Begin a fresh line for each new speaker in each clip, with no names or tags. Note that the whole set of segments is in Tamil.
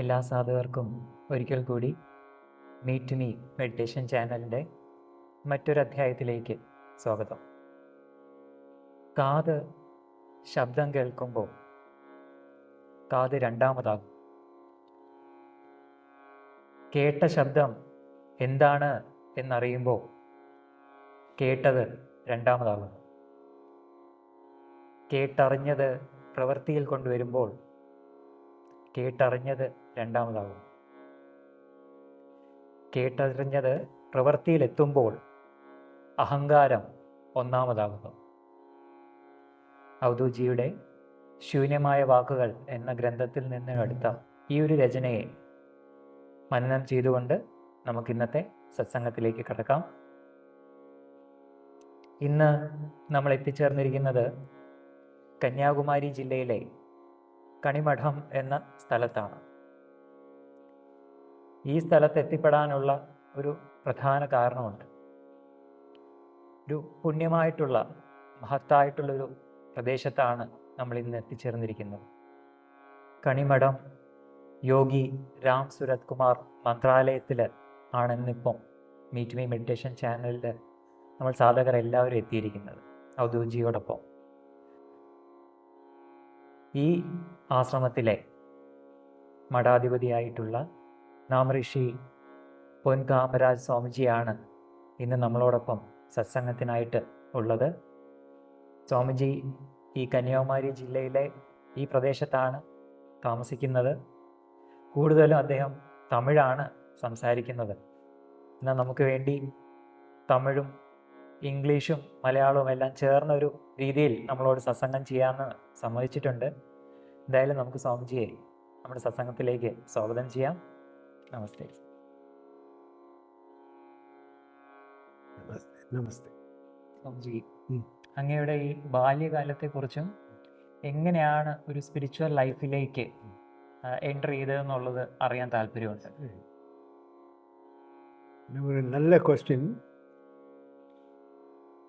എല്ലാ സാധകർക്കും ഒരിക്കൽ കൂടി മീറ്റ് മീ മെഡിറ്റേഷൻ ചാനലിൻ്റെ മറ്റൊരു അധ്യായത്തിലേക്ക് സ്വാഗതം. കാത് ശബ്ദം കേൾക്കുമ്പോൾ കാത് രണ്ടാമതാകും. കേട്ട ശബ്ദം എന്താണ് എന്നറിയുമ്പോൾ കേട്ടത് രണ്ടാമതാകുന്നു. കേട്ടറിഞ്ഞത് പ്രവൃത്തിയിൽ കൊണ്ടുവരുമ്പോൾ കേട്ടറിഞ്ഞത് രണ്ടാമതാകും. കേട്ടറിഞ്ഞത് പ്രവൃത്തിയിലെത്തുമ്പോൾ അഹങ്കാരം ഒന്നാമതാകുന്നു. അവധൂജിയുടെ ശൂന്യമായ വാക്കുകൾ എന്ന ഗ്രന്ഥത്തിൽ നിന്ന് എടുത്ത ഈ ഒരു രചനയെ മനനം ചെയ്തുകൊണ്ട് നമുക്കിന്നത്തെ സത്സംഗത്തിലേക്ക് കടക്കാം. ഇന്ന് നമ്മൾ എത്തിച്ചേർന്നിരിക്കുന്നത് കന്യാകുമാരി ജില്ലയിലെ കണിമഠം എന്ന സ്ഥലത്താണ്. ഈ സ്ഥലത്ത് എത്തിപ്പെടാനുള്ള ഒരു പ്രധാന കാരണമുണ്ട്. ഒരു പുണ്യമായിട്ടുള്ള മഹത്തായിട്ടുള്ളൊരു പ്രദേശത്താണ് നമ്മൾ ഇന്ന് എത്തിച്ചേർന്നിരിക്കുന്നത്. കണിമഠം യോഗി രാം സുരത് കുമാർ മന്ത്രാലയത്തിൽ ആണെന്നിപ്പം മീറ്റ് മീ മെഡിറ്റേഷൻ ചാനലിൽ നമ്മൾ സാധകർ എല്ലാവരും എത്തിയിരിക്കുന്നത് അവധൂജിയോടൊപ്പം. ഈ ആശ്രമത്തിലെ മഠാധിപതിയായിട്ടുള്ള നാമഋഷി പൊൻകാമരാജ് സ്വാമിജിയാണ് ഇന്ന് നമ്മളോടൊപ്പം സത്സംഗത്തിനായിട്ട് ഉള്ളത്. സ്വാമിജി ഈ കന്യാകുമാരി ജില്ലയിലെ ഈ പ്രദേശത്താണ് താമസിക്കുന്നത്. കൂടുതലും അദ്ദേഹം തമിഴാണ് സംസാരിക്കുന്നത്. എന്നാൽ നമുക്ക് വേണ്ടി തമിഴും ഇംഗ്ലീഷും മലയാളവും എല്ലാം ചേർന്നൊരു രീതിയിൽ നമ്മളോട് സത്സംഗം ചെയ്യാമെന്ന് സമ്മതിച്ചിട്ടുണ്ട്. എന്തായാലും നമുക്ക് സ്വാമിജിയെ നമ്മുടെ സത്സംഗത്തിലേക്ക് സ്വാഗതം ചെയ്യാം. നമസ്തേ.
നമസ്തേ
സ്വാമിജി, അങ്ങയുടെ ഈ ബാല്യകാലത്തെക്കുറിച്ചും എങ്ങനെയാണ് ഒരു സ്പിരിച്വൽ ലൈഫിലേക്ക് എൻ്റർ ചെയ്തതെന്നുള്ളത് അറിയാൻ താല്പര്യമുണ്ട്.
ഒരു നല്ല ക്വസ്റ്റ്യൻ.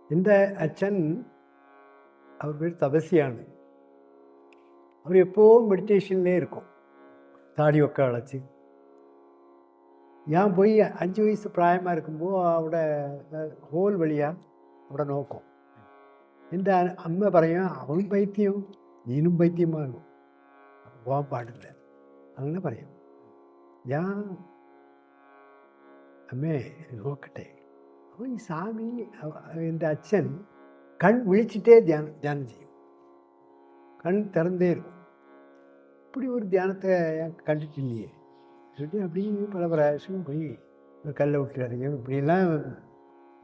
എൻ്റെ അച്ഛൻ அவர் பேர் தபசிയാണ്. அவர் எப்போவும் மெடிடேஷன்லேயே இருக்கும், தாடிയൊക്കെ അളച്ച്. ഞാൻ പോയി 5 വയസ്സ് പ്രായமாக இருக்குമ്പോൾ അവിടെ ഹോൾ വഴിയാണ് അവിടെ നോക്കും. എൻ്റെ അമ്മ പറയും, അവനും പൈത്യം നീനും പൈത്യമാകും, പോകാൻ പാടില്ല, അങ്ങനെ പറയും. ഞാൻ അമ്മേ നോക്കട്ടെ. അപ്പോൾ ഈ സ്വാമി, എൻ്റെ അച്ഛൻ കൺ വിളിച്ചിട്ടേ தியானம் ചെയ്യും, கண் திறந்தே இருக்கும். இப்படி ஒரு தியானத்தை கண்டுட்டில்லையே சொல்லி அப்படி பல பிராயசம் போய் கல்லை விட்டு இறங்கும், இப்படியெல்லாம்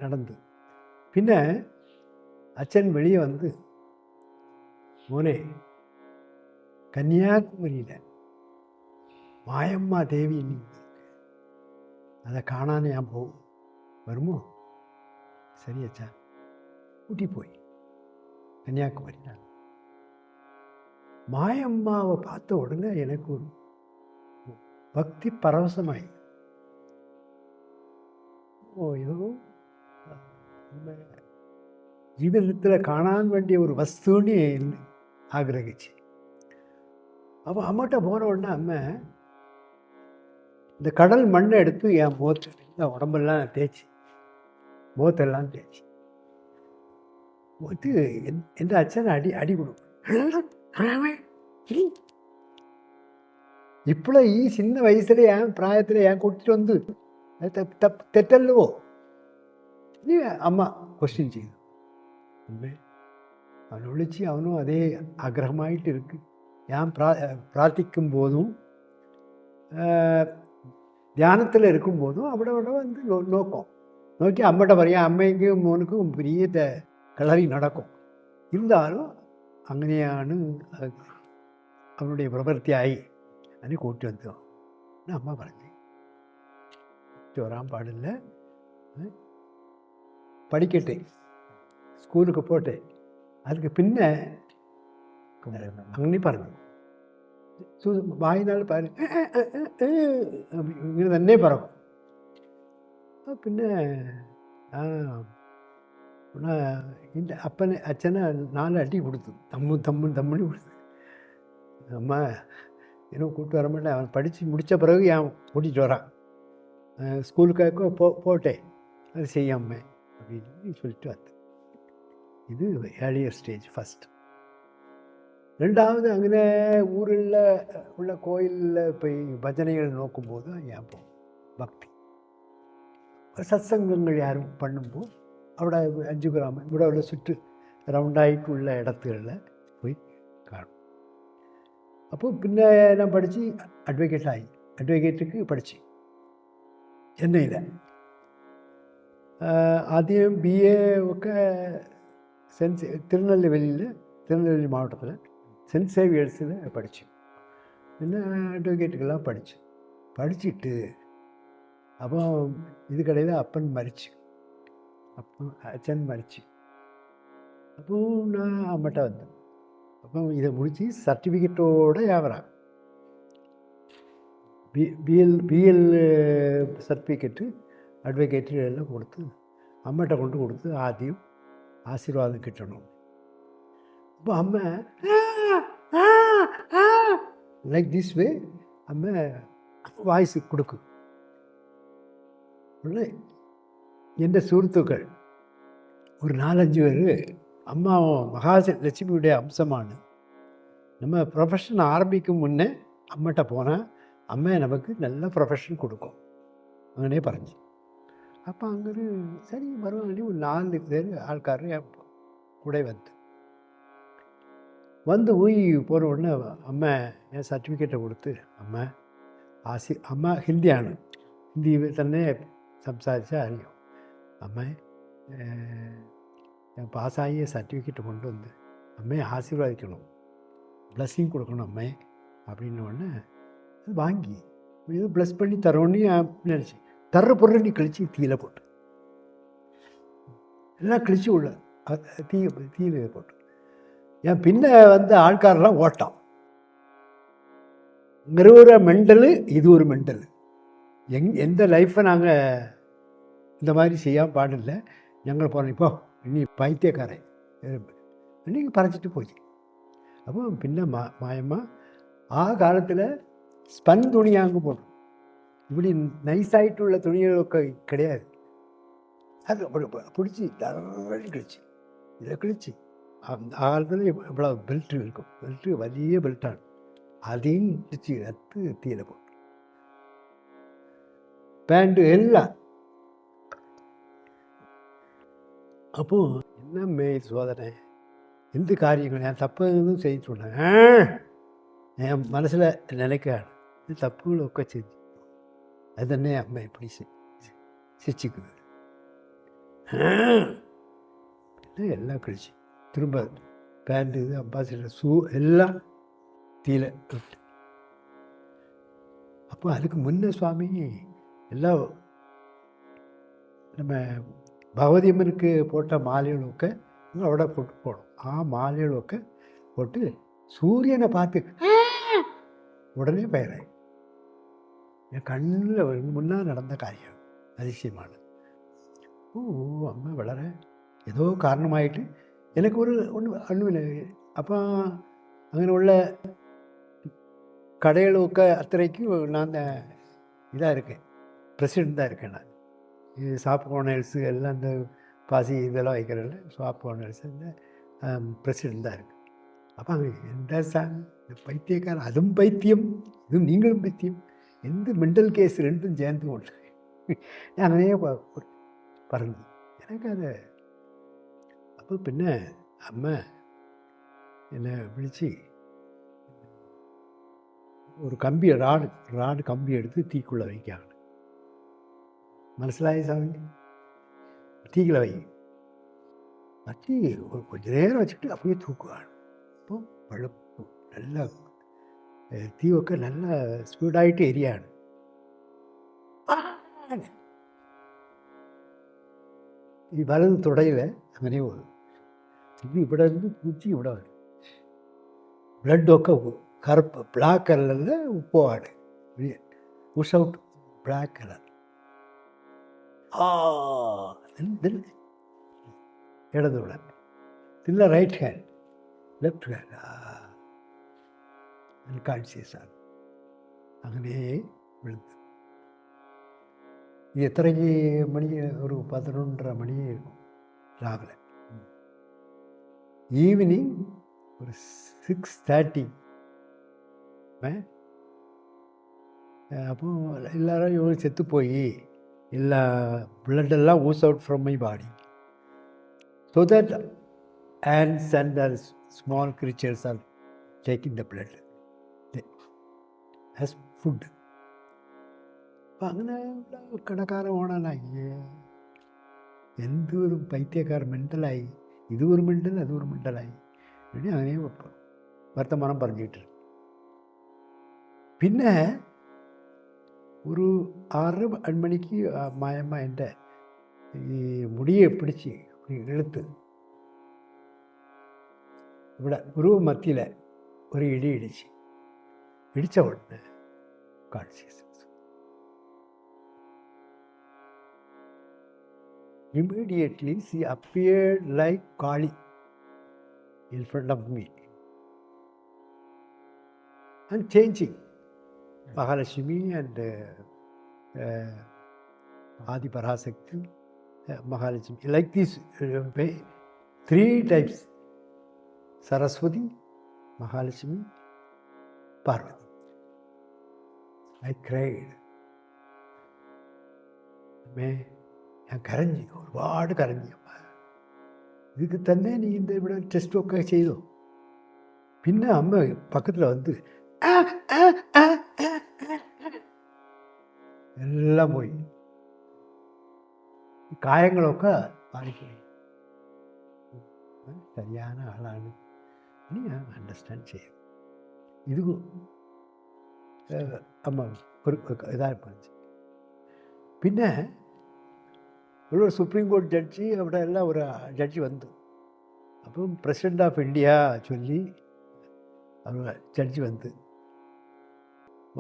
நடந்து. பின்ன அச்சன் வெளியே வந்து, மோனே கன்னியாகுமரியில் மாயம்மா தேவி இன்னைக்கு அதை காணான்னு ഞാൻ പോകും, வருமோ? சரி அச்சா, ஊட்டி போய் கன்னியாகுமரி. மாயம்மாவை பார்த்த உடனே எனக்கு ஒரு பக்தி பரவசமாயி, ஏதோ நம்ம ജീവിതത്തിൽ കാണാൻ വേണ്ടിയ ഒരു വസ്തുവിനെ ആഗ്രഹിച്ച്. അപ്പോൾ അമ്മോട്ട് പോன உடனே അമ്മ இந்த கடல் மண்ணை எடுத்து என் முகத்து உடம்பெல்லாம் தேய்ச்சி, முகத்தெல்லாம் தேய்ச்சி போட்டு എൻ്റെ അച്ഛൻ അടി കൊടുക്കും. ഇപ്പോൾ ഈ ചിന്ന വയസ്സിൽ ഞാൻ പ്രായത്തിൽ ഞാൻ കൊടുത്തിട്ടൊന്ന് തെറ്റല്ലോ നീ അമ്മ ക്വസ്റ്റ്യൻ ചെയ്തു. അമ്മേ അവനെ വിളിച്ച് അവനും അതേ ആഗ്രഹമായിട്ടിരിക്ക്. ഞാൻ പ്രാർത്ഥിക്കും പോതും ധ്യാനത്തിൽ ഇരിക്കും പോതും അവിടെ വന്ന് നോക്കും. നോക്കി അമ്മയുടെ പറയാം, അമ്മയ്ക്കും മോനുക്കും പെരിയ കളറി നടക്കും. இருந்தாலும் അങ്ങനെയാണ് അവനുடைய പ്രവൃത്തിയായി അതിന് കൂട്ടി വന്നു. അമ്മ പറഞ്ഞു, ചോറാൻ പാടില്ല, പഠിക്കട്ടെ, സ്കൂളിലേക്ക് പോട്ടെ. അതിന് പിന്നെ അങ്ങനെ പറഞ്ഞു. വായിനാൾ പറഞ്ഞു ഇങ്ങനെ തന്നെ പറയും. പിന്നെ എൻ്റെ അച്ഛനെ 4 അടി കൊടുത്തു, തമ്മിൽ കൊടുത്തു. അമ്മ இன்னும் கூப்பிட்டு வர மாட்டேன், அவன் படித்து முடித்த பிறகு என் கூட்டிகிட்டு வரான். ஸ்கூலுக்காக போட்டேன், அது செய்யாமல் அப்படின்னு சொல்லிட்டு வந்தேன். இது ஏர்லியர் ஸ்டேஜ் ஃபஸ்ட். ரெண்டாவது அங்கே ஊரில் உள்ள கோயிலில் போய் பஜனைகள் நோக்கும்போது தான் ஞாபகம் பக்தி. சத்சங்கங்கள் யாரும் பண்ணும்போது அவட 5 கிராமம் ഇവിടെ உள்ள சுற்று ரவுண்டாயிட்டு உள்ள இடத்துகளில் போய் காணும். அப்போ பின்ன நான் படித்து அட்வொகேட் ஆகி அட்வொகேட்டுக்கு படித்தேன் சென்னையில். ஆദ്യം BA ഒക്കെ திருநெல்வேலி மாவட்டத்தில் சென்ட் சேவியர்ஸில் படித்தேன். പിന്നെ அட்வொகேட்டுக்கெல்லாம் படிச்சுட்டு அப்போ இதுக்கடையில் அப்பன் மரிச்சு, அச்சன் மரிச்சு. அப்போ நான் அம்மட்ட வந்தேன். அப்போ இதை முடித்து சர்டிஃபிகேட்டோடு வியாபாரம் பிஎல் சர்டிஃபிகேட்டு அட்வொகேட்டு எல்லாம் கொடுத்து அம்மட்ட கொண்டு கொடுத்து ஆദ്യം ஆசீர்வாதம் கிட்டணும். அப்போ அம்மா லைக் திஸ் வே அம்மா வாய்ஸ் கொடுக்கும். എൻ്റെ സുഹൃത്തുക്കൾ ഒരു 4-5 പേര് അമ്മ മഹാലക്ഷ്മിയുടെ അംശമാണ്, நம்ம ப்ரொஃபஷன் ஆரம்பிக்கும் முன்னே அம்மட்ட போனால் அம்மா நமக்கு நல்ல ப்ரொஃபஷன் கொடுக்கும் അങ്ങനെ പറഞ്ഞു. அப்போ அங்கே சரி வருவாங்க. ஒரு 4 பேர் ஆள்காரர் என் கூட வந்து ஊய் போகிற உடனே அம்மா என் சர்டிஃபிகேட்டை கொடுத்து അമ്മ ഹിന്ദിയാണ്, ഹിന്ദി തന്നെ സംസാരിച്ചാൽ അറിയും. അമ്മ ഞാൻ പാസ്സായ സർട്ടിഫിക്കറ്റ് കൊണ്ടുവന്ന് അമ്മയെ ആശീർവദിക്കണം, ப்ளஸ்ஸிங் கொடுக்கணும் அம்மே அப்படின்னு ஒன்று அது வாங்கி இது ப்ளஸ் பண்ணி தரோன்னு நினச்சி தர்ற பொருளை நீ கழிச்சு தீயில போட்டு எல்லாம் கழிச்சு உள்ள தீயில போட்டு என் பின்ன வந்து ஆள்காரெல்லாம் ஓட்டான். இங்கே ஒரு மெண்டலு, இது ஒரு மெண்டலு. எந்த லைஃப்பை நாங்கள் இந்த மாதிரி செய்யாமல் பாடில்லை. ഞങ്ങൾ പറഞ്ഞു ഇപ്പോൾ ഇനി പൈത്യക്കാരൻ இன்னைக்கு பறைச்சிட்டு போச்சு. அப்போ பின்ன மாயம்மா ஆ காலத்தில் ஸ்பன் துணியாங்க போடும், இப்படி நைஸாயிட்டுள்ள துணிகளொക്കെ கிடையாது. அது அப்படி பிடிச்சி தரவழி கிழிச்சு இதை கிழிச்சு அந்த காலத்தில் இவ்வளோ பெல்ட் இருக்கும், பெல்ட்டு വലിய பெல்ட்டாണ്, அதையும் கிழிச்சு எடுத்து தீயில போட்டு பேண்ட்டு எல்லாம். அப்போது என்ன சோதனை, எந்த காரியங்கள் ഞാൻ തപ്പൊന്നും ചെയ്തിട്ടുണ്ട്, ഞാൻ മനസ്സിൽ நினைக்கிறான் இது தப்புகளൊക്കെ செஞ்சு அது തന്നെ அம்மா எப்படி சிரிச்சுக்குது. எல்லாம் கழிச்சு திரும்ப பேண்ட்டு இது அம்பாசிடர் ஷூ எல்லாம் தீயில விட்டு. அப்போ அதுக்கு முன்ன சுவாமி எல்லாம் நம்ம பகவதி அம்மனுக்கு போட்ட மாலைகளொക്കെ അവിടെ போட்டு போடும். மாலைகளொക്കെ போட்டு சூரியனை பார்த்து உடனே பயிராய் என் கண்ணில் முன்னால் நடந்த காரியம் அதிசயமான. அம்மா வளர ஏதோ காரணமாயிட்டு எனக்கு ஒரு ஒன்று அப்போ அங்கே உள்ள கடைகளொക്കെ அத்தனைக்கும் நான் இதாக இருக்கேன், பிரசிடெண்ட் தான் இருக்கேன். நான் இது ஷாப் ஓனர்ஸு எல்லாம் இந்த பாசி இதெல்லாம் வைக்கிறதில்ல, ஷாப் ஓனர்ஸ் பிரசிடெண்ட் தான் இருக்குது. அப்போ அங்கே எந்த இந்த பைத்தியக்காரன், அதுவும் பைத்தியம், இதுவும் நீங்களும் பைத்தியம், எந்த மெண்டல் கேஸ் ரெண்டும் சேர்ந்து கொண்டு நான் நிறைய பறந்து எனக்கு அதை. அப்போ பின்ன அம்மா என்னை விழிச்சு ஒரு கம்பி ராடு கம்பி எடுத்து தீக்குள்ளே வைக்காங்க. മനസ്സിലായി സ്വാമി, തീകളെ வை வச்சு ஒரு கொஞ்சம் நேரம் வச்சுக்கிட்டு அப்படியே தூக்குவாங்க. அப்போ பழுப்பு நல்லா தீவக்க நல்லா ஸ்பீடாகிட்டு எரிയാണ്. ഈ വലത് തുടയിൽ അങ്ങനെ ഇത് ഇവിടെ നിന്ന് കുച്ചി ഇവിടെ വരും. ബ്ലഡൊക്കെ കറുപ്പ് ബ്ലാക്ക് കളറിൽ ഉപ്പുമാണ്, പുഷ് ഔട്ട് ബ്ലാക്ക് കളർ. இடது விட இல்லை, ரைட் ஹேண்ட் லெஃப்ட் ஹேண்ட் அன்கான்சியஸாக അങ്ങനെ വിളിച്ചു. ഇത് എത്രയ്ക്ക് മണി? ഒരു 11:30 മണിയായിരുന്നു രാവിലെ. ഈവനിങ് ഒരു 6:30. അപ്പോൾ எல்லாரும் செத்து போய் எல்லா பிளட்டெல்லாம் ooze out from my body. So that ants and the small creatures are taking the blood as food. അപ്പം അങ്ങനെ കടക്കാരൻ ഓണാനായി. എന്തൊരു പൈത്യക്കാരൻ, മെൻ്റലായി. ഇത് ഒരു മെൻ്റൽ, അതൊരു മെൻ്റലായി. പിന്നെ അങ്ങനെ വർത്തമാനം പറഞ്ഞിട്ട് പിന്നെ ഒരു 6 മണിക്ക് മായമ്മ എൻ്റെ ഈ മുടിയെ പിടിച്ച് ഇഴുത്ത് ഇവിടെ ഒരു മത്തിയിലെ ഒരു ഇടിച്ച ഉടനെ consciousness immediately she appeared like Kali in front of me and changing. Mahalakshmi and Adi Parasakti, Mahalakshmi, like this way, 3 types: Saraswati, Mahalakshmi, Parvati. I cried. ഞാൻ കരഞ്ഞു, ഒരുപാട് കരഞ്ഞു. இதுக்கு തന്നെ നീ ഇവിടെ ടെസ്റ്റൊക്കെ ചെയ്തോ? പിന്നെ അമ്മ പക്കത്തിൽ വന്ന് എല്ലാം പോയി, കായങ്ങളൊക്കെ മാറിപ്പോയി. சரியான ആളാണ് ഇനി ഞാൻ അണ്ടർസ്റ്റാൻഡ് ചെയ്യും. ഇത് അമ്മ ഇതായി പറഞ്ഞു. പിന്നെ ഒരു സുപ്രീം കോടതി ജഡ്ജി അവിടെ എല്ലാം ഒരു ജഡ്ജി വന്നു. അപ്പം പ്രസിഡന്റ് ഓഫ് ഇന്ത്യ ചൊല്ലി അവർ ജഡ്ജി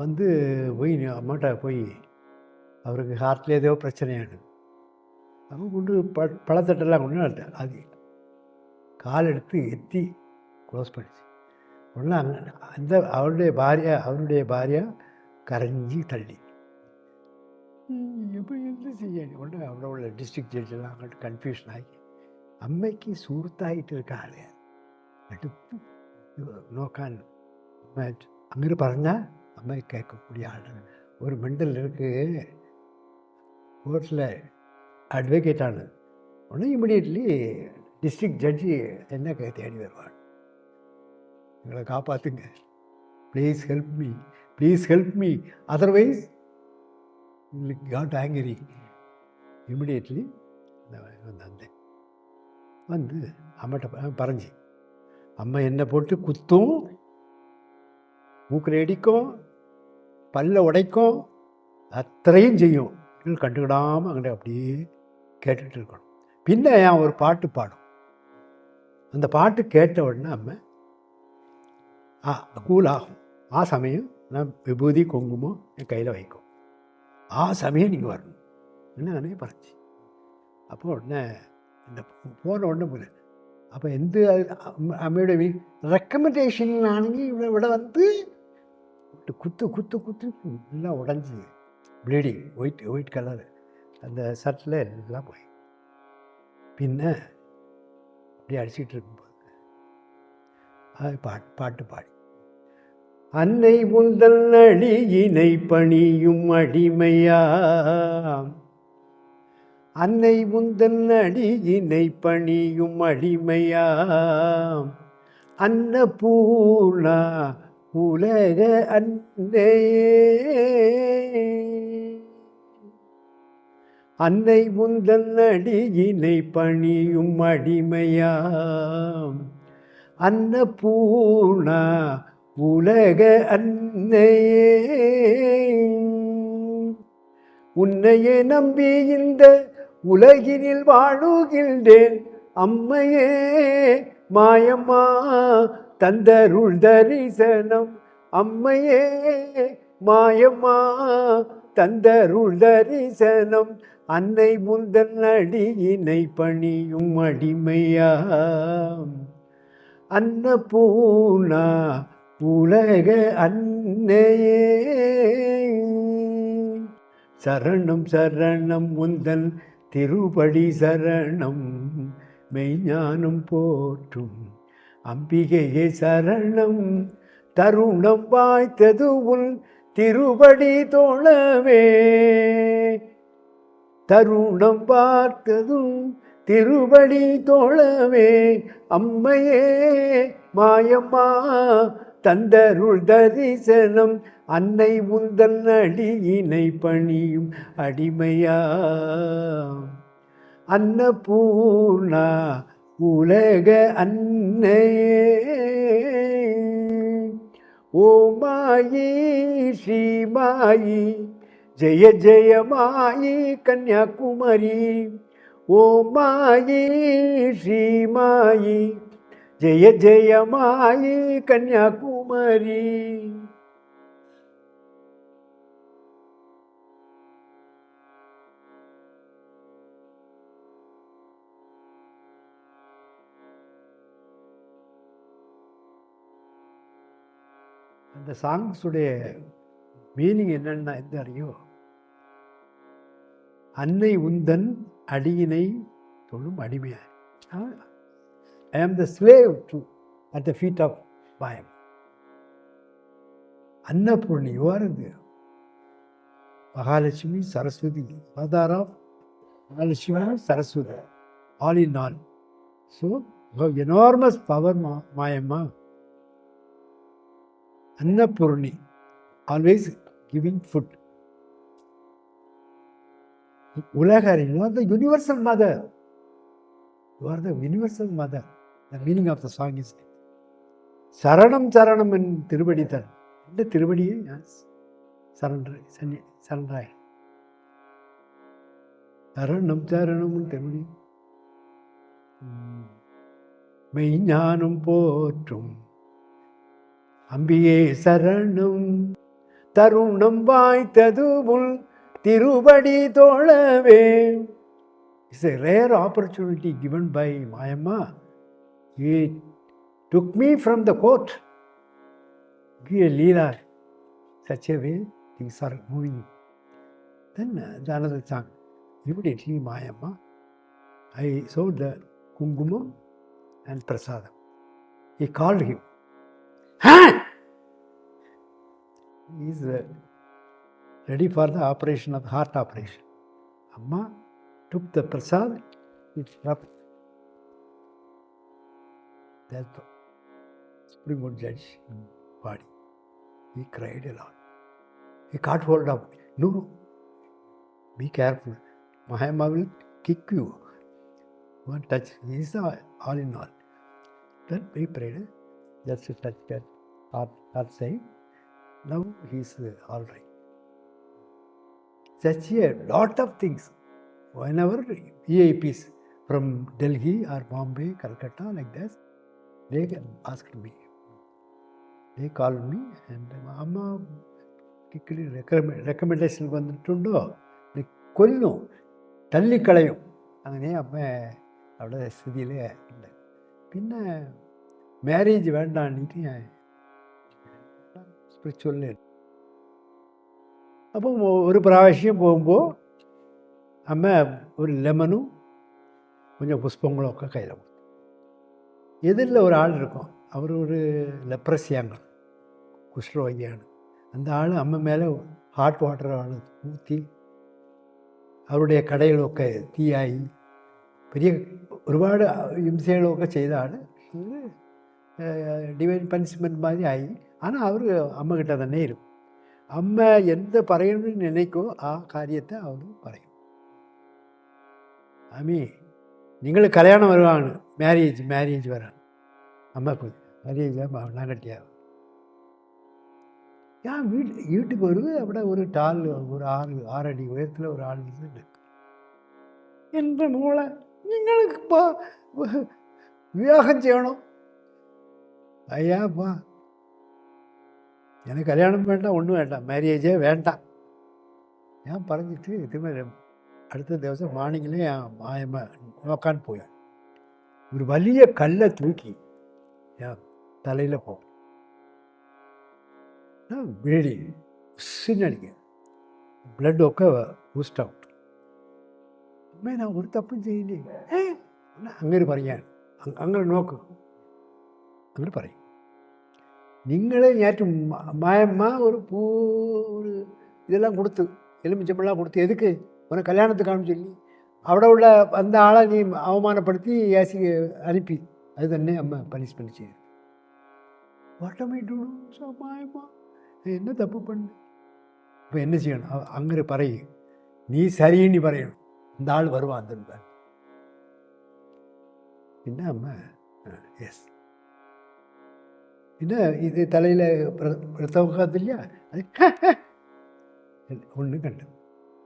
வந்து போய் அம்மாட்ட போய் அவருக்கு ஹார்ட்டில் ஏதோ பிரச்சனைയാണ്. அவங்க கொண்டு பழத்தட்டெல்லாம் கொண்டு அது காலெடுத்து எத்தி க்ளோஸ் பண்ணிச்சு. உடனே அந்த அவருடைய பாரியா கரைஞ்சி தள்ளி இப்போ എന്ത് ചെയ്യാൻ? உடனே അവിടെ உள்ள டிஸ்ட்ரிக்ட் ஜட்ஜெல்லாம் അങ്ങോട്ട് கன்ஃபியூஷன் ஆகி അമ്മയ്ക്ക് സുഹൃത്തായിട്ട് ഒരു കാല് എടുത്ത് നോക്കാൻ അങ്ങനെ പറഞ്ഞാൽ അമ്മ കേൾക്കக்கூடிய ആളാണ്. ഒരു മെൻ്റൽ இருக்கு, கோர்ட்டில் அட்வொகேட்டாണ്. உடனே இமிடியட்லி டிஸ்ட்ரிக்ட் ஜட்ஜி என்ன தேடி வருவாள், எங்களை காப்பாற்றுங்க, please help me otherwise god angry. Immediately வந்தேன். வந்து அம்மாட்ட பறஞ்சு அம்மா என்னை போட்டு குத்தும், மூக்கில் அடிக்கும், பல்ல உடைக்கும், அத்தனையும் செய்யும். கண்டுக்கிடாமல் அங்கே அப்படியே கேட்டுட்டு இருக்கணும். பின்ன என் ஒரு பாட்டு பாடும். அந்த பாட்டு கேட்ட உடனே அம்மா கூலாகும். ஆ சமயம் நான் விபூதி குங்குமம் என் கையில் வைக்கும். ஆ சமயம் நீங்கள் வரணும் என்ன பறச்சு. அப்போ உடனே இந்த போன உடனே போல அப்போ எந்த அம்மையோட ரெக்கமெண்டேஷன் ஆണെങ്കിൽ ഇവിടെ வந்து குத்து எல்லாம் உடஞ்சி ப்ளீடிங், ஒயிட் கலர் அந்த சட்டில் எல்லாம் போய் பின்ன அப்படியே அடிச்சிட்டு இருக்கும்போது அது பாட்டு பாடி அன்னை முந்தல் அடியினை பணியும் அடிமையாம், அன்னை முந்தல் அடியினை பணியும் அடிமையாம், அன்னபூர்ணா உலக அன்னையே, அன்னை முந்தல் அடியினை பணியும் அடிமையாம், அன்னபூர்ணா உலக அன்னையே, உன்னையே நம்பி இந்த உலகினில் வாழுகின்றேன் அம்மையே, மாயம்மா தந்தருள் தரிசனம், அம்மையே மாயம்மா தந்தருள் தரிசனம், அன்னை முந்தல் அடியினை பணியும் அடிமையாம், அன்னபூர்ணா உலக அன்னையே. அன்னையே சரணம் சரணம் முந்தன் திருபடி சரணம் மெய்ஞானம் போற்றும் அம்பிகையே சரணம் தருணம் வாய்த்தது உன் திருபடி தோழவே தருணம் பார்த்ததும் திருபடி தோழவே அம்மையே மாயம்மா தந்தருள் தரிசனம் அன்னை உந்தன் அடியினை பணியும் அடிமையா அன்னபூர்ணா உலக அன்னையே ஓ மாயி ஸ்ரீமாயி ஜெய ஜெய மாயி கன்யாகுமரி ஓ மாயி ஸ்ரீமாயி ஜெய ஜெய மாயி கன்யாகுமரி. அந்த சாங்ஸுடைய மீனிங் என்னன்னா எந்த அறியோ, அன்னை உந்தன் அடியினை தொழும் அடிமையார். I am the slave at the feet of Mayam. Annapurni, you are there. Mahalakshmi, Saraswati, mother of Mahalakshmi, Saraswati, all in all. So, you have enormous power, Mayamma. Annapurni, always giving food. Ulagari, you are the universal mother. You are the universal mother. The meaning of the song is Saranam Saranam in Tirubaditan. The Tirubadi, yes. Surrender. Saranam Saranam in Tirubadi. மெய்ஞானம் போற்றும் அம்பியே சரணம் தருணம் வாய்த்தது உன் திருபடி தோழவே. It's a rare opportunity given by Mayamma. He took me from the court. Give a leela such a way things are moving. Then the another song. Immediately Mayamma, I saw the kungumam and prasadam. He called him. He is ready for the operation of the heart operation. Amma took the prasad, it rubbed. That's the Supreme Court judge body. He cried a lot. He caught hold of me. No, be careful. Mayamma will kick you. One touch. He is all in all. Then we prayed. Just to touch that heart side. Now he is all right. Such a lot of things. Whenever VIPs from Delhi or Bombay, Calcutta, like this, they asked me. They called me and Amma recommendation வந்துட்டுண்டோ நீ கொல்லும் தள்ளி களையும் அதனே அம்மா அவட ஸ்திதியிலே இல்லை. பின்ன மேரேஜ் வேண்டான்னுட்டு ஸ்பிரிச்சுவல். அப்போ ஒரு பிராവശ്யம் போகும்போது அம்மா ஒரு லெமனும் கொஞ்சம் புஷ்பங்களும் ഒക്കെ கையில் கொடுத்து. எதிரில் ஒரு ஆள் இருக்கும், அவர் ஒரு லெப்ரஸியாங்க குஷ்ரோகியான. அந்த ஆள் அம்மா மேலே ஹாட் வாட்டர் ஆள் ஊற்றி அவருடைய കടയിലൊക്കെ തീയായി பெரிய ഒരുപാട് ഹിംസകളൊക്കെ ചെയ്ത ആൾ டிவைன் பனிஷ்மெண்ட் மாதிரி ஆகி. ஆனால் அவர் அம்மகிட்ட தானே இருக்கும். அம்மா எந்த പറയணும்னு நினைக்கோ ആ കാര്യத்தை அவரும் പറയും. ஆமி நீங்கள் கல்யாணம் வருவாங்க, மேரேஜ் வராங்க. அம்மா மேரேஜில் நான் கட்டியா ஏன் வீட்டுக்கு வருது. அப்படி ஒரு டால் ஒரு 6 அடி உயரத்தில் ஒரு ஆள் இருந்து என்ற மூளை നിങ്ങൾക്ക് விவாகம் செய்யணும். ஐயாப்பா எனக்கு கல்யாணம் வேண்டாம், ஒன்றும் வேண்டாம், மேரேஜே வேண்டாம். ഞാൻ പറഞ്ഞിട്ട് ഇതുവരെ അടുത്ത ദിവസം മാർണിങ്ങിൽ മായമ്മ നോക്കാൻ പോയി. ഒരു വലിയ കല്ല് തൂക്കി ഞാൻ തലയിൽ പോകും. ബ്ലീഡിങ് ഉസ്സിനടിക്കുക, ബ്ലഡൊക്കെ ബൂസ്റ്റ് ഔട്ട്. അമ്മേ ഞാൻ ഒരു തപ്പും ചെയ്യില്ലേ, അങ്ങനെ പറയാൻ അങ്ങനെ നോക്ക് അങ്ങനെ പറയും. നിങ്ങൾ ഞാറ്റ് மாயம்மா ஒரு பூ ஒரு இதெல்லாம் கொடுத்து எலுமிச்சம்பழம் கொடுத்து எதுக்கு உனக்கு கல்யாணத்துக்கு காணும் சொல்லி അവിടെ ഉള്ള அந்த ആളെ നീ അവമാനപ്പെടുത്തി ഏസി അനുപ്പി, അത് തന്നെ അമ്മ പണിഷ്മെൻറ്റ് ചെയ്തു. വാട്ടമായിട്ടുള്ളൂ മായമ്മ என்ன தப்பு பண்ணு, இப்போ என்ன செய்யணும் അങ്ങനെ പറയും, நீ சரின்னு പറയണം, இந்த ஆள் வருவான் அந்த പിന്നെ അമ്മ எஸ் പിന്നെ ഇത് തലയിൽ രക്തം കാത്തില്ല, അത് ஒன்று கண்டு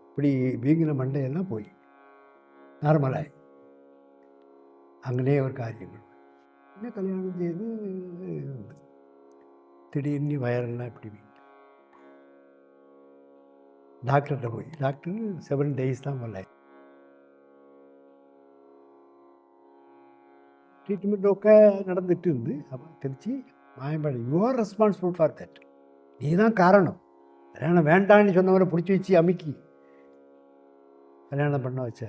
இப்படி வீங்கின மண்டையெல்லாம் போய் நார்மலாയി. അങ്ങനെ ഒരു കാര്യങ്ങൾ. പിന്നെ കല്യാണം ചെയ്ത് திடீர்னு വയറെല്ലാം இப்படி വീങ്ങി. டாக்டர்கிட்ட போய் டாக்டர் 7 days தான் கொள்ளாய். ட்ரீட்மெண்ட்டொക്കെ நடந்துட்டு இருந்து அப்போ தெரிச்சு மாயம்பாடி you are responsible for that, நீ தான் காரணம். கல்யாணம் வேண்டான்னு சொன்னவரை பிடிச்சி வச்சு அமுக்கி கல்யாணம் பண்ண வச்ச,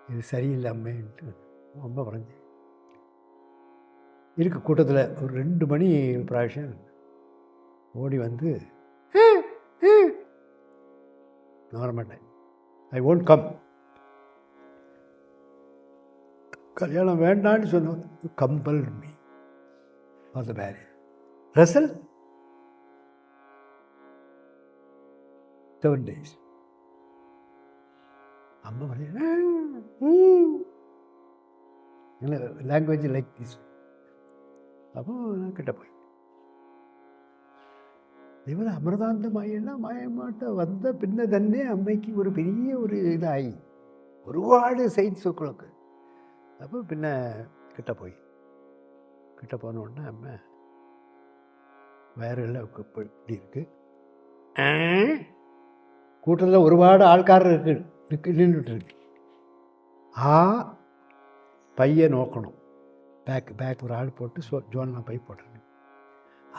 இது சரியில்லை அம்மேன்ட்டு ரொம்ப பறஞ்சு இருக்கு. கூட்டத்தில் ஒரு 2 மணி பிராവശ്யம் ஓடி வந்து நான் வரமாட்டேன், ஐ ஒன்ட் கம். கல்யாணம் வேண்டான்னு சொன்ன compel me for the marriage. Result 7 days. அம்மா லாங்குவேஜ் லைக் திஸ். அப்போ நான் கிட்ட போய் ഇവർ അമൃതാന്തമായെല്ലാം മായമായിട്ട് വന്ന പിന്നെ തന്നെ അമ്മയ്ക്ക് ഒരു വലിയ ഒരു ഇതായി, ഒരുപാട് സൈൻസുകളൊക്കെ. അപ്പോൾ പിന്നെ കിട്ട പോയി. கிட்ட போன உடனே அம்மா வயரெல்லாம் இப்படி இருக்கு. கூட்டத்தில் ஒருபாடு ஆள்காரர் நின்றுட்டு இருக்கு. பையை நோக்கணும், பேக் ஒரு ஆள் போட்டு ஜோன்லாம் பை போடுறேன்.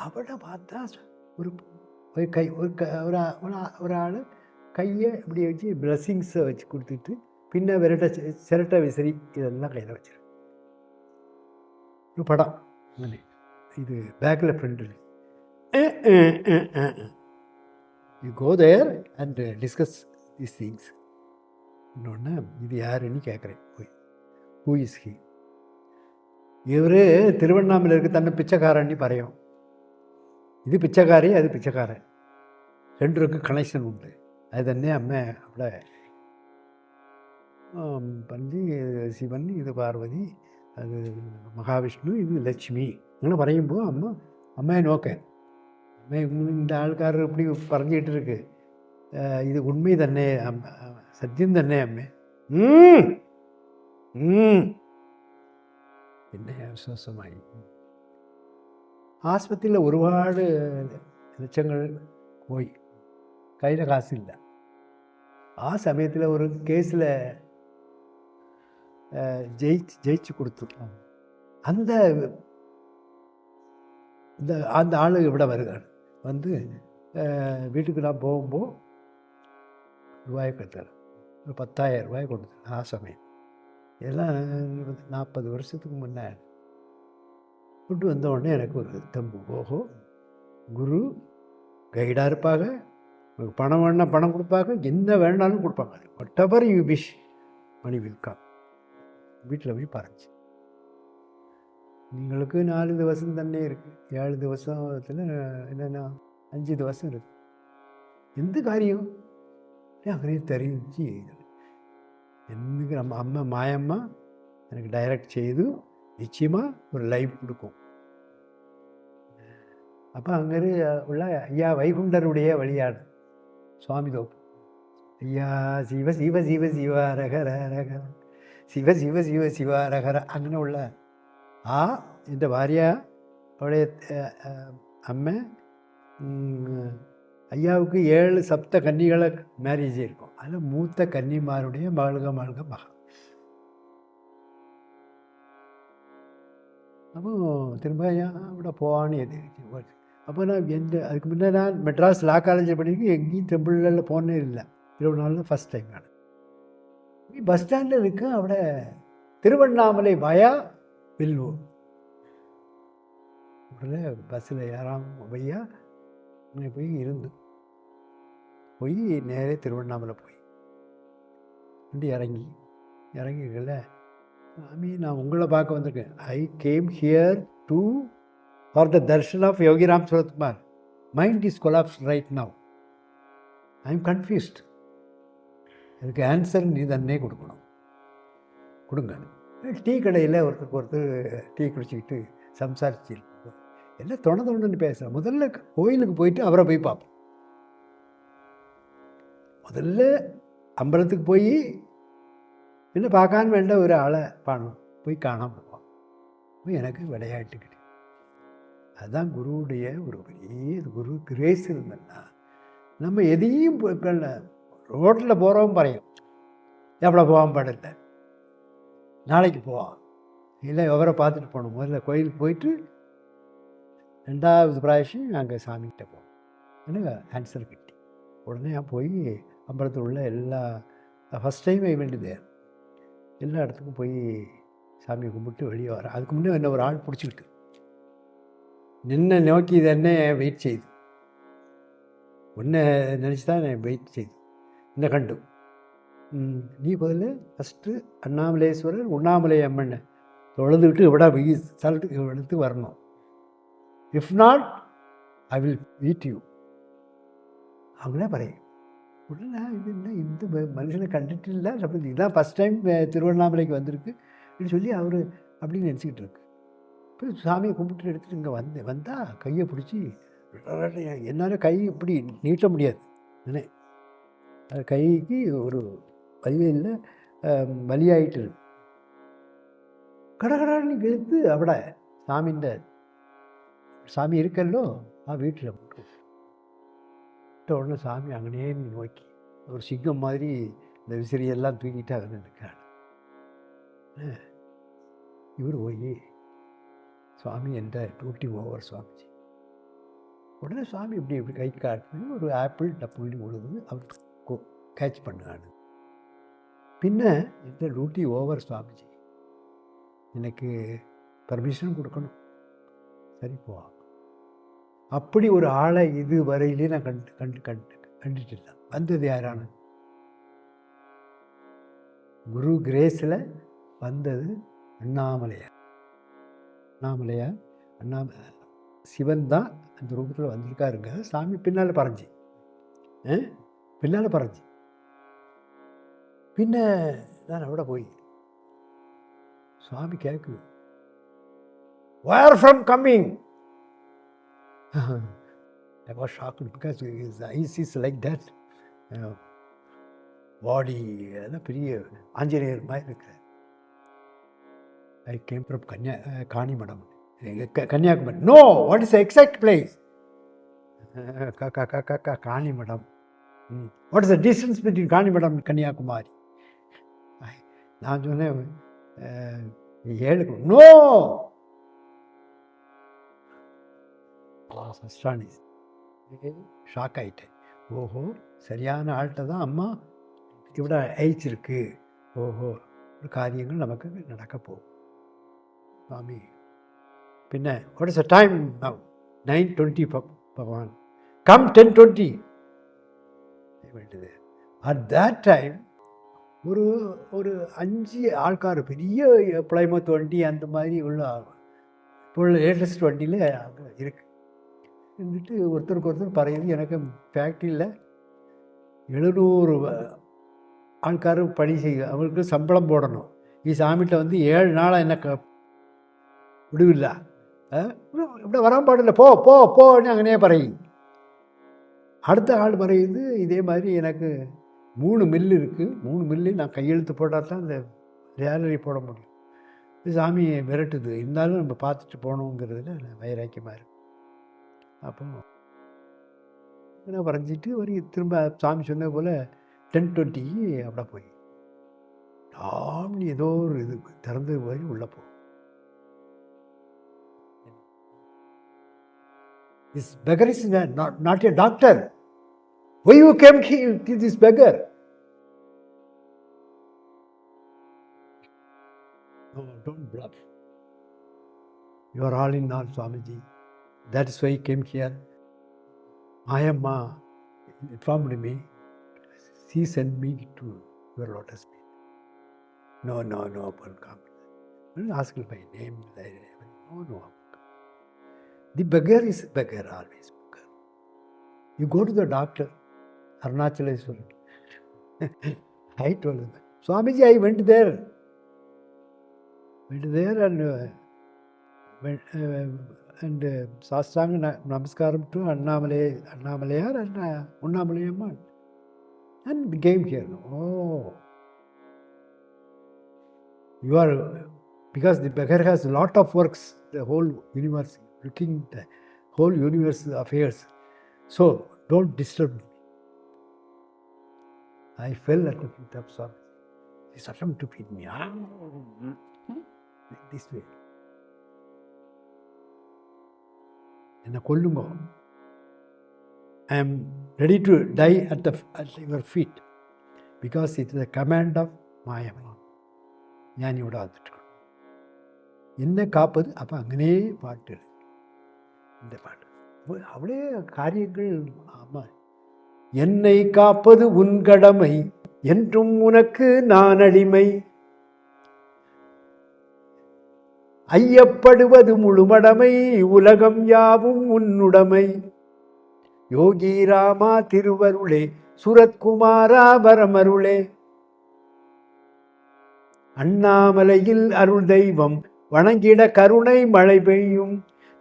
அவட பார்த்தா ஒரு கை ஒரு ஆள் கையை இப்படி வச்சு பிளஸ்ஸிங்ஸை வச்சு கொடுத்துட்டு பின்ன சிரட்டை விசிறி இதெல்லாம் கையில் வச்சிருக்கு. ஒரு படம் இது பேக்கில் ஃப்ரெண்டில் you go there and discuss these things. இன்னொன்று இது யாருன்னு கேட்குறேன் போய், ஹூ இஸ் ஹி? இவர் திருவண்ணாமலை இருக்க தன்னை பிச்சைக்காரன்னு പറയും. ഇത് പിച്ചക്കാരി അത് പിച്ചക്കാരൻ, രണ്ടുപേർക്ക് കണക്ഷൻ ഉണ്ട്. അത് തന്നെ അമ്മ അവിടെ പഞ്ചി ശിവൻ, ഇത് പാർവതി, അത് മഹാവിഷ്ണു, ഇത് ലക്ഷ്മി അങ്ങനെ പറയുമ്പോൾ അമ്മയെ നോക്കാൻ അമ്മ இந்த ஆள்காரர் இப்படி പറഞ്ഞിട്ട് இருக்கு, இது உண்மை തന്നെ, സത്യം തന്നെ അമ്മ. പിന്നെ വിശ്വാസമായി. ആശുപത്രിയിൽ ഒരുപാട് ലക്ഷങ്ങൾ പോയി, കയ്യിൽ കാശില്ല. ആ സമയത്തിൽ ഒരു കേസിൽ ஜெயிச்சு கொடுத்து அந்த ஆள் ഇവിടെ வருகிறார். வந்து வீட்டுக்கு நான் போகும்போது ரூபாய் கொடுத்தாரு, ஒரு 10,000 ரூபாய் கொடுத்தாரு. ஆ சமயம் எல்லாம் 40 வருஷத்துக்கு முன்னே கொண்டு வந்த உடனே எனக்கு ஒரு தம்பு, ஓஹோ குரு கைடாக இருப்பாங்க, உங்களுக்கு பணம் வேணால் பணம் கொடுப்பாங்க, என்ன வேணாலும் கொடுப்பாங்க. Whatever you wish money will come. வீட்டில் போய் பாருச்சு, നിങ്ങൾക്ക് 4 ദിവസം തന്നെ இருக்கு, 7 ദിവസத்தில் என்னென்னா 5 ദിവസം இருக்கு. എന്ത് കാര്യം അങ്ങനെ തെരഞ്ഞു ചെയ്തു. എന്തെങ്കിലും അമ്മ മായമ്മ எனக்கு டைரக்ட் செய்து நிச்சயமாக ஒரு லைஃப் கொடுக்கும். அப்போ அங்கே உள்ள ஐயா வைகுண்டருடைய வழியாடு சுவாமி தோப்பு, ஐயா சிவ சிவ சிவ சிவாரகர ரகர சிவ சிவ சிவ சிவாரகர അങ്ങനെ ഉള്ള എൻ്റെ ഭാര്യ അവിടെ അമ്മ ஐயாவுக்கு 7 சப்த கன்னிகளை மேரேஜ் இருக்கும். அதில் மூத்த கன்னிமாருடைய மகள்க மகா. அப்போ திரும்ப അവിടെ പോവാണ്. அப்போ நான் அதுக்கு முன்னே நான் மெட்ராஸ் லா காலேஜில் படிக்க எங்கேயும் டெம்பிளில் போனே இல்லை. 24 ஃபஸ்ட் டைம் நான் பஸ் ஸ்டாண்டில் இருக்கு. അവിടെ திருவண்ணாமலை வயா வில்வூர். உடனே பஸ்ஸில் ஏறாம வையா அங்கே போய் இருந்து போய் நேரே திருவண்ணாமலை போய் இறங்கிக்கல. சாமி, நான் உங்களை பார்க்க வந்திருக்கேன். I came here to for the darshan of Yogiram Surathkumar. Mind is collapse right now. I am confused. அதுக்கு ஆன்சர் நீ தன்னே கொடுங்க. டீ கடையில் ஒருத்தர் டீ குடிச்சிக்கிட்டு சம்சாரிச்சு எல்லாம் தொணன்னு பேசுகிறேன். முதல்ல கோயிலுக்கு போயிட்டு அவரை போய் பார்ப்போம். முதல்ல அம்பலத்துக்கு போய் என்ன பார்க்கான்னு வேண்ட ஒரு ஆளை போய் காணாமல் போய் எனக்கு விளையாட்டு கிடையாது. அதுதான் குருவுடைய ஒரு பெரிய குரு கிரேஸ் இருந்தேன்னா நம்ம எதையும் ரோட்டில் போகிறோம் பறையும் எவ்வளோ போகாம படல, நாளைக்கு போவான் இல்லை எவரை பார்த்துட்டு போகணும். முதல்ல கோயிலுக்கு போயிட்டு 2வது பிராயஷம் அங்கே சாமிகிட்ட போகணும். எனக்கு ஆன்சர் கிட்டி உடனே போய் அம்பலத்தில் உள்ள எல்லா ஃபஸ்ட் டைம் வேண்டியது எல்லா இடத்துக்கும் போய் சாமியை கும்பிட்டு வெளியே வர. அதுக்கு முன்னே என்ன ஒரு ஆள் பிடிச்சிக்கிட்டு நின்ன நோக்கி இது என்ன வெயிட் செய்யுது, ஒன்றை நினச்சி தான் வெயிட் செய்யுது. இந்த கண்டு நீ பதில் ஃபஸ்ட்டு அண்ணாமலேஸ்வரர் உண்ணாமலை அம்மனை தொழுதுவிட்டு விட சல்ட்டு எடுத்து வரணும். If not I will meet you. அவங்களே பறையும். உடனே இது என்ன இந்த மனுஷனை கண்டுட்டு இல்லை, அப்படி இதுதான் ஃபஸ்ட் டைம் திருவண்ணாமலைக்கு வந்திருக்கு அப்படின்னு சொல்லி அவர் அப்படின்னு நினச்சிக்கிட்டு இருக்கு. இப்போ சாமியை கும்பிட்டு எடுத்துகிட்டு இங்கே வந்தால் கையை பிடிச்சி என்னால் கை இப்படி நீட்ட முடியாது. அது கைக்கு ஒரு வலியில் வலியாயிட்டு இருக்கு. கடகடான்னு இழுத்து அவட சாமி இருக்கல்லோ வீட்டில் போட்டு உடனே சாமி அங்கனே நோக்கி ஒரு சிங்கம் மாதிரி இந்த விசிறியெல்லாம் தூக்கிட்டு அங்கே நிற்கிறாள். இவர் போய் சுவாமி என்ற டூட்டி ஓவர் சுவாமிஜி. உடனே சுவாமி இப்படி கை காட்டு ஒரு ஆப்பிள் டப்புள்ளி விழுது. அவர் கேட்ச் பண்ணாடு. பின்ன இந்த டியூட்டி ஓவர் சுவாமிஜி, எனக்கு பர்மிஷன் கொடுக்கணும். சரி போ. அப்படி ஒரு ஆளை இது வரையிலே நான் கண்டுட்டு இல்லை. வந்தது யாரான குரு கிரேஸில் வந்தது அண்ணாமலையார். சிவன் தான் அந்த ரூபத்தில் வந்திருக்காருங்க. சாமி பின்னால் பறஞ்சி பின்ன நான் அவட போய் சுவாமி கேட்குது, where from coming? I was shocked because his eyes is like that. Body பெரிய ஆஞ்சநேயர் மாதிரி இருக்கிறார். I came from Kanimedam, Kanyakumari. No, what is the exact place? Kanimedam. What is the distance between Kanimedam and Kanyakumari? நான் சொன்னேன் 7 கிலோ. நோ, ஷாக் ஆகிட்டேன். ஓஹோ, சரியான ஆள்கிட்ட தான் அம்மா இவ்வளோ அழிச்சிருக்கு. ஓஹோ, ஒரு காரியங்கள் நமக்கு நடக்க போகும். சுவாமி பின்ன what is the time now? 9:20 பகவான் கம் 10:20 வேண்டியது. அட் தட் டைம் ஒரு 5 ஆள்கார் பெரிய பிளைமத் வண்டி அந்த மாதிரி உள்ள இப்போ லேட்டஸ்ட் வண்டியில் அங்கே இருக்குது. இருந்துட்டு ஒருத்தருக்கு பறையுது. எனக்கு ஃபேக்ட்ரியில் 700 ஆள்கார் பணி செய்ய, அவங்களுக்கு சம்பளம் போடணும். சாமிகிட்ட 7 நாளாக என்ன விடுவில்லை, இப்படி வராம்பாடில்லை, போன்னு அங்கனே பறையும். அடுத்த ஆள் பறையுது இதே மாதிரி. எனக்கு 3 மில்லு இருக்குது. 3 மில்லு நான் கையெழுத்து போட்டால் தான் இந்த ரேலரி போட முடியும். சாமியை மிரட்டுது. இருந்தாலும் நம்ம பார்த்துட்டு போகணுங்கிறதுல வைராக்கியமாக இருக்கு. அப்போ என்ன வரைஞ்சிட்டு திரும்ப சாமி சொன்ன போல் 10:20 அப்படியே போய் ஆம்னி ஏதோ ஒரு இது திறந்து போய் உள்ளே போ. This beggar is not a doctor. Why you came here to this beggar? No, don't bluff. You are all in all, Swamiji. That is why I came here. Mayamma informed me. She sent me to your lotus feet. No, Pankam. Don't ask my name. No. The beggar is beggar always. Beggar. You go to the doctor, Arunachaleswar. I told him, Swamiji, I went there. And Sastanga Namaskaram to Annamalaya and Unnamalaya. And we came here. Oh. You are, because the beggar has a lot of works, the whole universe, looking the whole universe affairs. So don't disturb me. I fell at the feet of Swami. He started to feed me. This way. And I am ready to die at your feet because it is the command of Mayamma. ഞാൻ ഇവിടെ വന്നിട്ടുണ്ട് എന്നെ കാപ്പത് അപ്പം അങ്ങനെ പാട്ട് എൻ്റെ പാട്ട് അപ്പോൾ അവിടെ കാര്യങ്ങൾ என்னை காப்பது உன் கடமை என்றும் உனக்கு நான் அடிமை ஐயப்படுவது முழுமடமை உலகம் யாவும் உன்னுடைமை யோகி ராமா திருவருளே சுரத்குமாரா வரமருளே அண்ணாமலையில் அருள் தெய்வம் வணங்கிட கருணை மழை பெய்யும்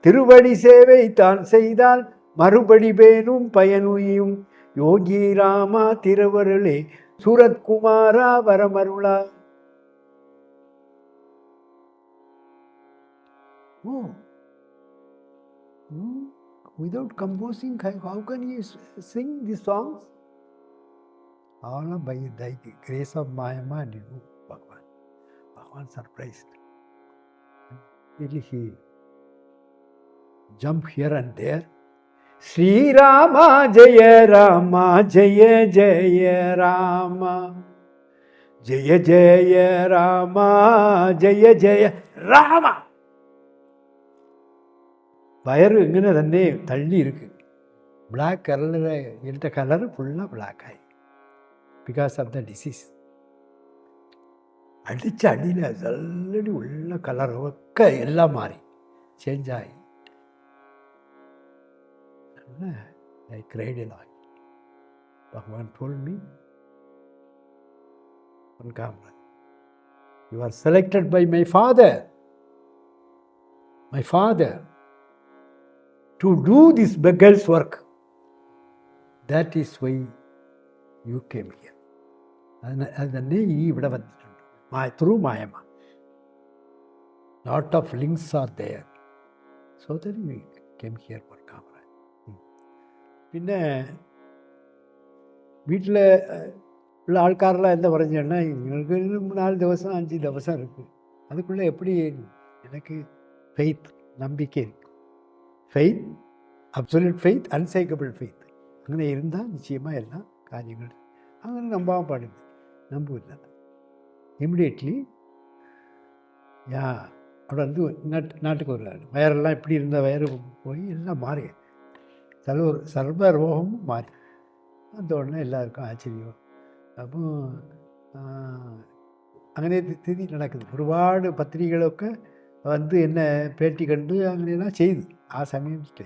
திருவடி சேவை தான் செய்தால் மறுபடி பேணும் பயனுயும் யோகி Rama திருவருளே சுரத்குமாரா வரமருளா. Without composing, how can you sing these songs? All by the grace of Mayamma and you, Bhagavan. Bhagavan surprised. Really he jump here and there. Sri Rama Jaya Rama Jaya Jaya Rama Jaya Jaya Rama Jaya Jaya Rama. வயறு இங்கே തന്നെ தள்ளி இருக்கு. பிளாக் கலரில் இருந்த கலர் ஃபுல்லாக பிளாக் ஆகி பிகாஸ் ஆஃப் த டிசீஸ். அடித்த அடியில் ஆல்ரெடி உள்ள கலர் ஒக்க எல்லாம் மாறி சேஞ்ச் ஆகி I cried a lot. Bhagavan told me, you are selected by my father, to do this beggar's work. That is why you came here. Through Mayamma. Lot of links are there. So that we came here for Kamara. പിന്നെ വീട്ടിൽ உள்ள ஆள்காரெலாம் என்ன പറഞ്ഞேன்னா നിങ്ങൾക്ക് 4 ദിവസം 5 ദിവസം இருக்குது அதுக்குள்ளே எப்படி எனக்கு ஃபெய்த் நம்பிக்கை இருக்குது. ஃபெய்த் அப்சல்யூட் ஃபெய்த் அன்சைக்கபிள் ஃபெய்த் അങ്ങനെ இருந்தால் நிச்சயமாக எல்லா காரியங்களும் അങ്ങനെ நம்பாமல் பாடுது நம்புவில்ல. இமிடியேட்லி അവിടെ வந்து நாட்டுக்கு வருவார். வயரெல்லாம் இப்படி இருந்த வயறு போய் எல்லாம் மாறி സർവ രോഗവും മാറി. அந்த ഉടനെ എല്ലാവർക്കും ആശ്ചര്യം. അപ്പോൾ അങ്ങനെ തിരി നടക്കുന്നത്. ഒരുപാട് പത്രികകളൊക്കെ வந்து என்ன பேட்டி கண்டு അങ്ങനെയെല്ലാം ചെയ്തു ആ സമയത്ത്.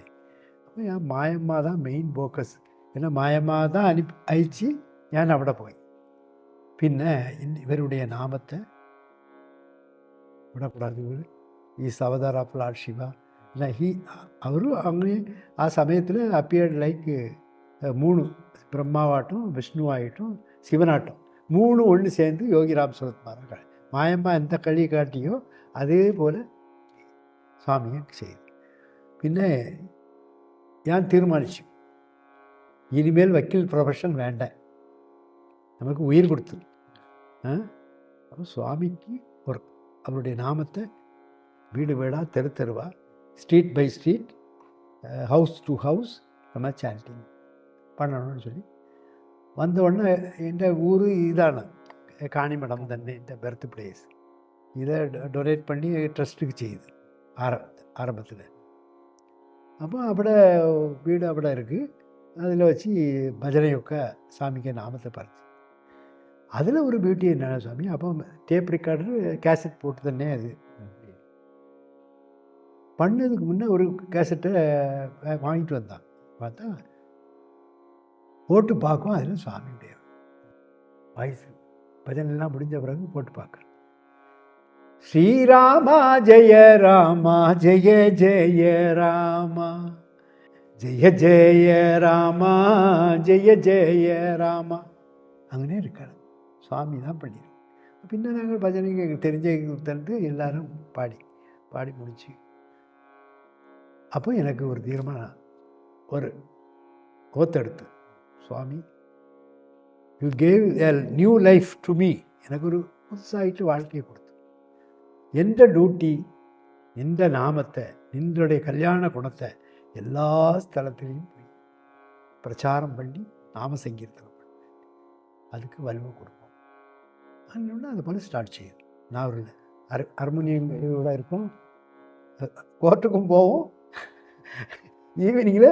അപ്പോൾ ഞാൻ മായമ്മ தான் மெயின் ஃபோக்கஸ். ஏன்னா மாயம்மா தான் அയச்சு ഞാൻ അവിടെ പോയി. പിന്നെ ഇവരുടെ നാമത്തെ വിടக்கூடாது. ഈ അവതാർ ഓഫ് ലാർഡ് ശിവ ಅವರು അങ്ങനെ ആ സമയത്തിൽ അപ്പിയർഡ് ലൈക്ക് 3 பிரம்மாவாட்டும் விஷ்ணுவாயிட்டும் சிவனாட்டும் 3 ஒன்று சேர்ந்து யோகிராம் சுரத்குமார மாயம்மா எந்த களி காட்டியோ அதே போல் சுவாமியை செய்து. പിന്നെ ഞാൻ തീരുമാനിച്ചു ഇനിമേൽ വക്കീൽ പ്രൊഫഷൻ വേണ്ട, നമുക്ക് ഉയർ കൊടുത്തു. അപ്പോൾ സ്വാമിക്ക് அவருடைய நாமத்தை வீடு வீடாக தெரு தெருவா street by street house to house நம்ம சாண்டிங் பண்ணணும்னு சொல்லி வந்த உடனே എൻ്റെ ஊர் இதான காணிமடம் തന്നെ എൻ്റെ ബർത്ത് പ്ലേസ് இதை ഡൊനേറ്റ് பண்ணி ട്രസ്റ്റുக்கு செய்யுது ஆரம்பத்தில். அப்போ അവിടെ வீடு അവിടെ இருக்குது. அதில் வச்சு பஜனையொக்க சாமிக்கு நாமத்தை பறிச்சு அதில் ஒரு பியூட்டி என்ன சாமி, அப்போ டேப் ரெக்கார்டர் கேசட் போட்டு தானே அது பண்ணதுக்கு முன்னே ஒரு கேசட்டை வாங்கிட்டு வந்தான். பார்த்தா போட்டு பார்க்கும், அதில் சுவாமியுடைய வாய்ஸ் பஜனைலாம் முடிஞ்ச பிறகு போட்டு பார்க்க, ஸ்ரீராமா ஜெய ராமா ஜெய ஜெய ராமா ஜெய ஜெய ராமா ஜெய ஜெய ராமா அங்கனே இருக்காரு. சுவாமி தான் பண்ணிடுறோம். பின்ன நாங்கள் பஜனைக்கு எங்களுக்கு தெரிஞ்சு எல்லாரும் பாடி முடிச்சு அப்போ எனக்கு ஒரு தீர்மானம், ஒரு ஓத்தெடுத்து, சுவாமி you gave a new life to me, எனக்கு ஒரு புதுசாகிட்டு வாழ்க்கையை கொடுத்து, எந்த டியூட்டி எந்த நாமத்தை நின்றுடைய கல்யாண குணத்தை எல்லா ஸ்தலத்திலையும் போய் பிரச்சாரம் பண்ணி நாம சங்கீர்த்தனம் பண்ணி அதுக்கு வலுவை கொடுப்போம். அதனால அது போல் ஸ்டார்ட் செய்யுது. நான் ஒரு ஹார்மோனியங்களோட இருப்போம், கோர்ட்டுக்கும் போவோம், ஈவினிங்கில்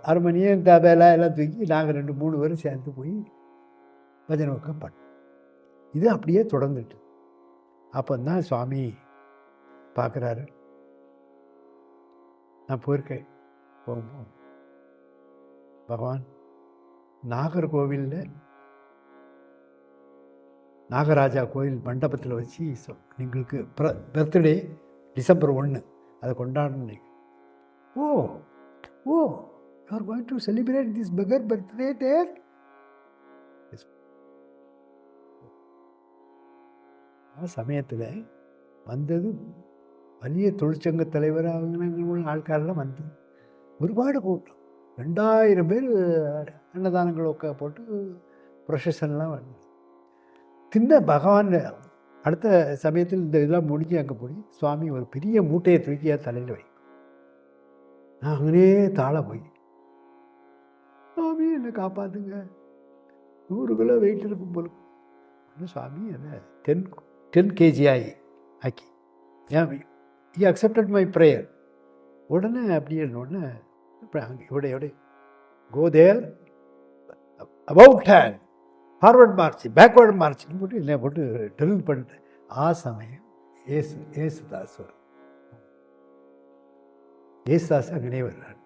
ஹார்மோனியம் தபேலா எல்லாம் தூக்கி நாங்கள் 2-3 பேரும் சேர்ந்து போய் பஜனை ஒர்க்கம் பண்ணோம். இது அப்படியே தொடர்ந்துட்டு அப்போ தான் சுவாமி பார்க்குறாரு. நான் போயிருக்கேன். போகும்போது பகவான் நாகர்கோவிலில் நாகராஜா கோயில் மண்டபத்தில் வச்சு எங்களுக்கு பர்த்டே December 1 அதை கொண்டாடணும். Oh you are going to celebrate this beggar birthday there. ஆ சமயத்தில் வந்தது വലിய தொழிற்சங்க தலைவர் அவங்க ஆட்காரெல்லாம் வந்து ഒരുപാട് கூட்டம், 2000 பேர் அன்னதானங்களൊക്കെ போட்டு ப்ரொசஷன்லாம் வந்து தின்ன பகவான். அடுத்த சமயத்தில் இந்த இதெல்லாம் முடிஞ்சு அங்கே போய் சுவாமி ஒரு பெரிய மூட்டையை தூக்கியா தலையில் வை. நான் அங்கனே தாழ போய், சுவாமி என்னை காப்பாற்றுங்க, 100 கிலோ வெயிட் இருக்கும் போல. சுவாமி அதை 10 kg ஆக்கி he accepted my prayer. உடனே அப்படி உடனே இப்படி go there about hand forward march backward மார்ச்னு போட்டு என்ன போட்டு ட்ரில் பண்ணிட்டு ஆ சமயம் ஏசுதாஸ் அங்கனே வர்றாரு.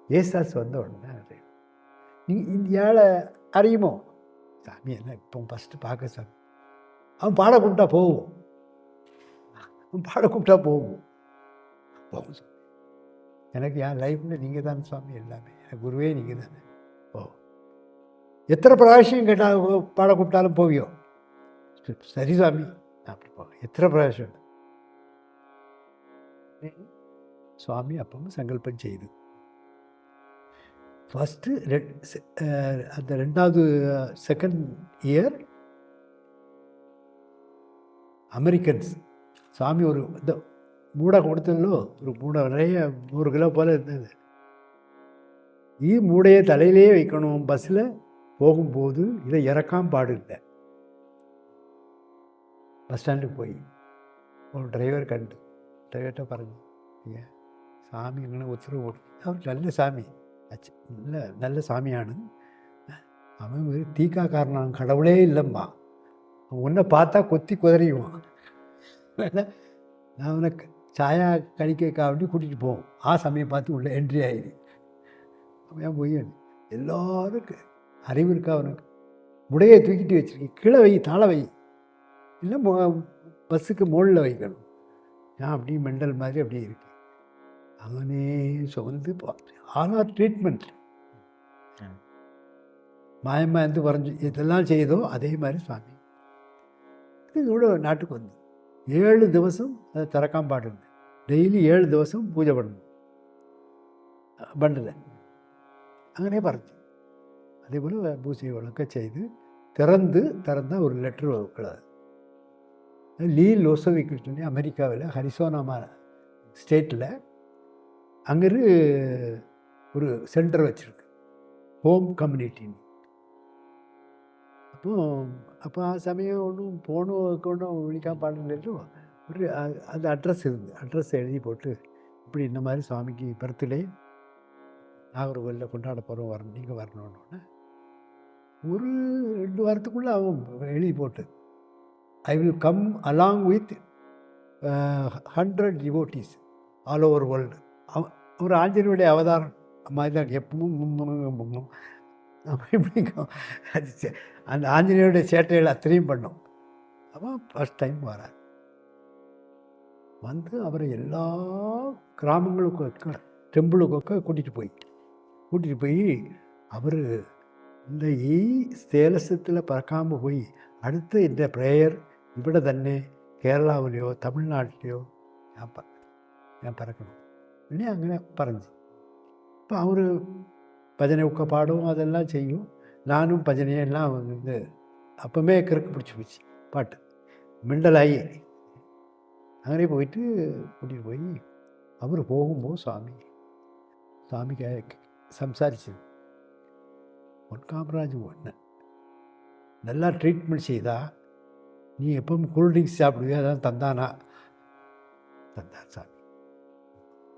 ஏசுதாஸ் வந்த உடனே நீங்கள் இந்த ஏழை அறியுமோ? சாமி என்ன இப்போ ஃபஸ்ட்டு பார்க்க சாமி, அவன் பாட கூப்பிட்டா போகும், போகும் சாமி. எனக்கு என் லைஃப்பில் நீங்கள் தானே சுவாமி எல்லாமே, எனக்கு குருவே நீங்கள் தானே. ஓ எத்தனை பிராവശ്யம் கேட்டால் பாட கூப்பிட்டாலும் போவியோ? சரி சாமி நான் அப்படி போவேன். எத்தனை பிராവശ്யம் சுவாமி அப்பவும் சங்கல்பம் செய்து ஃபஸ்ட்டு அந்த 2வது செகண்ட் இயர் அமெரிக்கன்ஸ் சாமி ஒரு இந்த மூடை கொடுத்ததோ, ஒரு மூடை நிறைய 100 கிலோ போல் இருந்தது. மூடையை தலையிலே வைக்கணும். பஸ்ஸில் போகும்போது இதை இறக்காம பாடு இல்லை. பஸ் ஸ்டாண்டுக்கு போய் ஒரு டிரைவர்கிட்ட പറഞ്ഞു, சாமி അങ്ങനെ ഉത്തരവ് കൊടുത്തു. അവർ நல்ல சாமி, நல்ல சாமிയാണ്. அவன் ஒரு தீக்காக்காரனான், கடவுளே இல்லைம்மா, உன்னை பார்த்தா கொத்தி குதறிடுவான். நான் அவனை சாயா கடிக்க அப்படி கூட்டிகிட்டு போவோம். சமயம் பார்த்து உள்ள என்ட்ரி ஆகிடு. அவன் போய் எல்லாரும் அறிவு இருக்கா அவனுக்கு, முடையை தூக்கிட்டு வச்சிருக்கேன், கீழே வை, தாழ வை, இல்லை பஸ்ஸுக்கு மோளில் வைக்கணும். நான் அப்படியே மெண்டல் மாதிரி அப்படியே இருக்கேன். அவனே சுமந்து ஆனால் ட்ரீட்மெண்ட் மாயமாந்து வரைஞ்சி இதெல்லாம் செய்தோ அதே மாதிரி சுவாமி இதோட நாட்டுக்கு வந்து 7 திவசம் அதை திறக்காம பாடுங்க. டெய்லி 7 திவசம் பூஜை பண்ணணும் பண்டில். അങ്ങനെ പറഞ്ഞു. അതേപോലെ പൂജകളൊക്കെ ചെയ്ത് திறந்தால் ஒரு லெட்டர் வைக்கூடாது. லீ லோசோவிக் அமெரிக்காவில் ஹரிசோனா ஸ்டேட்டில் அங்கே ஒரு சென்டர் வச்சுருக்கு, ஹோம் கம்யூனிட்டின்னு. அப்போ ஆ சமயம் ஒன்றும் போகணும் ஒன்றும் விழிக்காம பாடல ஒரு அந்த அட்ரஸ் எழுதி போட்டு, இப்படி இந்த மாதிரி சுவாமிக்கு பர்த்டே நாகர்கோவிலில் கொண்டாட போகிறோம், வரணும், நீங்கள் வரணுன்னு. ஒரு 2 வாரத்துக்குள்ளே அவன் எழுதி போட்டு, ஐ will come along with 100 devotees all over world. ஒரு ஆஞ்சநேயுடைய அவதாரம் மாதிரி தான் எப்பவும் இப்படி அந்த ஆஞ்சநேயுடைய சேட்டைகள் அத்தனையும் பண்ணோம். அவன் ஃபஸ்ட் டைம் வரார். வந்து அவரை எல்லா கிராமங்களுக்கும் டெம்பிளுக்கு கூட்டிகிட்டு போய் அவர் இந்த தேலசத்தில் பறக்காமல் போய் அடுத்து இந்த ப்ரேயர் ഇവിടെ തന്നെ കേരളാവിലെയോ തമിഴ്നാട്ടിലെയോ ഞാൻ പറക്കണം പിന്നെ അങ്ങനെ പറഞ്ഞു. അപ്പോൾ അവർ ഭജനയൊക്കെ പാടും, അതെല്ലാം ചെയ്യും. நானும் பஜனையெல்லாம் வந்து அப்போவே கிறுக்கு பிடிச்சி போச்சு பாட்டு, மிண்டலாகி. അങ്ങനെ போயிட்டு கூட்டிகிட்டு போய் அவர் போகும்போது சாமிக்கு சம்சாரிச்சது. பொன்காமராஜ் ஒன்று நல்லா ட்ரீட்மெண்ட் செய்தா, நீ எப்பவும் கூல்ட்ரிங்க்ஸ் சாப்பிடுவியா, அதான் தந்தார் சாமி.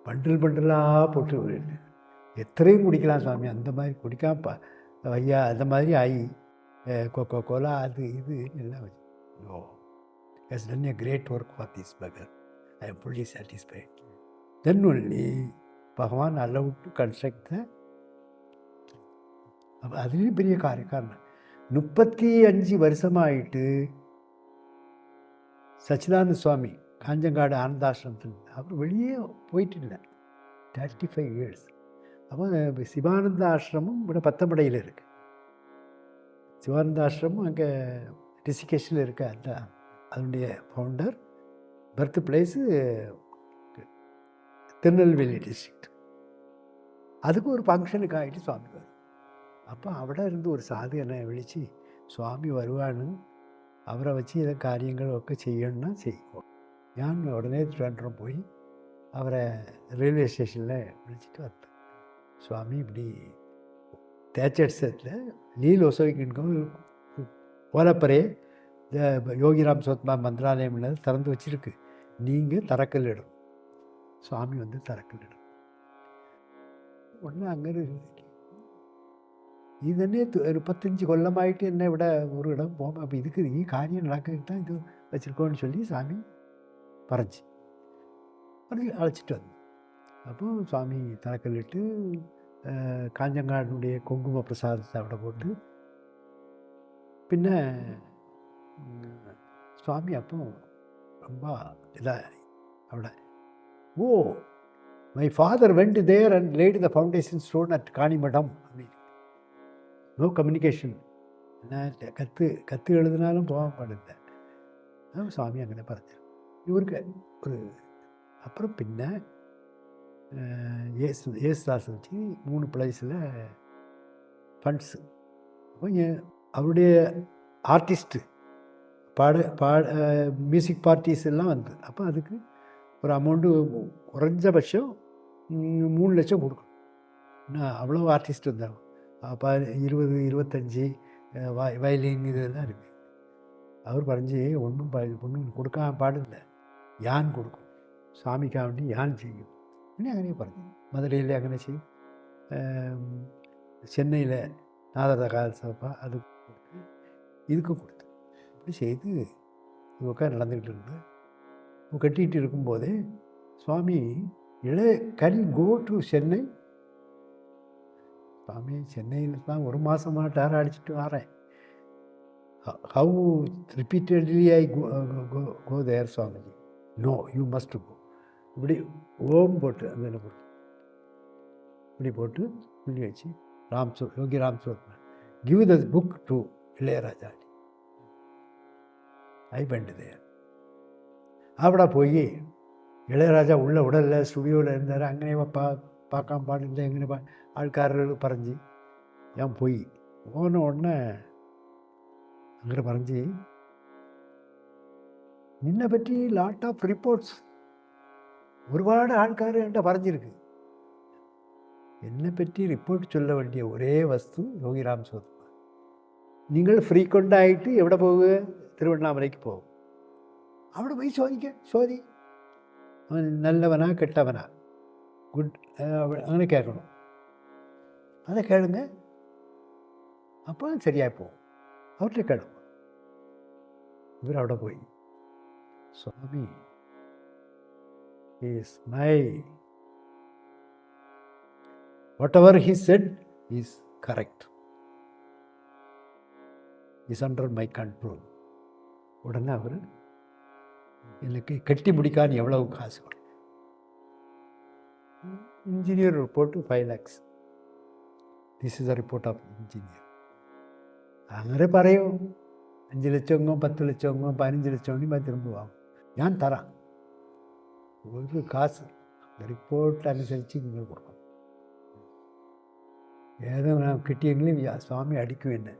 பண்டலாக போட்டு எத்தனையும் குடிக்கலாம் சாமி, அந்த மாதிரி குடிக்காம ஐயா அந்த மாதிரி ஆகி கொக்கோ கோலா அது இது எல்லாம் வச்சு. Oh, has done a great work for this beggar. I am fully satisfied. Then only பகவான் allowed to construct the. அப்போ அதுலேயும் பெரிய காரணம் 35 வருஷமாயிட்டு சச்சிதானந்த சுவாமி காஞ்சங்காடு ஆனந்தாசிரமத்தில் அவர் வெளியே போயிட்டு இல்லை, 35 years. அப்போ சிவானந்த ஆசிரமம் ഇവിടെ பத்தமடையில் இருக்குது. சிவானந்த ஆசிரமம் அங்கே ரிஷிகேஷில் இருக்க. அந்த அதனுடைய founder birth place Tirunelveli district. அதுக்கு ஒரு ஃபங்க்ஷனுக்கு ஆகிட்டு சுவாமி வரும். அப்போ അവിടെ இருந்து ஒரு சாது என்னை விழித்து, சுவாமி வருவான்னு, அவரை வச்சு இதை காரியங்கள் ഒക്കെ ചെയ്യணும்னா செய்வோம். ഞാൻ உடனே திருவனந்தபுரம் போய் அவரை ரயில்வே ஸ்டேஷனில் விழிச்சிட்டு வந்தேன். சுவாமி இப்படி தேச்சட்சத்தில் லீல் ஒசோக்கின்கும் ஓலப்பரே யோகிராம் சோத்மா மந்திராலயம் திறந்து வச்சிருக்கு, நீங்கள் தரக்கல்லிடும். சுவாமி வந்து தரக்கல்லிடும். உடனே அங்கே ഇതന്നെ ഒരു 15 കൊല്ലമായിട്ട് എന്നെ ഇവിടെ ഒരു ഇടം പോകും. അപ്പോൾ இதுக்கு ഈ കാര്യം നടക്കിട്ട് தான் இது வச்சுருக்கோன்னு சொல்லி சாமி பறஞ்சு அழைச்சிட்டு வந்து. அப்போ சுவாமி தரக்கல்லிட்டு காஞ்சங்காடுடைய குங்கும பிரசாதத்தை അവിടെ போட்டு, பின்ன சுவாமி அப்போ ரொம்ப இதாக അവിടെ, oh my father went there and laid the foundation stone at Kanimadam அப்படின்னு. No communication. கற்று எழுதினாலும் போக மாட்டேன். சுவாமி அங்கே பறந்து இவருக்கு ஒரு. அப்புறம் பின்ன ஏசுதாஸ் வச்சு 3 பிளேஸில் ஃபண்ட்ஸு. அப்போ அவருடைய ஆர்டிஸ்ட்டு மியூசிக் பார்ட்டிஸ் எல்லாம் வந்து, அப்போ அதுக்கு ஒரு அமௌண்ட்டு குறைஞ்சபட்சம் 3 லட்சம் கொடுக்கணும். இன்னும் அவ்வளோ ஆர்டிஸ்ட் வந்தாங்க. அப்போ 20, 25 வயலின் இதெல்லாம் இருக்குது. அவர் பறஞ்சு ஒன்றும் கொடுக்காம பாடுல, யான் கொடுக்கும் சாமிக்காக வேண்டி யான் செய்யும். இன்னும் അങ്ങനെ പറഞ്ഞു. மதுரையில் അങ്ങനെ செய்யும், சென்னையில் நாதர காலசபா அது கொடுத்து, இதுக்கும் கொடுத்து, இப்படி செய்து இதுக்காக நடந்துக்கிட்டு இருந்து கட்டிகிட்டு இருக்கும்போதே சுவாமி கன் கோ டு சென்னை. சுவாமி சென்னையில் தான் 1 மாதமாக டேரா அடிச்சுட்டு வரேன். How repeatedly I go there Swamiji. No, you must go. இப்படி ஓம் போட்டு அந்த போட்டு இப்படி போட்டு புள்ளி வச்சு Yogi Ramsurat give the book to Ilaiyaraaja. I went there. അവിടെ போய் இளையராஜா உள்ள உடல்ல ஸ்டுடியோவில் இருந்தார். അങ്ങനെ பார்க்காம பாடிല്ല, എങ്ങനെ ആൾക്കാരുകൾ പറഞ്ഞ് ഞാൻ പോയി. പോன ഉടനെ അങ്ങനെ പറഞ്ഞ്, നിന്നെ പറ്റി லாட் ஆஃப் ரிப்போர்ட்ஸ் ഒരുപാട് ആൾക്കാർ എன்கிட்ட പറഞ്ഞിருக்கு. என்னை பற்றி ரிப்போர்ட் சொல்ல வேண்டிய ஒரே வஸ்து யோகிராம் சிவகுமார். നിങ്ങൾ ഫ്രീക്വൻ്റായിട്ട് എവിടെ പോവുക? തിരുവണ്ണാമലയ്ക്ക് പോകും. അവിടെ പോയി ചോദി അവൻ നല്ലവനാ കെട്ടവനാ ഗുഡ് അങ്ങനെ കേൾക്കണം. அதை கேளுங்க, அப்போ சரியாக போகும். அவர்கிட்ட கேளுங்க. இவர் അവിടെ போய் Swami is my whatever he said is correct, is under my control. உடனே அவர் எனக்கு கட்டி முடிக்கான்னு எவ்வளவு காசு வரும்? Engineer report 5 lakhs. This is a report of engineer. അങ്ങനെ പറയും 5 ലക്ഷമോ 10 ലക്ഷമോ 15 ലക്ഷമോ തിരുമ്പ് വാങ്ങും. ഞാൻ തരാം, ഒരു കാശ് റിപ്പോർട്ട് അനുസരിച്ച് നിങ്ങൾ കൊടുക്കണം. ഏതോ കിട്ടിയെങ്കിലും സ്വാമി അടിക്കും എന്നെ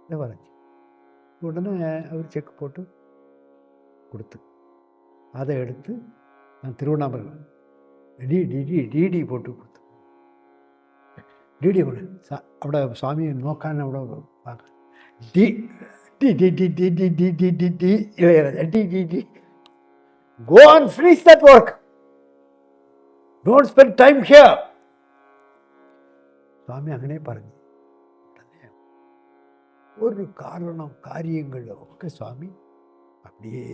എന്ന് പറഞ്ഞു. உடனே அவர் செக் போட்டு கொடுத்து அதை எடுத்து நான் திருவண்ணாமலை டிடி போட்டு கொடுத்து டிடி கொடு അവിടെ സ്വാമി നോക്കാൻ അവിടെ go and finish that work, don't spend time here. സ്വാമി അങ്ങനെ പറഞ്ഞു. ഒരു കാര്യങ്ങളിലൊക്കെ സ്വാമി அப்படியே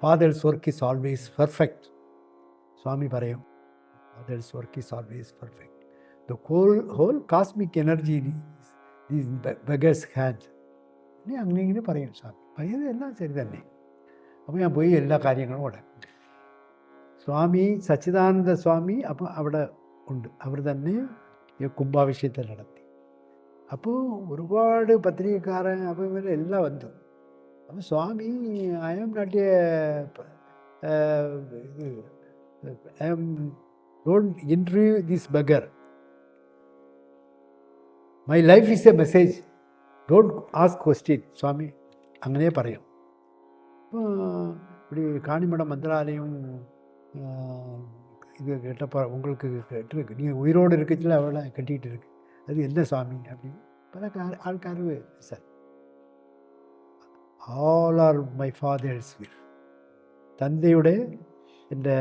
father's work is always perfect. சுவாமி പറയും father's work is always perfect. The whole cosmic energy is beggar's hand. അങ്ങനെ ഇങ്ങനെ പറയും സ്വാമി. പറയുന്നത് എല്ലാം ശരി തന്നെ. അപ്പോൾ ഞാൻ പോയി എല്ലാ കാര്യങ്ങളും നടക്കും. സ്വാമി സച്ചിദാനന്ദ സ്വാമി അപ്പോൾ അവിടെ ഉണ്ട്. അവർ തന്നെ ഈ കുംഭാഭിഷേകത്തെ നടത്തി. അപ്പോൾ ഒരുപാട് പത്രികക്കാരൻ അപ്പോൾ ഇവരെല്ലാം വന്നു. അപ്പോൾ സ്വാമി I am not I am don't interview this beggar, my life is a message, don't ask question. സ്വാമി അങ്ങനെ പറയും. അപ്പോൾ இப்படி காணிமடம் மந்திராலயம் இது கேட்டப்போ உங்களுக்கு கேட்டிருக்கு, நீங்கள் உயிரோடு இருக்கச்சில் அவளை கட்டிகிட்டு இருக்கு, அது என்ன சுவாமி அப்படின்னு பல ஆள்கார் sir. All are my father's will. தந்தையுடைய എൻ്റെ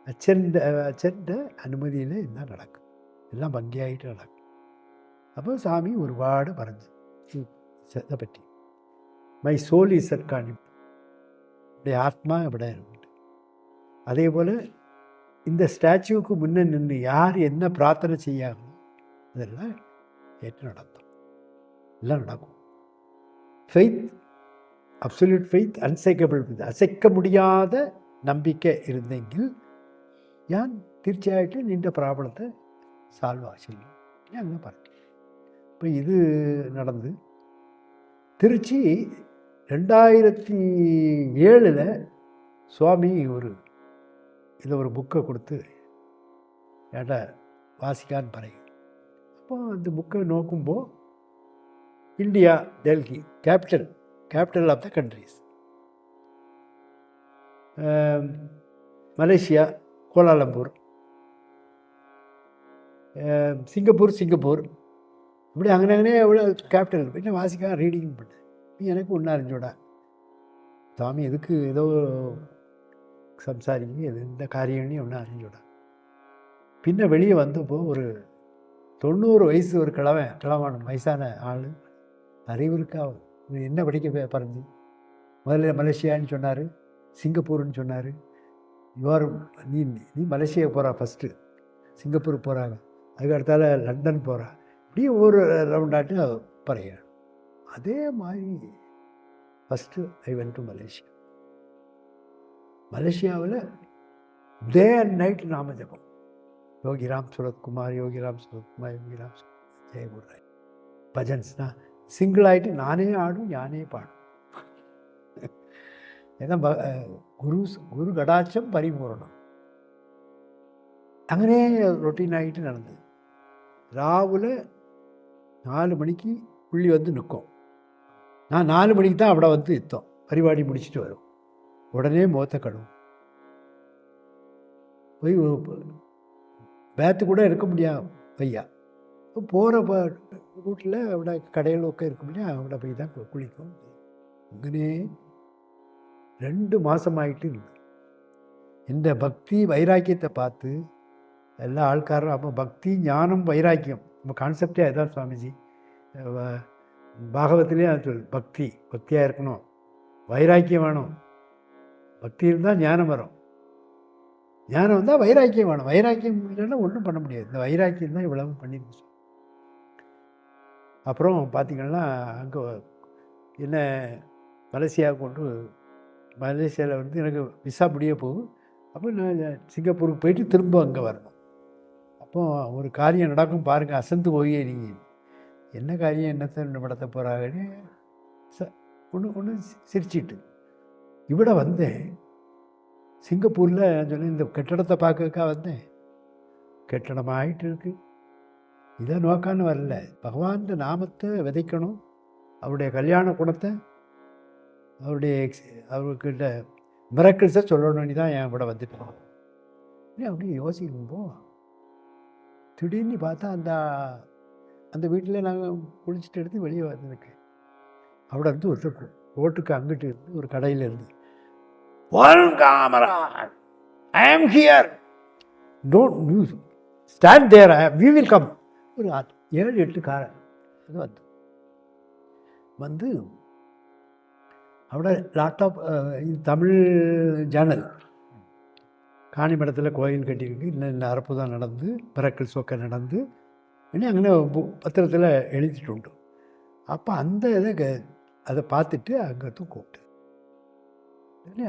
അച്ഛൻ്റെ അനുമതിയിൽ എല്ലാം നടക്കും, എല്ലാം ഭംഗിയായിട്ട് നടക്കും. അപ്പോൾ സ്വാമി ഒരുപാട് പറഞ്ഞു ഇதை പറ്റി. മൈ സോൾ ഈസ് അറ്റ് കാണിമഠം, എൻ്റെ ആത്മാ ഇവിടെ ഉണ്ട്. അതേപോലെ இந்த ஸ்டாச்சுவுக்கு முன்னே நின்று யார் என்ன பிரார்த்தனை செய்யாங்களோ அதெல்லாம் ஏற்று நடத்தும், எல்லாம் நடக்கும். ஃபெய்த், அப்சல்யூட் ஃபெய்த், அன்சைக்கபிள் ஃபெய்த், அசைக்க முடியாத நம்பிக்கை இருந்தெങ്കിൽ ഞാൻ തീർച്ചയായിട്ടും നിൻ്റെ പ്രാബ്ലത്തെ സാൾവ് ചെയ്യും ഞാൻ അങ്ങനെ പറഞ്ഞു. അപ്പോൾ ഇത് നടന്നത് திருச்சி 2007 சுவாமி ஒரு புக்கை கொடுத்து ஏட்டா வாசிக்கான்னு പറയും. അപ്പോൾ அந்த புக்கை நோக்கும்போது India Delhi capital of the countries, Malaysia Kuala Lumpur, Singapore இப்படி അങ്ങനെ எவ்வளோ கேபிட்டல் പിന്നെ வாசிக்கான் ரீடிங் பண்ணேன். எனக்கு ஒன்றும் அறிஞ்சோடா സ്വാമി എതുക്ക് ഏതോ സംസാരിക്കും, இந்த காரியம்னு ஒன்றும் அறிஞ்சோடா. പിന്നെ வெளியே வந்தப்போ ஒரு 90 வயசு ஒரு கிழமான வயசான ஆள், அறிவு இருக்கா, என்ன படிக்க பறந்து முதல்ல மலேசியான்னு சொன்னார், சிங்கப்பூர்னு சொன்னார். நீ மலேசியா போகிறா, ஃபஸ்ட்டு சிங்கப்பூர் போகிறாங்க, அதுக்கு அடுத்தால லண்டன் போகிறா, இப்படி ஒரு ரவுண்டாட்டு பறைய. அதே மாதிரி first I went to Malaysia. மலேசியாவில் டே அண்ட் நைட் நாம ஜபம், யோகிராம் சுரத்குமார், யோகிராம் ஜெயகுராய் பஜன்ஸ்னா சிங்கிளாயிட்டு நானே ஆடும் ഞാനേ പാടും. ஏன்னா குரு கடாட்சம் பரிபூரணம். അങ്ങനെ ரொட்டீனாகிட்டு நடந்தது. ராவில் 4 மணிக்கு புள்ளி வந்து நிற்கும். நான் 4 மணிக்கு தான் അവിടെ வந்து எத்தோம், பரிபாடி முடிச்சுட்டு வரும். உடனே முகத்தை கழுவும், போய் பேத்து கூட இருக்க முடியாது ஐயா. போகிற ரூட்டில் അവിടെ கடையிலൊക്കെ இருக்கும் இல்லையா, അവിടെ போய் தான் குளிக்கும். അങ്ങനെ 2 மாதமாயிட்டு இருந்தது. இந்த பக்தி வைராக்கியத்தை பார்த்து எல்லா ஆள்காரும் அப்போ பக்தி ஞானம் வைராக்கியம் நம்ம கான்செப்டே அதுதான் சுவாமிஜி. பாகவத்திலே அது சொல்லு, பக்தியாக இருக்கணும், வைராக்கியம் வேணும். பக்தி இருந்தால் ஞானம் வரும், ஞானம் வந்தால் வைராக்கியம் வேணும். வைராக்கியம் இல்லைன்னா ஒன்றும் பண்ண முடியாது. இந்த வைராக்கியம் தான் இவ்வளவு பண்ணிருக்கு. அப்புறம் பார்த்திங்கன்னா அங்கே என்ன மலேசியாவில் வந்து எனக்கு விசா முடிய போகும். அப்போ நான் சிங்கப்பூருக்கு போயிட்டு திரும்ப அங்கே வரணும். அப்போ ஒரு காரியம் நடக்கும் பாருங்கள், அசந்து போய் நீங்கள் என்ன காரியம் என்னத்தை நடத்த போகிறாங்கன்னு ஒன்று சிரிச்சிட்டு இவிட வந்தேன். சிங்கப்பூரில் நான் சொன்னேன், இந்த கட்டடத்தை பார்க்கறதுக்காக வந்தேன். கட்டடம் ஆகிட்டு இருக்கு, இதை நோக்கான்னு வரல. பகவான் நாமத்தை விதைக்கணும், அவருடைய கல்யாண குணத்தை, அவர்கிட்ட மிராக்கிள்ஸை சொல்லணும்னு தான் என் கூட வந்துட்டோம். அப்படியே யோசிக்கும்போ திடீர்னு பார்த்தா அந்த வீட்டில் நாங்கள் குளிச்சுட்டு எடுத்து வெளியே வந்திருக்கேன். അവിടെ இருந்து ஒருத்தர் ரோட்டுக்கு அங்கிட்டு இருந்து ஒரு கடையில் இருந்து, I am here, don't news stand there, we will come. ஒரு 7-8 காரன் அது வந்து അവിടെ ലാപ്ടോപ്പ് தமிழ் ஜேர்னல் காணிமடத்தில் கோயில் கட்டியிருக்கு, இன்னும் அற்புதம் நடந்து மிராக்கிள்ஸ் ഒക്കെ நடந்து இன்னும் അങ്ങനെ பத்திரத்தில் எழுதிட்டுண்டு. அப்போ அந்த அதை பார்த்துட்டு அங்கே கூப்பிட்டு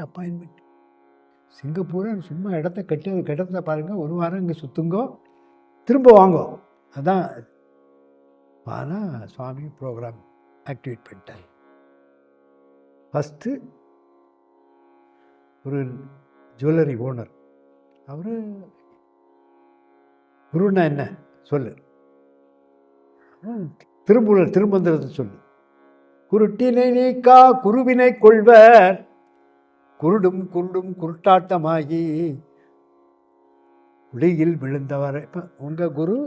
அப்பாயின்மெண்ட் சிங்கப்பூரை சும்மா கிட்டத்தை பாருங்கள், ஒரு வாரம் இங்கே சுற்றுங்கோ, திரும்ப வாங்கோ. அதான் ஆனால் சுவாமி ப்ரோக்ராம் ஆக்டிவேட் பண்ணிட்டார். ஃபஸ்ட்டு ஒரு ஜுவல்லரி ஓனர், அவர் குருன்னா என்ன சொல்லு, திருமந்திரத்தை சொல்லு, குருட்டினை நீக்கா குருவினை கொள்வர், குருடும் குருட்டாட்டமாகி உலகில் விழுந்தவர். இப்போ உங்கள் குரு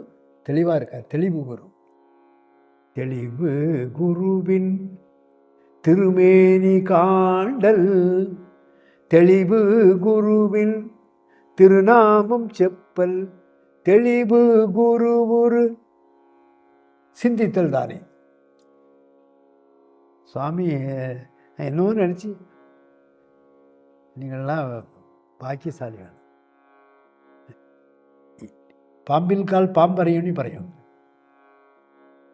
தெளிவாக இருக்கார், தெளிவு குரு. தெளிவு குருவின் திருமேனி காண்டல், தெளிவு குருவின் திருநாமம் செப்பல், தெளிவு குரு சிந்தித்தல் தானே. சுவாமி என்னவோ நினச்சி நீங்கள்லாம் பாக்கியசாலிகள். பாம்பில் கால் பாம்பறையும்னு பறையும்.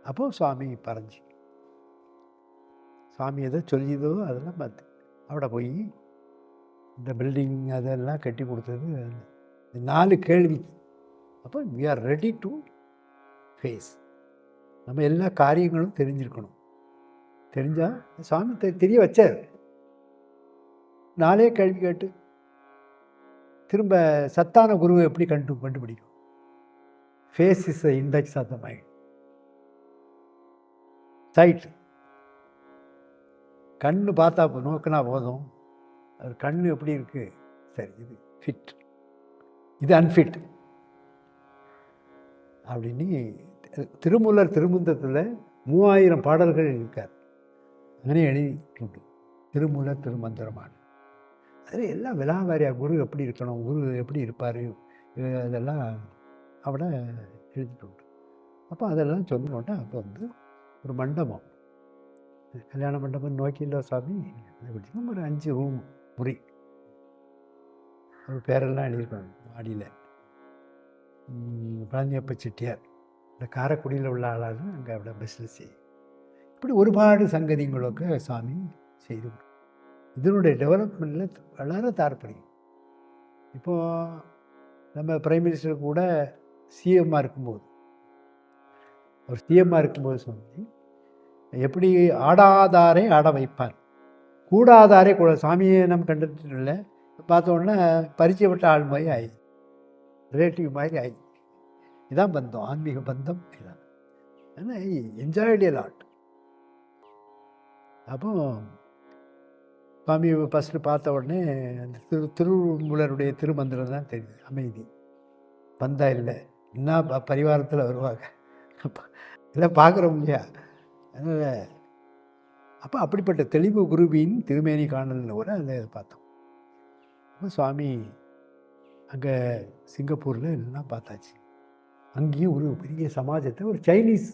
அப்போ சுவாமி பறஞ்சு சுவாமி எதை சொல்லியதோ அதெல்லாம் பார்த்து അവിടെ போய் இந்த பில்டிங் அதெல்லாம் கட்டி கொடுத்தது 4 கேள்வி. அப்போ we are ready to face. நம்ம எல்லா காரியங்களும் தெரிஞ்சிருக்கணும். தெரிஞ்சால் சுவாமி தெரிய வச்சார். 4 கேள்வி கேட்டு திரும்ப சத்தான குருவை எப்படி கண்டுபிடிக்கும். Face is the index of the mind. Sight, கண்ணு பார்த்தா நோக்கினா போதும், அது கண்ணு எப்படி இருக்குது, சரி இது ஃபிட், இது அன்ஃபிட் அப்படின்னு திருமூலர் திருமந்திரத்தில் 3000 பாடல்கள் இருக்கார். അങ്ങനെ எழுதிட்டு திருமூலர் திருமந்திரமான அதில் எல்லாம் விலாவாரியாக குரு எப்படி இருக்கணும், குரு எப்படி இருப்பார், இதெல்லாம் அவட எழுதிட்டு உண்டு. அப்போ அதெல்லாம் சொன்னோன்னா அப்போ வந்து ஒரு மண்டபம், கல்யாண மண்டபம் நோக்கியில் சாமி ஒரு 5 ரூம் முறி, ஒரு பேரெல்லாம் எழுதியிருக்காங்க மாடியில். பழனியப்ப செட்டியார் இந்த காரைக்குடியில் உள்ள ஆளாக அங்கே അവിടെ பிஸ்னஸ் செய்யும். இப்படி ஒருபாடு சங்கதிகளொക്കെ சாமி செய்து. இதனுடைய டெவலப்மெண்ட்டில் வளர தாற்பயம். இப்போது நம்ம பிரைம் மினிஸ்டர் கூட சிஎம்மாக இருக்கும்போது, அவர் சிஎம்மாக இருக்கும்போது சுவாமி எப்படி ஆடாதாரே ஆட வைப்பார், கூடாதாரே கூட. சாமியை நம்ம கண்டுட்டு இல்லை, பார்த்தோன்னா பரிச்சயப்பட்ட ஆள் மாதிரி ஆகி, ரிலேட்டிவ் மாதிரி ஆகி. இதான் பந்தம், ஆன்மீக பந்தம் இதான். ஆனால் என்ஜாய்டு எ லாட். அப்போ சுவாமி ஃபஸ்ட்டு பார்த்த உடனே அந்த திருமூலருடைய திருமந்திரம் தான் தெரியுது. அமைதி, பந்தம் இல்லை, என்ன பரிவாரத்தில் வருவாங்க, இதெல்லாம் பார்க்குறோம் இல்லையா? அதனால் அப்போ அப்படிப்பட்ட தெளிவு குருவின் திருமேனி காணல்னு கூட அதில் பார்த்தோம். அப்போ சுவாமி அங்கே சிங்கப்பூரில் எல்லாம் பார்த்தாச்சு. அங்கேயும் ஒரு பெரிய சமாஜத்தை ஒரு சைனீஸ்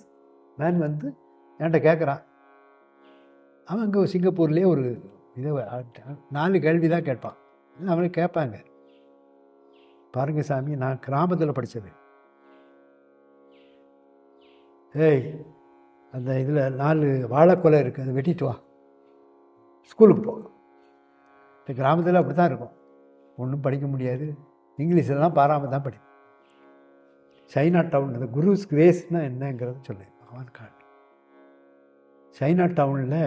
மேன் வந்து என்கிட்ட கேட்குறான். அவன் அங்கே சிங்கப்பூர்லேயே ஒரு இதை 4 கேள்வி தான் கேட்பான். அவனுக்கு கேட்பாங்க, பாருங்க சாமி, நான் கிராமத்தில் படித்தது. ஏய், அந்த இதில் 4 வாழைக்கொலை இருக்குது, அதை வெட்டிட்டு வா, ஸ்கூலுக்கு போ. இந்த கிராமத்தில் அப்படி தான் இருக்கும், ஒன்றும் படிக்க முடியாது, இங்கிலீஷெல்லாம் பாராமல் தான் படிக்கும். சைனா டவுன், அந்த குருஸ் கிரேஸ்னால் என்னங்கிறத சொல்லு பகவான் காட்டு. சைனா டவுனில்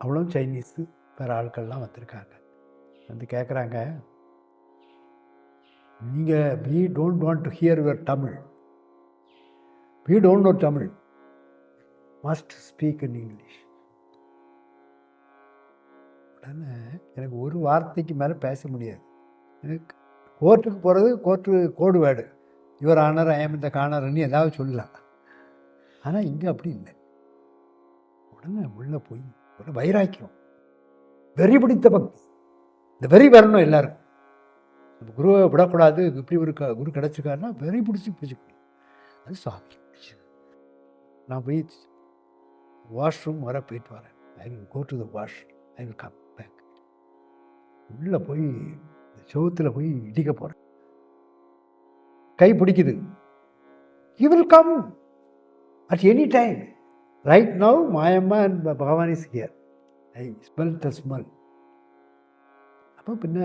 அவ்வளோ சைனீஸு வேறு ஆட்கள்லாம் வந்திருக்காங்க. வந்து கேட்குறாங்க, நீங்கள் we don't want to hear your Tamil, we don't know Tamil, must speak in English. உடனே எனக்கு ஒரு வார்த்தைக்கு மேலே பேச முடியாது. எனக்கு கோர்ட்டுக்கு போகிறது code word, your honour, I am இந்த காணர்ன்னு ஏதாவது சொல்லலாம். ஆனால் இங்கே அப்படி இல்லை. உடனே உள்ளே போய் ஒரு வைராக்கியம், வெறி பிடித்த பக்தி, இந்த வெறி வரணும் எல்லாருக்கும். நம்ம குருவை விடக்கூடாது, இப்படி ஒரு குரு கிடச்சிருக்காருன்னா வெறி பிடிச்சிக்கணும். அது சுவாமி பிடிச்சி. நான் போய் வாஷ்ரூம் வர போயிட்டு வரேன். I will go to the wash, I will come back. உள்ளே போய் செவுத்தில் போய் இடிக்க போகிறேன். கை பிடிக்குது. He will come at any time. Right now, Mayamma and Bhagavan is here. I smell the smell. அப்போ பின்ன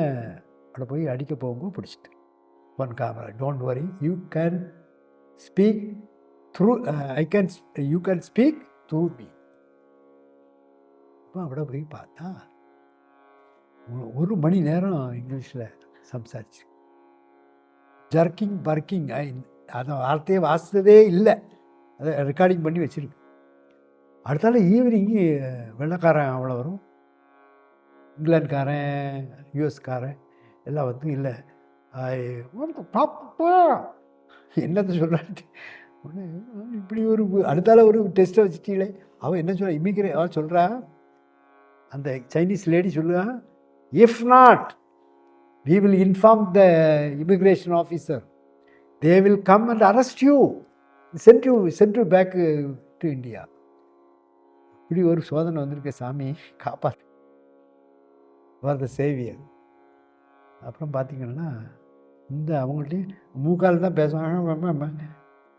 അവിടെ போய் அடிக்க போகும்போது பிடிச்சிட்டு, one camera, don't worry, you can speak through, you can speak through me. அப்போ അവിടെ போய் பார்த்தா 1 மணி நேரம் இங்கிலீஷில் சம்சாரிச்சு. ஜர்க்கிங் பர்க்கிங், அதை வார்த்தையை வாசித்ததே இல்லை, அதை ரெக்கார்டிங் பண்ணி வச்சுருக்கு. அடுத்தால ஈவினிங்கு வெள்ளைக்காரன் அவ்வளோ வரும், இங்கிலாந்துக்காரன், யூஎஸ்காரன் எல்லாம் வந்து இல்லை பாப்பா என்னத்தை சொல்கிறான்ட்டு. இப்படி ஒரு அடுத்தால ஒரு டெஸ்ட்டை வச்சுட்டீங்களே. அவன் என்ன சொல்ல, அவன் சொல்கிறா, அந்த சைனீஸ் லேடி சொல்லுவா, if not we will inform the immigration officer, they will come and arrest you, send you back to India. இப்படி ஒரு சோதனை வந்திருக்க, சாமி காப்பாற்று, ஃபார் த சேவியர். அப்புறம் பார்த்தீங்கன்னா இந்த அவங்கள்ட்டையும் மூக்கால் தான் பேசுவாங்க,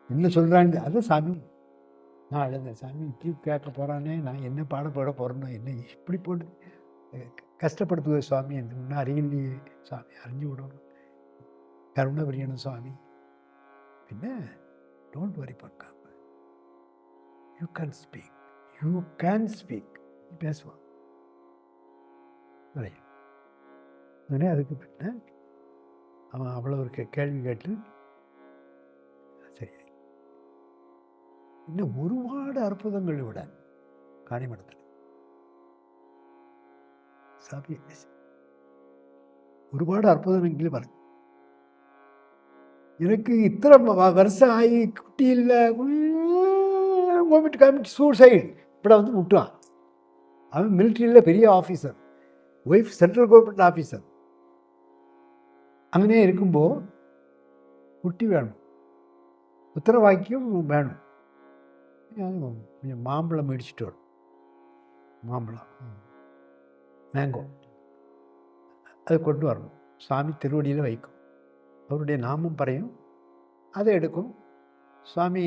என்ன சொல்கிறாங்க, அதுதான் சாமி. நான் அழுந்தேன், சாமி இப்படி கேட்க போகிறானே, நான் என்ன பாடப்பட போகிறேன்னா, என்ன இப்படி போட்டு கஷ்டப்படுத்துவது சுவாமி, என்ன அறியலையே சுவாமி, அறிஞ்சு விடணும், கருணை புரியணும் சுவாமி. பின்ன டோன்ட் வரி பண்ணாம, யூ கேன் ஸ்பீக், பேசுவான். உடனே அதுக்கு பின்ன அவன் அவ்வளோ ஒரு கேள்வி கேட்டு சரி. இன்னும் ஒருபாடு அற்புதங்களை விட காணிமடத்தில் சாமி ஒருபாடு அற்புதங்கள் பாருங்க. எனக்கு இத்தனை வருஷம் ஆகி குட்டி இல்லை, கோமிட்டு சூசைடு இப்படி வந்து விட்டுவான். அவன் மிலிட்ரியில் பெரிய officer, wife central government officer. அங்கனே இருக்கும்போது குட்டி வேணும், உத்தரவாக்கியம் வேணும், கொஞ்சம் மாம்பழம் இடிச்சிட்டு வரும், மாம்பழம் மேங்கோ அதை கொண்டு வரணும், சுவாமி திருவடியில் வைக்கும், அவருடைய நாமம் பறையும், அதை எடுக்கும், சுவாமி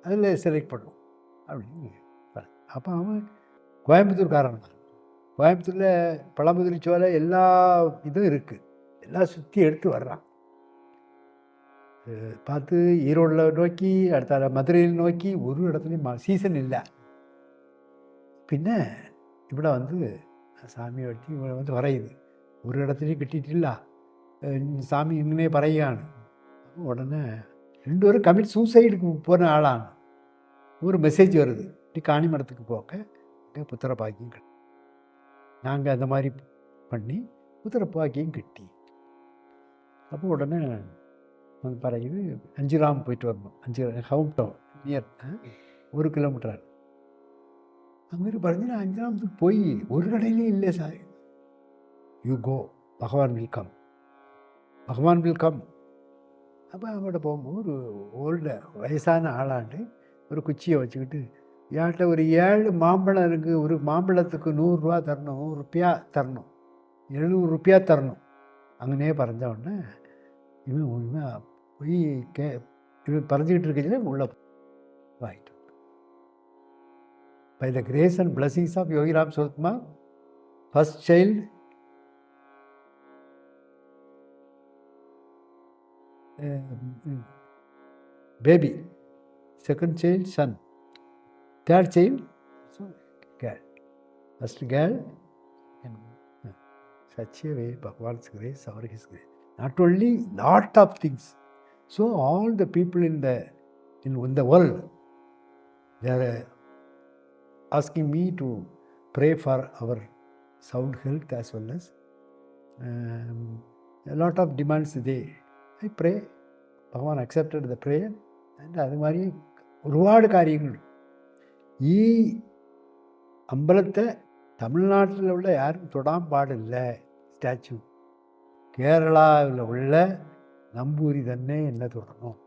அதில் செலக்ட் பண்ணும் அப்படின்னு. அப்போ அவன் கோயம்புத்தூர்காரன் தான். கோயம்புத்தூரில் பழமுதிரி சோலை எல்லா இதுவும் இருக்குது, எல்லாம் சுற்றி எடுத்து வர்றான். பார்த்து ஈரோடில் நோக்கி, அடுத்த மதுரையில் நோக்கி, ஒரு இடத்துலையும் சீசன் இல்லை. பின்ன இவ்வளோ வந்து சாமியை வச்சு இவளை வந்து வரையுது, ஒரு இடத்துலையும் கிட்டிட்டில்ல சாமி இன்னே பறையான்னு. உடனே 2 பேரும் கமிட் சூசைடுக்கு போன ஆளான ஒரு மெசேஜ் வருது, இப்படி காணிமடத்துக்கு போக இங்கே புத்திர பாக்கியம் கட்டி, நாங்கள் அந்த மாதிரி பண்ணி புத்திர பாக்கியம் கட்டி. அப்போ உடனே வந்து பறகுது அஞ்சுராம் போயிட்டு வரணும். Home town near 1 kilometre. அங்கே പറഞ്ഞു அஞ்சுராமத்துக்கு போய் ஒரு கடையிலே இல்லை சார். யூ கோ, பகவான் வில் கம், பகவான் வில் கம். அப்போ அவங்கள்ட்ட போகும்போது ஒரு ஓல்டு வயசான ஆளாண்டு ஒரு குச்சியை வச்சுக்கிட்டு என்கிட்ட ஒரு 7 மாம்பழம் இருக்குது, ஒரு மாம்பழத்துக்கு 100 ரூபா தரணும், 100 ரூபாய் தரணும், 700 ரூபாய் தரணும். அங்கனே பறஞ்ச உடனே இவன் போய் இவன் பறஞ்சிக்கிட்டு இருக்கிறதுல உள்ள வாங்கிட்டு by the grace and blessings of Yogiram Surathkumar, first child baby, second child son, third child girl, first girl, and such a way Bhagwan's grace or his grace. Not only lot of things. So all the people in the world, they are asking me to pray for our sound health as well as a lot of demands. I pray. Bhagavan accepted the prayer. And அது மாதிரி ஒருபாடு காரியங்கள். அம்பலத்தை தமிழ்நாட்டில் உள்ள யாரும் தொடாமல் பாடில்லை. ஸ்டாச்சு கேரளாவில் உள்ள நம்பூரி தன்னே என்ன தொடரணும்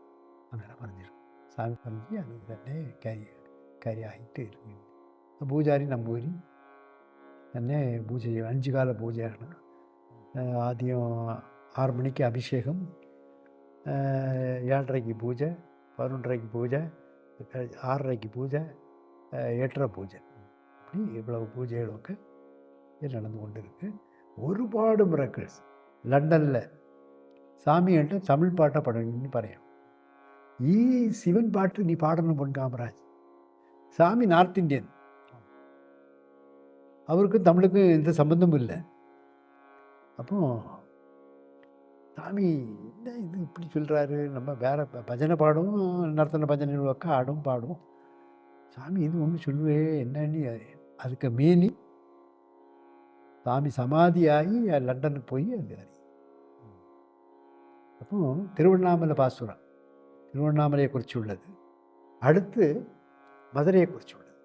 അങ്ങനെ പറഞ്ഞിരുന്നു. சாமி പറഞ്ഞ് அது തന്നെ കാര്യമായിട്ട് ഇരിക്കുന്നു. പൂജാരി നമ്പൂരി തന്നെ പൂജ ചെയ്യും. 5 കാല പൂജയാണ്. ആദ്യം 6 മണിക്ക് അഭിഷേകം, 7:30க்கு பூஜை, 11:30க்கு பூஜை, 6:30க்கு பூஜை, 8:30 பூஜை. இப்படி இவ்வளவு பூஜைகளுக்கு நடந்து கொண்டு இருக்கு. ഒരുപാട് മിറക്കിൾസ്. ലണ്ടനിൽ സ്വാമിയായിട്ട് തമിഴ് പാട്ട പഠിക്കണമെന്ന് പറയാം. ഈ ശിവൻ പാട്ട് നീ പാടണം പൊൻ കാമരാജ്. സ്വാമി നോർത്ത് ഇന്ത്യൻ, അവർക്ക് തമിഴുக்கு எந்த சம்பந்தமும் இல்லை. அப்போது சாமி என்ன இது இப்படி சொல்கிறாரு, நம்ம வேறு பஜனை பாடும், நர்த்தன பஜனை உக்க ஆடும் பாடும், சாமி இது ஒன்று சொல்லுவே என்னன்னு. அதுக்கு மீனி சாமி சமாதியாகி லண்டனுக்கு போய் அது அப்போ திருவண்ணாமலை பாசுரம், திருவண்ணாமலையை குறித்து உள்ளது. அடுத்து மதுரையை குறித்து உள்ளது.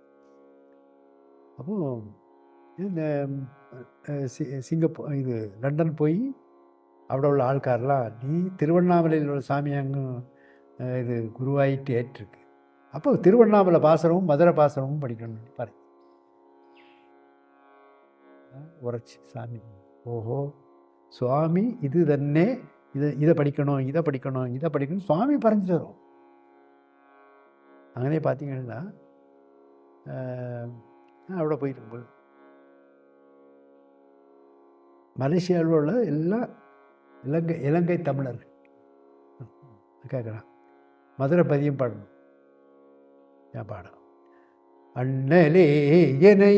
அப்போது இந்த இது லண்டன் போய் അവിടെ உள்ள ஆள்காரெலாம் நீ திருவண்ணாமலையில் உள்ள சாமியாங்க இது குருவாயிட்டு ஏற்றிருக்கு. அப்போ திருவண்ணாமலை பாசனமும் மதுரை பாசனமும் படிக்கணும்னு பாரு. உரைச்சி சாமி ஓஹோ சுவாமி இது തന്നെ இதை படிக்கணும், இதை படிக்கணும், இதை படிக்கணும் சுவாமி பறஞ்சு தரும். അങ്ങനെ பார்த்தீங்கன்னா അവിടെ போயிருக்கும்போது மலேசியாவில் உள்ள எல்லாம் இலங்கை தமிழர்கள் கேட்குறான், மதுரை பதியம் பாடணும். ஏன் பாடம்? அண்ணலே என்னை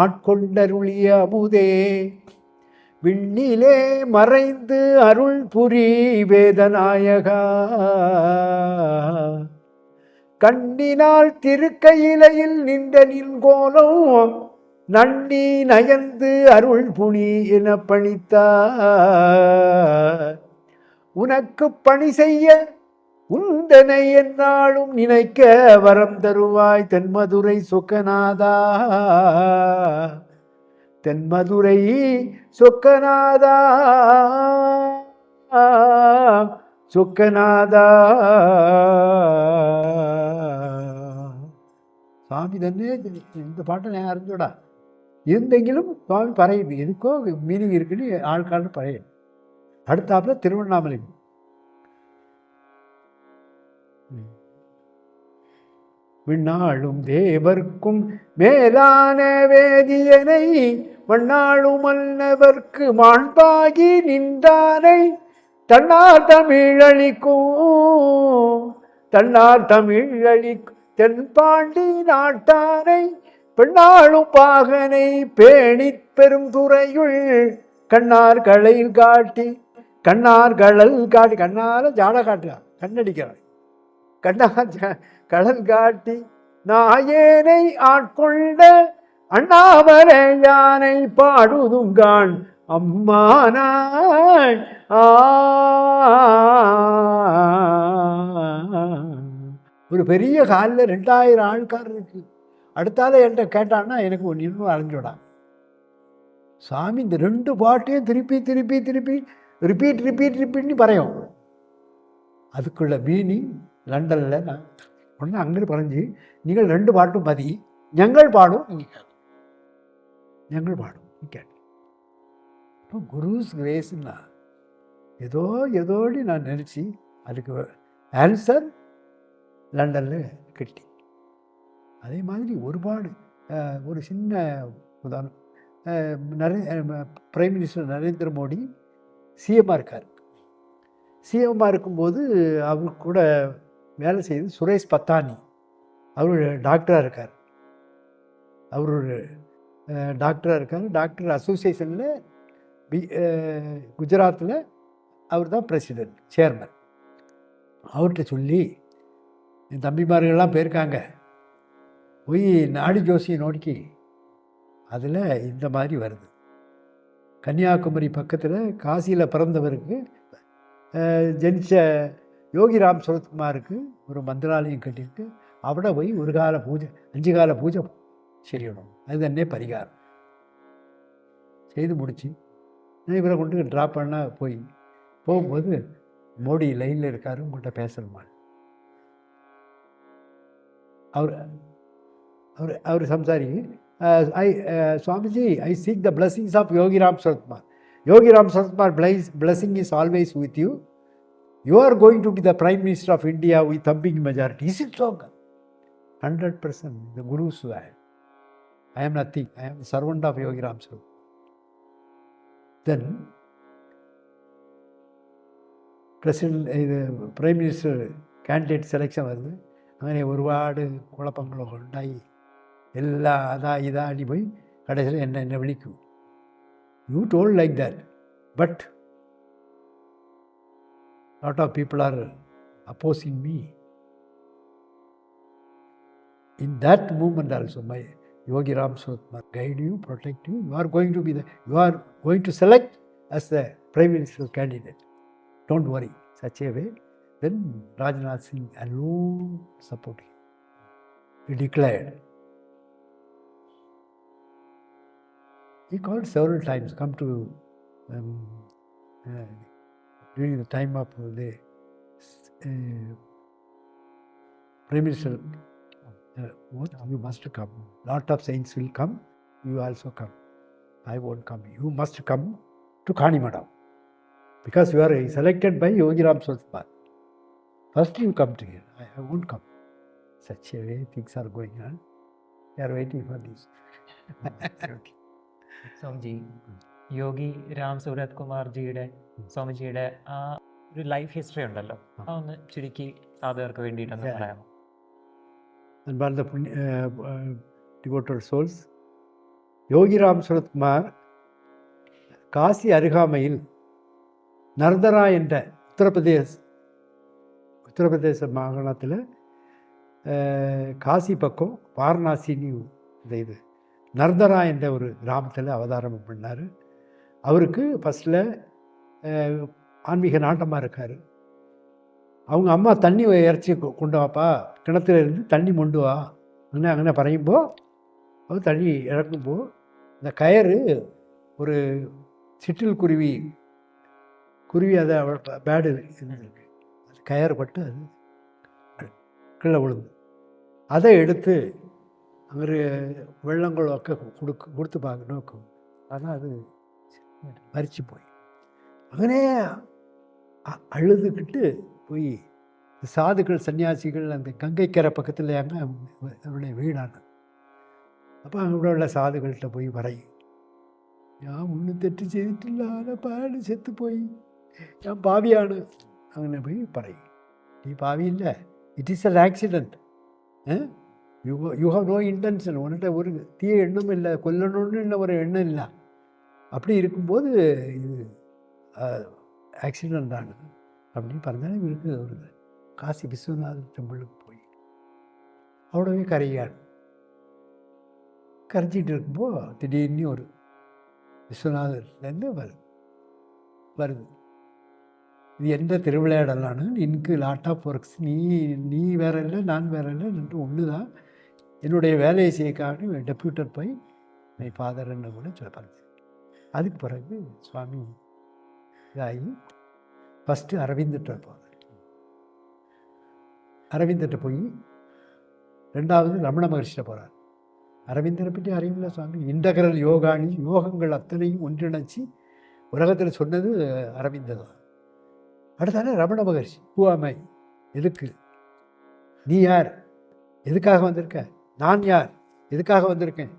ஆட்கொண்டருளிய அமுதே, விண்ணிலே மறைந்து அருள் புரி வேதநாயகா, கண்ணினால் திருக்கையிலையில் நின்ற நின்கோலம் நன்னி நயந்து அருள் புனி என பணித்தார். உனக்கு பணி செய்ய உந்தனை என்னாலும் நினைக்க வரம் தருவாய் தென்மதுரை சொக்கநாதா, தென்மதுரை சொக்கநாதா, சொக்கநாதா. സ്വാമി തന്നെ இந்த பாட்டை ഞാൻ അറിഞ്ഞൂടാ. എന്തെങ്കിലും സ്വാമി പറയുന്നു, എനിക്കോ മീനിങ് இருக்குன்னு ആൾക്കാരുടെ പറയും. അടുത്താപ്പിൽ തിരുവണ്ണാമലൈ விண்ணாளும் தேவர்க்கும் மேலான வேதியனை மண்ணாளும் மன்னவர்க்கு மாண்பாகி நின்றானை தன்னார் தமிழளிக்கும், தன்னார் தமிழளிக்கும் தென்பாண்டி நாட்டானை பெண்ணாளும் பாகனை பேணித் பெரும் துறையுள் கண்ணார் களையில் காட்டி, கண்ணார் கடல் காட்டி, கண்ணார ஜாட காட்டுறான், கண்ணடிக்கிறான், கண்ணார் கடல் காட்டி நாயேனை ஆட்கொண்ட அண்ணாமலை யானை பாடுதுங்கான் அம்மா நான் ஒரு பெரிய ஹாலில் 2000 ஆள்கார் இருக்கு. அடுத்தால என்கிட்ட கேட்டான்னா எனக்கு ஒன்று இன்னும் அலைஞ்சுடா. சாமி இந்த 2 பாட்டையும் திருப்பி திருப்பி திருப்பி ரிப்பீட்னு பறையும். அதுக்குள்ள மீனிங் லண்டனில் நான் ஒன்று அங்கே பறஞ்சு நீங்கள் 2 பாட்டும் மதி ഞങ്ങൾ பாடும் நீங்கள் ഞങ്ങൾ பாடும் கேட்டு. இப்போ குருஸ் கிரேஸ்னா ஏதோடி நான் நினச்சி அதுக்கு ஆன்சர் லண்டனில் கிட்டி. அதே மாதிரி ஒருபாடு ஒரு சின்ன உதாரணம், பிரைம் மினிஸ்டர் நரேந்திர மோடி சிஎம்மாக இருக்கார். சிஎம்மாக இருக்கும்போது அவர் கூட வேலை செய்து சுரேஷ் பத்தானி, அவர் டாக்டராக இருக்கார். அவர் ஒரு டாக்டராக இருக்கார். டாக்டர் அசோசியேஷனில் குஜராத்தில் அவர் தான் பிரசிடென்ட், சேர்மன். அவர்கிட்ட சொல்லி என் தம்பிமார்கள்லாம் போயிருக்காங்க, போய் நாடி ஜோசியை நோக்கி அதில் இந்த மாதிரி வருது, கன்னியாகுமரி பக்கத்தில் காசியில் பிறந்தவருக்கு ஜெனிச்ச யோகிராம் சுரத்குமாருக்கு ஒரு மந்திராலயம் கட்டிட்டு അവിടെ போய் 1 கால பூஜை 5 கால பூஜை செய்யணும். அது തന്നെ பரிகாரம் செய்து முடிச்சு நான் இவரை கொண்டு ட்ராப் பண்ண போகும்போது மோடி லைனில் இருக்காரு, உங்கள்கிட்ட பேசணுமா. அவர் சம்சாரி, Swamiji I seek the blessings of Yogiram Sarathkumar. Yogiram Sarathkumar blessing is always with you. You are going to be the Prime Minister of India with thumping majority. Is it so? 100%. The Guru's word. I am nothing. I am the servant of Yogiram Sharma. Then, Prime Minister candidate selection வருது. അങ്ങനെ ഒരുപാട് കുഴപ്പങ്ങളൊക്കെ ഉണ്ടായി. എല്ലാം ഇതാ അടി പോയി കടയിൽ എന്നെ വിളിക്കൂ. You told like that. But lot of people are opposing me. In that moment also, my Yogi Ram Surathkumar guide you, protect you. You are going to select as the Prime Minister candidate. Don't worry. Such a way. Then Rajnath Singh alone supported. He declared. He called several times, come to during the time of the Prime Minister, you must come. Lot of saints will come, you also come. I won't come. You must come to Kanimadam. Because you are selected by Yogi Ram Surathkumar. First you come to here. I won't come. Such a way things are going on. They are waiting for this.
Okay. Swamiji, യോഗി രാം സൂരത് കുമാർജിയുടെ സ്വാമിജിയുടെ ആ ഒരു ലൈഫ് ഹിസ്റ്ററി ഉണ്ടല്ലോ, അതൊന്ന് ചുരുക്കി സാധകർക്ക് വേണ്ടിയിട്ടൊന്ന് പറയാമോ?
അൻപാർന്ന devoted souls, யோகி ராம் சுரத்குமார் காசி அருகாமையில் நர்தரா என்ற உத்தரப்பிரதேச மாகாணத்தில் காசி பக்கம் வாரணாசின்னு இது நர்தரா என்ற ஒரு கிராமத்தில் அவதாரம் பண்ணார். அவருக்கு ஃபஸ்ட்டில் ஆன்மீக நாட்டமாக இருக்கார். அவங்க அம்மா தண்ணி இறச்சி கொண்டு வாப்பா, கிணத்துல இருந்து தண்ணி கொண்டு வா അങ്ങനെ പറയുമ്പോൾ அவர் தண்ணி இறக்கும்போது இந்த கயறு ஒரு சிற்றில் குருவி அதை பேடு இருந்திருக்கு, அது கயறு பட்டு அது கீழே விழுந்து அதை எடுத்து அங்கே வெள்ளங்களൊക്കെ കൊടുത്ത് നോക്കും. ஆனால் அது மரிச்சு போய் അങ്ങനെ அழுதுகிட்டு போய் சாதுக்கள் சன்னியாசிகள் அந்த கங்கைக்கரை பக்கத்தில் அங்கே அவருடைய வீடான. அப்போ அங்கே உள்ள சாதுகள்கிட்ட போய் ഞാൻ ഒന്നും തെറ്റ് ചെയ്തിട്ടില്ല, പാട് செத்துப்போய் ഞാൻ പാവിയാണ് അങ്ങനെ പോയി പറയും. നീ പാവിയില്ല, it is an accident. You have no intention, உன்கிட்ட ஒரு தீய எண்ணம் இல்லை, கொல்லணும்னு ஒரு எண்ணம் இல்லை. அப்படி இருக்கும்போது இது ஆக்சிடெண்ட் ஆனது அப்படின்னு പറഞ്ഞാൽ இவருக்கு ஒரு காசி விஸ்வநாதர் டெம்பிளுக்கு போய் அவ்வளோவே கரையாடு கரைச்சிட்டு இருக்கும்போது திடீர்னு ஒரு விஸ்வநாதர்லேருந்து வருது. இது எந்த திருவிளையாடலான்னு எனக்கு லாட் ஆஃப் ஒர்க்ஸ், நீ வேற இல்லை நான் வேற இல்லை, ரெண்டு ஒன்று தான். என்னுடைய வேலையை செய்யக்காக டெப்யூட்டர் போய் மை ஃபாதர்ன்னு கூட சொல்லுவாங்க. அதுக்கு பிறகு சுவாமி இதாகி ஃபஸ்ட்டு அரவிந்தர்கிட்ட போகிறார். அரவிந்தர்கிட்ட போய் ரெண்டாவது ரமண மகர்ஷிட்ட போகிறார். அரவிந்தரை பற்றி அறிவில்லை சுவாமி. இன்டகரல் யோகாணி, யோகங்கள் அத்தனையும் ஒன்றிணைச்சி உலகத்தில் சொன்னது அரவிந்தர் தான். அடுத்தால ரமண மகர்ஷி, பூவாமை, எதுக்கு, நீ யார், எதுக்காக வந்திருக்க, நான் யார், எதுக்காக வந்திருக்கேன்,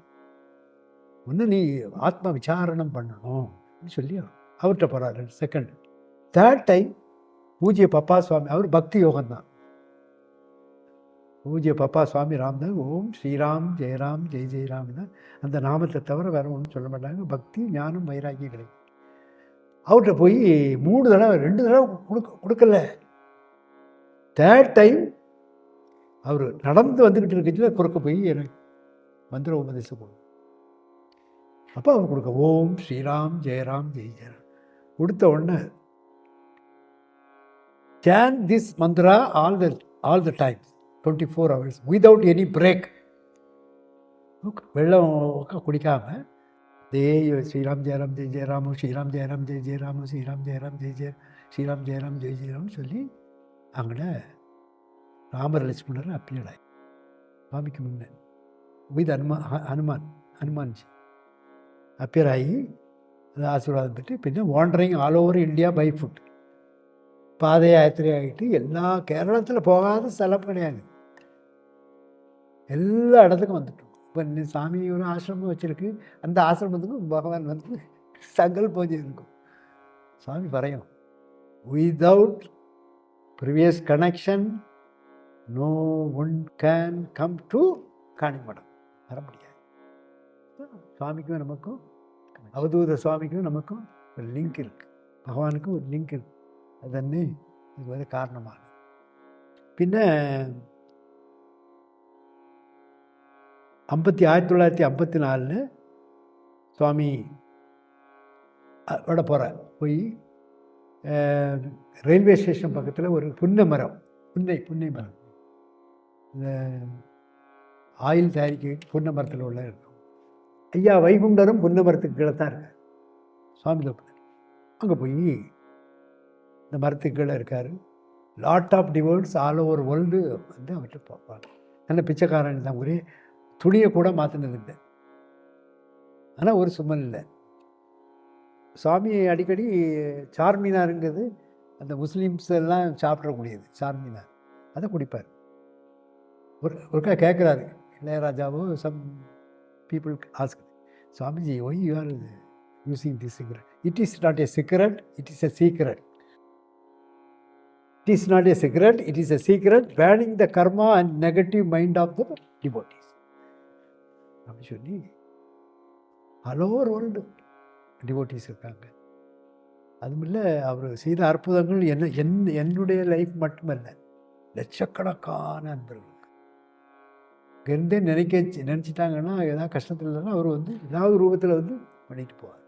ஒன்று நீ ஆத்ம விசாரணம் பண்ணணும் சொல்லி அவர்கிட்ட போகிறார். செகண்ட். தேர்ட் டைம் பூஜ்ய பப்பா சுவாமி, அவர் பக்தி யோகம்தான். பூஜ்ய பப்பா சுவாமி ராம்தாஸ் ஓம் ஸ்ரீராம் ஜெயராம் ஜெய் ஜெயராம் தான் அந்த நாமத்தை தவிர வேறு ஒன்றும் சொல்ல மாட்டாங்க. பக்தி ஞானம் வைராக்கியம் கிடைக்கும். அவர்கிட்ட போய் 3 தடவை 2 தடவை கொடுக்கல. தேர்ட் டைம் அவர் நடந்து வந்துக்கிட்டு இருக்கச்சுல குறுக்க போய் எனக்கு மந்திர உபதேசம் கொடுக்கும். அப்போ அவர் கொடுக்க ஓம் ஸ்ரீராம் ஜெயராம் ஜெய் ஜெயராம் கொடுத்த உடனே chant this mantra all the time 24 hours without any break. வெள்ளம் குடிக்காம தே ஸ்ரீராம் ஜெயராம் ஜெய் ஜெயராமு, ஸ்ரீராம் ஜெயராம் ஜெய் ஜெயராமு, ஸ்ரீராம் ஜெயராம் ஜெய் ஜெய ஸ்ரீராம் ஜெயராம் ஜெய் ஜெயராம்னு சொல்லி அங்கே ராமர் லட்சுமணர் அப்பியர் ஆகி சுவாமிக்கு முன்னே வித் ஹனுமான்ஜி அப்பியர் ஆகி ஆசீர்வாதம் பெற்று பின்ன wandering all over India by foot பாத யாத்திரை ஆகிட்டு எல்லா கேரளத்தில் போகாத ஸ்தலம் கிடையாது, எல்லா இடத்துக்கும் வந்துட்டோம். இப்போ சாமி ஒரு ஆசிரமம் வச்சுருக்கு, அந்த ஆசிரமத்துக்கு பகவான் வந்து சங்கல் பூஜை இருக்கும். சுவாமி பறையும் without previous connection no one can come to Kanimadam, வர முடியாது. சுவாமிக்கும் நமக்கும், அவதூத சுவாமிக்கும் நமக்கும் ஒரு லிங்க் இருக்குது, பகவானுக்கும் ஒரு லிங்க் இருக்குது. அதன்னு இது வந்து காரணமாக பின்ன 1954 சுவாமி விட போகிறார். போய் ரயில்வே ஸ்டேஷன் பக்கத்தில் ஒரு புன்னை மரம், புன்னை மரம், இந்த ஆயில் தயாரிக்க புன்னை மரத்தில் உள்ள இருக்கும். ஐயா வைகுண்டரும் புன்னை மரத்துக்கு கீழே தான் இருக்கார் சுவாமி தோப்பு. அங்கே போய் இந்த மரத்துக்கு கீழே இருக்கார். Lot of divorce all over world வந்து அவர்கிட்ட பார்ப்பாங்க. நல்ல பிச்சைக்காரன் தான், ஒரே துணியை கூட மாற்றினது இல்லை, ஆனால் ஒரு சுமல் இல்லை. சுவாமி அடிக்கடி சார்மினாருங்கிறது அந்த முஸ்லீம்ஸ் எல்லாம் சாப்பிடக்கூடியது சார்மினார், அதை குடிப்பார். ஒருக்கா கேட்குறாரு இளையராஜாவோ, some people ask Swamiji why you are using the cigarette. It is not a cigarette, it is a secret. It is not a cigarette, it is a secret burning the karma and negative mind of the devotees. அப்படி சொல்லி ஆல் ஓவர் வேர்ல்டு டிவோட்டிஸ் இருக்காங்க. அதுமில்ல அவர் செய்த அற்புதங்கள் என்னுடைய லைஃப் மட்டுமல்ல, லட்சக்கணக்கான அன்பர்களுக்கு இங்கேருந்தே நினச்சிட்டாங்கன்னா ஏதாவது கஷ்டத்தில் இல்லைன்னா அவர் வந்து ஏதாவது ரூபத்தில் வந்து பண்ணிட்டு போவார்.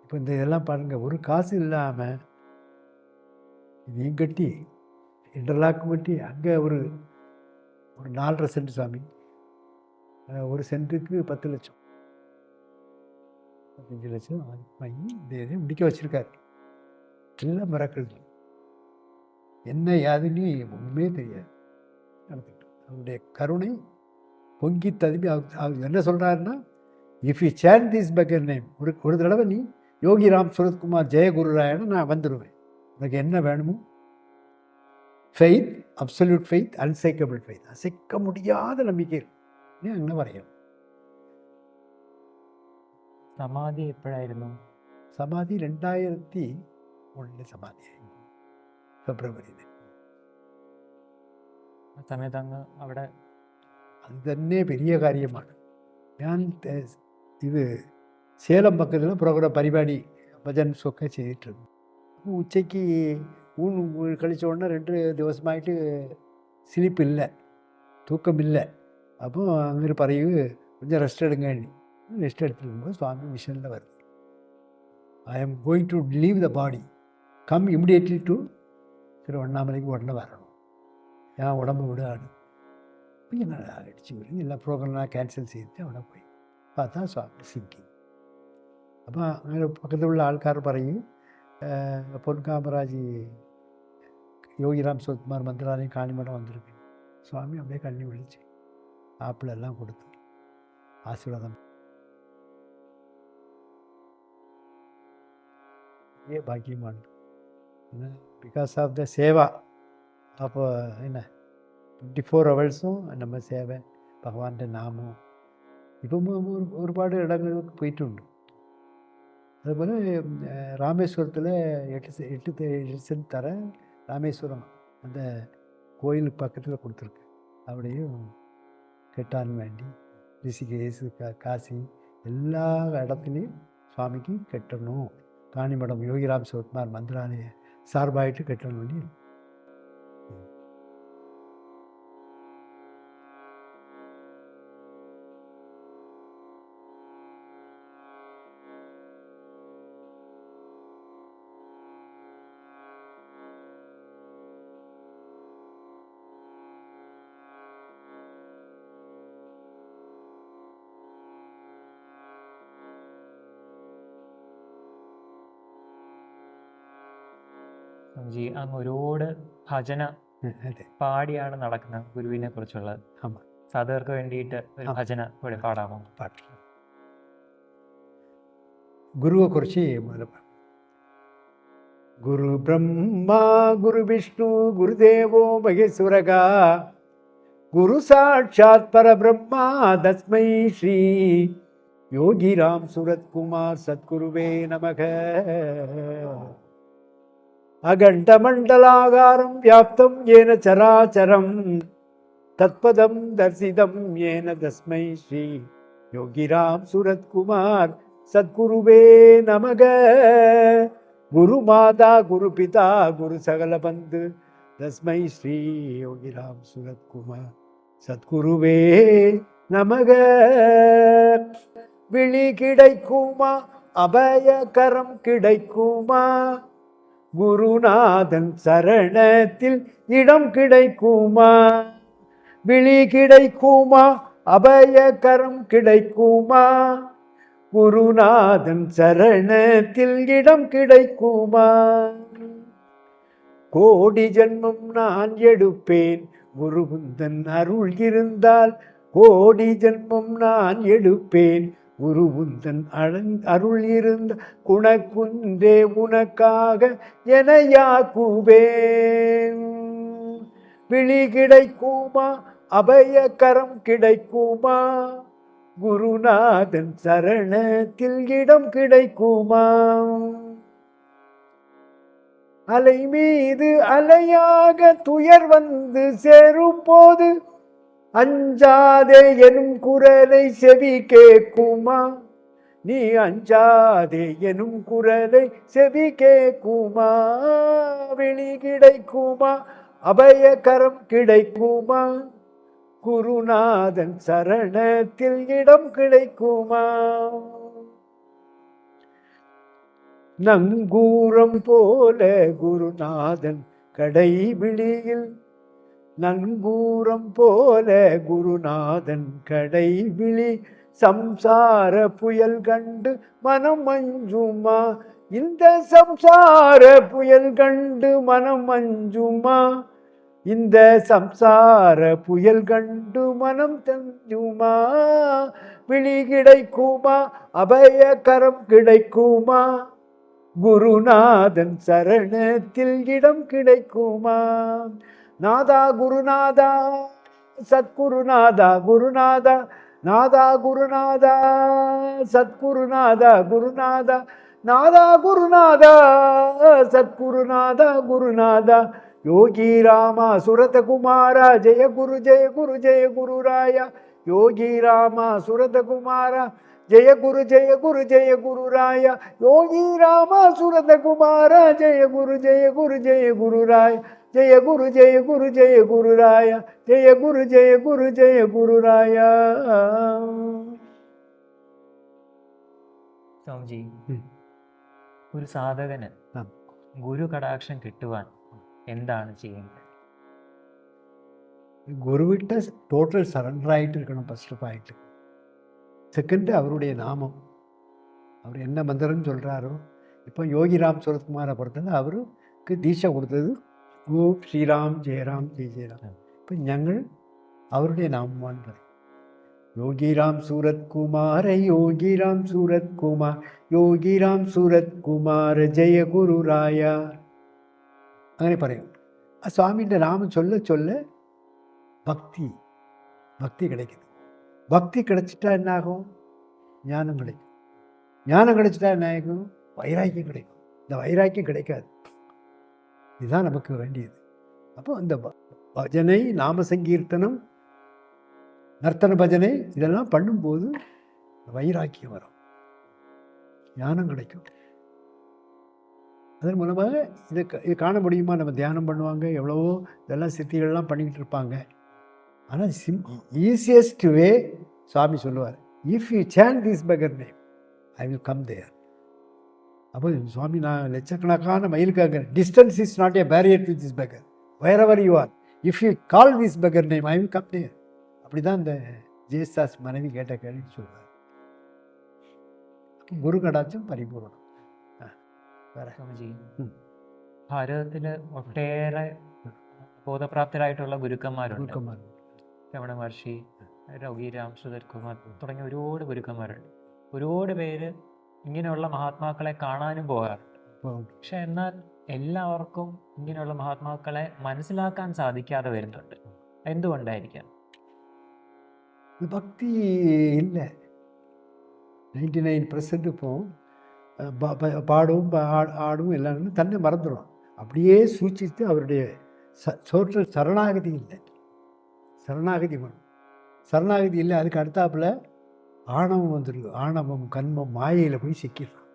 இப்போ இந்த இதெல்லாம் பாருங்கள், ஒரு காசு இல்லாமல் இதையும் கட்டி இன்டர்லாக்கும் கட்டி அங்கே ஒரு 4.5 சென்ட் சாமி, ஒரு சென்ட்டுக்கு 10 லட்சம் 15 லட்சம் வாங்கி இந்த இதையும் முடிக்க வச்சுருக்காரு. எல்லாம் மிராக்கிள், என்ன யாதுன்னு ஒன்றுமே தெரியாது நடந்துக்கிட்டோம். அவருடைய கருணை பொங்கி ததும்பி அவர் என்ன சொல்கிறாருன்னா, if you chant this beggar name, ஒரு தடவை நீ யோகிராம் சுரத்குமார் ஜெயகுருராயன்னு நான் வந்துடுவேன், உனக்கு என்ன வேணுமோ, ஃபெய்த், அப்சல்யூட் ஃபெய்த், அன்சைக்கபிள் ஃபெய்த், அசைக்க முடியாத நம்பிக்கை അങ്ങനെ പറയാം.
സമാധി എപ്പോഴായിരുന്നു?
സമാധി 2001 സമാധിയായി, ഫെബ്രുവരിയിൽ.
ആ സമയത്ത് അങ്ങ് അവിടെ
അത് തന്നെ വലിയ കാര്യമാണ്. ഞാൻ ഇത് சேலம் பக்கத்தில் ப்ரோக்ராம் പരിപാടി ഭജൻസ് ഒക്കെ ചെയ്തിട്ടുണ്ട്. ഉച്ചയ്ക്ക് ஊன் கழிச்ச உடனே 2 ദിവസമായിട്ട് സ്ലീപ്പില്ല, തൂക്കമില്ല. അപ്പോൾ അങ്ങനെ പറയൂ கொஞ்சம் ரெஸ்ட் எடுங்க. ரெஸ்ட் எடுத்துருக்கும்போது சுவாமி விஷனில் வருது. I am going to leave the body, come immediately to திருவண்ணாமலைக்கு உடனே வரணும், ஏன் உடம்பு விடாது. என்ன அடிச்சு விடு, எல்லா ப்ரோக்ராம்லாம் கேன்சல் செய்து അവിടെ போய் பார்த்தா சுவாமி சிங்கிங். അപ്പോൾ അങ്ങനെ പക്കത്തുള്ള ആൾക്കാർ പറയും പൊൻകാമരാജ് யோகிராம் சுரத்குமார் மந்திராலயம் காணிமடம் வந்திருக்கு. சுவாமி அப்படியே கண்ணி விழிச்சு ஆப்பிளெல்லாம் கொடுத்து ஆசீர்வாதம் பாக்கியமான பிகாஸ் ஆஃப் த சேவா. அப்போ என்ன 24 ஹவர்ஸும் நம்ம சேவை, பகவாന്റെ നാമവും. ഇപ്പം ഒരുപാട് ഇടങ്ങളിലൊക്കെ പോയിട്ടുണ്ട്. അതുപോലെ ராமேஸ்வரத்தில் 8 சென்ட் தர ராமேஸ்வரம் அந்த கோயிலுக்கு பக்கத்தில் கொடுத்துருக்கு. அப்படியும் கெட்டான்னு வேண்டி ரிஷிகேஷ், காசி எல்லா இடத்துலையும் சுவாமிக்கு கட்டணும். காணிமடம் யோகிராம் சுரத்குமார் மந்திராலய சார்பாயிட்டு கட்டணும் வேண்டி.
സ്വാമിജി, അങ്ങ് ഒരുപാട് ഭജന
അതെ,
പാടിയാണ് നടക്കുന്നത് ഗുരുവിനെ കുറിച്ചുള്ളത്.
ആമാം.
സാധകർക്ക് വേണ്ടിയിട്ട് ഒരു ഭജന ഇവിടെ പാടാമോ?
പാട്ട് ഗുരുവെ കുറിച്ച് ഗുരു ബ്രഹ്മ ഗുരു വിഷ്ണു ഗുരുദേവോ മഹേശ്വരക ഗുരു സാക്ഷാത് പരബ്രഹ്മ തസ്മൈ ശ്രീ யோகிராம் சுரத்குமார் சத்குருவே நமக. அகண்டமண்டலாகாரம் வியாப்தம் ஏன சராச்சரம் தத்பதம் தர்சிதம் ஏன தஸ்மை ஸ்ரீ யோகிராம் சுரத்குமார் சத்குருவே நமக. குரு மாதா குரு பிதா குரு சகல பந்து தஸ்மை ஸ்ரீ யோகிராம் சுரத்குமார் சத்குருவே நமக. விழி கிடைக்குமா, அபயகரம் கிடைக்குமா, குருநாதன் சரணத்தில் இடம் கிடைக்குமா. விழி கிடைக்குமா, அபயகரம் கிடைக்குமா, குருநாதன் சரணத்தில் இடம் கிடைக்குமா. கோடி ஜென்மம் நான் எடுப்பேன் குருகுந்தன் அருள் இருந்தால், கோடி ஜென்மம் நான் எடுப்பேன் குருகுந்தன் அருள் இருந்த குணக்குன்றே உனக்காக எனையாக்குவேன். விழி கிடைக்குமா, அபயகரம் கிடைக்குமா, குருநாதன் சரணத்தில் இடம் கிடைக்குமா. அலை மீது அலையாக துயர் வந்து சேரும் போது அஞ்சாதே எனும் குரலை செவி கேட்குமா. நீ அஞ்சாதே எனும் குரலை செவி கேட்குமா. விழி கிடைக்குமா, அபயகரம் கிடைக்குமா, குருநாதன் சரணத்தில் இடம் கிடைக்குமா. நங்கூரம் போல குருநாதன் கடைவிழியில், நங்கூரம் போல குருநாதன் கடைவிழி, சம்சார புயல் கண்டு மனம் மஞ்சுமா. இந்த சம்சார புயல் கண்டு மனம் மஞ்சுமா, இந்த சம்சார புயல் கண்டு மனம் தஞ்சுமா. விழி கிடைக்குமா, அபயகரம் கிடைக்குமா, குருநாதன் சரணத்தில் இடம் கிடைக்குமா. நாதா குருநாதா சத்குருநாதா குருநாதா, நாதா குருநாதா சத்குருநாதா குருநாதா, நாதா குருநாதா சத்குருநாதா குருநாதா. யோகி ராமா சுரதகுமாரா ஜெய குரு ஜெய குரு ஜெய குருராயா. யோகி ராமா சுரதகுமாரா ஜெய குரு ஜெய குரு ஜெய குருராயா. யோகி ராமா சுரதகுமாரா ஜெய குரு ஜெய குரு ஜெய குருராயா. ஜெய குரு ஜெய குரு ஜெய குருராயா. ஜெய குரு ஜெய குரு ஜெய குருராயா.
സ്വാമിജി,
ഉം.
ഒരു സാധകന്
ആ.
ഗുരു കടാക്ഷം കിട്ടുവാൻ എന്താണ് ചെയ്യേണ്ടത്?
குருவிட்ட டோட்டல் சரண்டர் ஆகிட்டு இருக்கணும் ஃபர்ஸ்ட் பாயிண்ட். செகண்ட், அவருடைய நாமம். அவர் என்ன மந்திரம்னு சொல்கிறாரோ, இப்போ யோகிராம் சுரத்குமாரை பொறுத்தவரை அவருக்கு தீட்சை கொடுத்தது ஓம் ஸ்ரீராம் ஜெயராம் ஜெய ஜெயராம். இப்போ ഞങ്ങൾ அவருடைய நாமமான்னு പറയും. யோகிராம் சூரத்குமார யோகிராம் சூரத்குமார் யோகிராம் சூரத்കുമാര ജയ ഗുരുരായ അങ്ങനെ പറയും. ആ സ്വാമിൻ്റെ നാമം ചൊല്ല ചൊല്ല பக்தி கிடைக்குது. பக்தி கிடைச்சிட்டா என்ன ஆகும்? ஞானம் கிடைக்கும். ஞானம் கிடைச்சிட்டா என்ன ஆகும்? வைராக்கியம் கிடைக்கும். இந்த வைராக்கியம் கிடைக்காது. இதுதான் நமக்கு வேண்டியது. அப்போ இந்த பஜனை, நாம சங்கீர்த்தனம், நர்த்தன பஜனை இதெல்லாம் பண்ணும்போது வைராக்கியம் வரும், ஞானம் கிடைக்கும். அதன் மூலமாக இது காண முடியுமா? நம்ம தியானம் பண்ணுவாங்க, எவ்வளவோ இதெல்லாம் சித்திகள்லாம் பண்ணிக்கிட்டு இருப்பாங்க. ஆனால் ஈஸியஸ்ட் வே சுவாமி சொல்லுவார், if you chant this beggar name I will come there. அப்போ சுவாமி, நான் லட்சக்கணக்கான மைலுக்காக, distance is not a barrier to this beggar, wherever you are, if you call this beggar name I will come there. அப்படி தான் இந்த ஜேசுதாஸ் மனைவி கேட்ட கேள்வி சொல்வார். குரு கடாட்சம் பரிபூர்ணம்.
സ്വാമിജി, ഭാരതത്തിൽ ഒട്ടേറെ ബോധപ്രാപ്തരായിട്ടുള്ള ഗുരുക്കന്മാരുണ്ട്. രമണ മഹർഷി, യോഗീരാം സുരത്കുമാർ തുടങ്ങിയ ഒരുപാട് ഗുരുക്കന്മാരുണ്ട്. ഒരുപാട് പേര് ഇങ്ങനെയുള്ള മഹാത്മാക്കളെ കാണാനും പോകാറുണ്ട്. പക്ഷെ എന്നാൽ എല്ലാവർക്കും ഇങ്ങനെയുള്ള മഹാത്മാക്കളെ മനസ്സിലാക്കാൻ സാധിക്കാതെ വരുന്നുണ്ട്. എന്തുകൊണ്ടായിരിക്കാം?
பக்தி இல்லை. 99% இப்போ பாடவும் ஆடவும் எல்லாரும் தன்னை மறந்துடும். அப்படியே சூச்சித்து அவருடைய சரணாகதி இல்லை. சரணாகதி வேணும். சரணாகதி இல்லை. அதுக்கு அடுத்தாப்புல ஆணவம் வந்துருக்கு. ஆணவம், கண்மம், மாயையில் போய் சிக்கிடுறான்.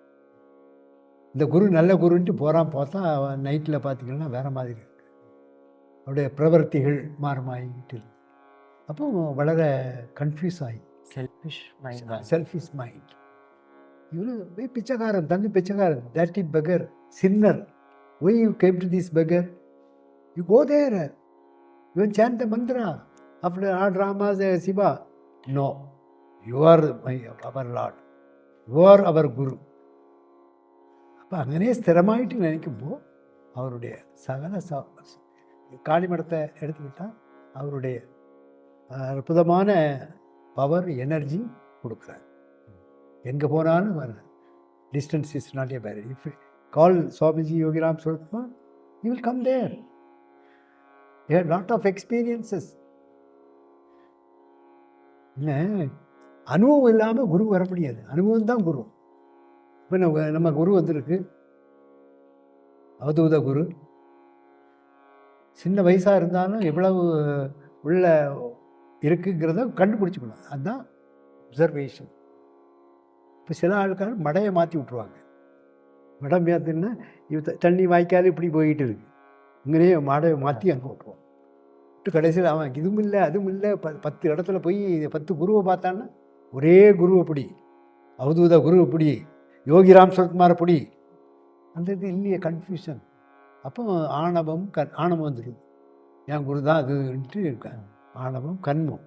இந்த குரு நல்ல குருன்ட்டு போகிறான். பார்த்தா நைட்டில் பார்த்தீங்கன்னா வேறு மாதிரி இருக்கு. அவருடைய பிரவர்த்திகள் மாறமாயிட்டு. அப்போ வளர கன்ஃபியூஸ் ஆகி செல்ஃபிஷ் மைண்ட். இவரு பிச்சைக்காரன், தங்க பிச்சைக்காரன், dirty beggar, sinner. Why you came to this beggar? You go there, you chant the mantra after all Rama's Shiva. No, you are our lord, you are our guru. அப்போ അങ്ങനെ സ്ഥിരമായിട്ട് நினைக்கும்போது அவருடைய சகல காளிமடத்தை எடுத்துக்கிட்டால் அவருடைய அற்புதமான பவர், எனர்ஜி கொடுக்குறாரு. எங்கே போனாலும் வர distance is not a barrier. If call Swamiji Yogiram Surathkumar, you will come there. You have lot of experiences. இல்லை, அனுபவம் இல்லாமல் குரு வர முடியாது. அனுபவம் தான் குரு. இப்போ நம்ம குரு வந்திருக்கு, அவதூத குரு. சின்ன வயசாக இருந்தாலும் எவ்வளவு உள்ள இருக்குங்கிறத கண்டுபிடிச்சிக்கணும். அதுதான் அப்சர்வேஷன். இப்போ சில ஆளுக்கார மடையை மாற்றி விட்ருவாங்க. மடை மாற்றினா இது தண்ணி வாய்க்காது இப்படி போயிட்டு இருக்கு, இங்கேயே மடையை மாற்றி அங்கே விட்ருவோம். விட்டு கடைசியில் அவன் இதுவும் இல்லை அதுவும் இல்லை, 10 இடத்துல போய் 10 குருவை பார்த்தான்னா ஒரே குரு அப்படி, அவதூத குரு அப்படி, யோகிராம் சுரத்குமார் அப்படி, அந்த இது இல்லையே, கன்ஃபியூஷன். அப்போ ஆணவம் வந்துடுது. என் குரு தான் அதுன்ட்டு இருக்காங்க. ஆணவம், கண்மம்,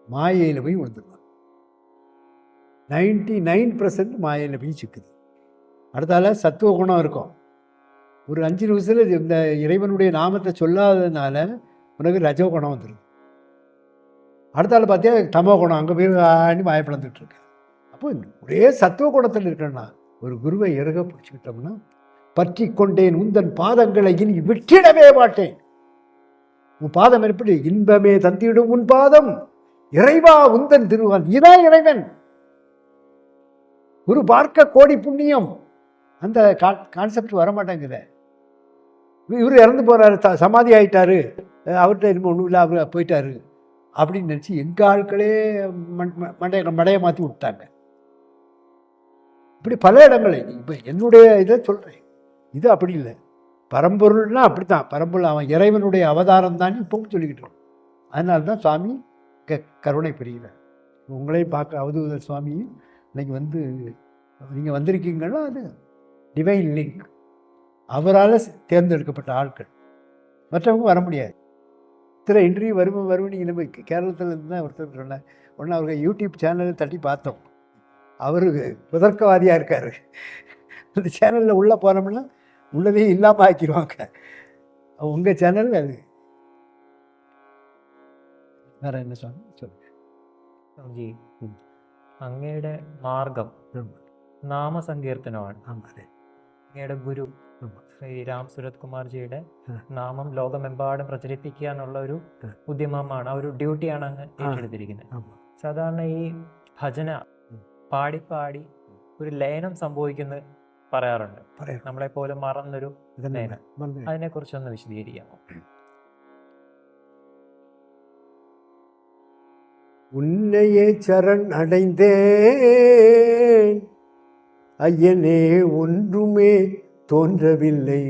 மாயையில் போய் விழுந்துருவாங்க. 99% மாயையில் போய் சிக்குது. அடுத்தால சத்துவ குணம் இருக்கும். ஒரு 5 நிமிஷத்தில் இந்த இறைவனுடைய நாமத்தை சொல்லாததுனால உனக்கு ரஜோ குணம் வந்துடுது. அடுத்தால பார்த்தியா தமோ குணம், அங்கே போய் மாய பிளந்துட்டு இருக்கு. அப்போ ஒரே சத்துவ குணத்தில் இருக்கணும்னா ஒரு குருவை இறக பிடிச்சிக்கிட்டோம்னா, பற்றி கொண்டேன் உந்தன் பாதங்களை இனி விட்டிடவே மாட்டேன். உன் பாதம் எப்படி? இன்பமே தந்திடும் உன் பாதம், இறைவா உந்தன் திருவான், இதான் இறைவன். குரு பார்க்க கோடி புண்ணியம், அந்த கான்செப்ட் வரமாட்டேங்குது. இவர் இறந்து போறாரு, சமாதி ஆயிட்டாரு, அவர்கிட்ட இன்னும் ஒன்றும் இல்லை, அவர் போயிட்டாரு அப்படின்னு நினச்சி எங்கள் ஆட்களே மடையை மாற்றி விட்டாங்க. இப்படி பல இடங்களை இப்போ என்னுடைய இதை சொல்கிறேன். இது அப்படி இல்லை. பரம்பொருள்னா அப்படித்தான். பரம்பொருள் அவன் இறைவனுடைய அவதாரம் தான் இப்பவும் சொல்லிக்கிட்டு இருக்கோம். அதனால தான் சுவாமி கருணை பெரியவர். உங்களையும் பார்க்க அவதூத சுவாமியும் இன்னைக்கு வந்து நீங்கள் வந்திருக்கீங்களோ அது டிவைன் லிங்க். அவரால் தேர்ந்தெடுக்கப்பட்ட ஆட்கள், மற்றவங்க வர முடியாது. இத்தனை இன்டர்வியூ வருவேன் நீங்கள் நம்ம கேரளத்தில் இருந்து தான் ஒருத்தர் சொன்னேன். ஒன்று அவருக்கு யூடியூப் சேனலில் தட்டி பார்த்தோம். அவரு புதர்க்கவாதியாக இருக்கார். அந்த சேனலில் உள்ளே போனோம்னா உள்ளதையும் இல்லாமல் ஆக்கிடுவாங்க. உங்கள் சேனல் அது வேற என்ன சொல்லுங்க.
സ്വാമിജി, അങ്ങയുടെ മാർഗം നാമസങ്കീർത്തനമാണ്. അങ്ങയുടെ ഗുരു ശ്രീ രാം സുരത് കുമാർജിയുടെ നാമം ലോകമെമ്പാടും പ്രചരിപ്പിക്കുക എന്നുള്ള ഒരു ഉദ്യമമാണ്, ആ ഒരു ഡ്യൂട്ടിയാണ് അങ്ങ് ഏറ്റെടുത്തിരിക്കുന്നത്. സാധാരണ ഈ ഭജന പാടി പാടി ഒരു ലയനം സംഭവിക്കുന്നത് പറയാറുണ്ട്. നമ്മളെ പോലെ മറന്നൊരു ലയനം, അതിനെക്കുറിച്ചൊന്ന് വിശദീകരിക്കാമോ?
உன்னையே சரண் அடைந்தேன் ஐயனே, ஒன்றுமே தோன்றவில்லை.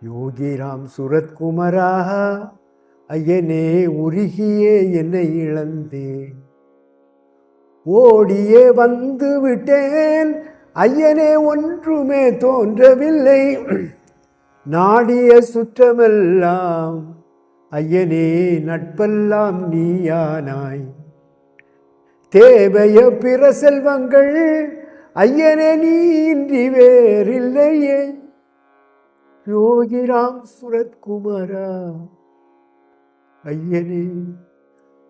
யோகிராம் சுரத்குமரா ஐயனே, உருகியே என்னை இழந்தேன். ஓடியே வந்து விட்டேன் ஐயனே, ஒன்றுமே தோன்றவில்லை. நாடிய சுற்றமெல்லாம் ஐயனே, நட்பெல்லாம் நீயானாய். தேவைய பிற செல்வங்கள் ஐயனே, நீ இன்றி வேறில்லையே. யோகிராம் சுரத்குமாரா ஐயனே,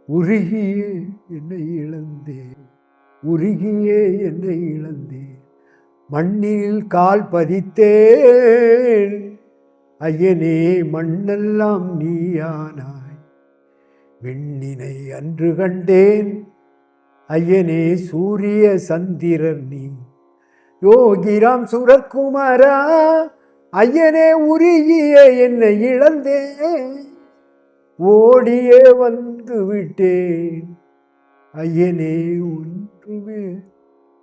உருகியே என்னை இழந்தேன், உருகியே என்னை இழந்தேன். மண்ணில் கால் பதித்தேன் ஐயனே, மண்ணெல்லாம் நீயானாய். விண்ணினை அன்று கண்டேன் ஐயனே, சூரிய சந்திரர் நீ. யோகிராம் சுரத்குமாரா ஐயனே, உருகிய என்னை இழந்தேன். ஓடியே வந்து விட்டேன் ஐயனே, ஒன்றுமே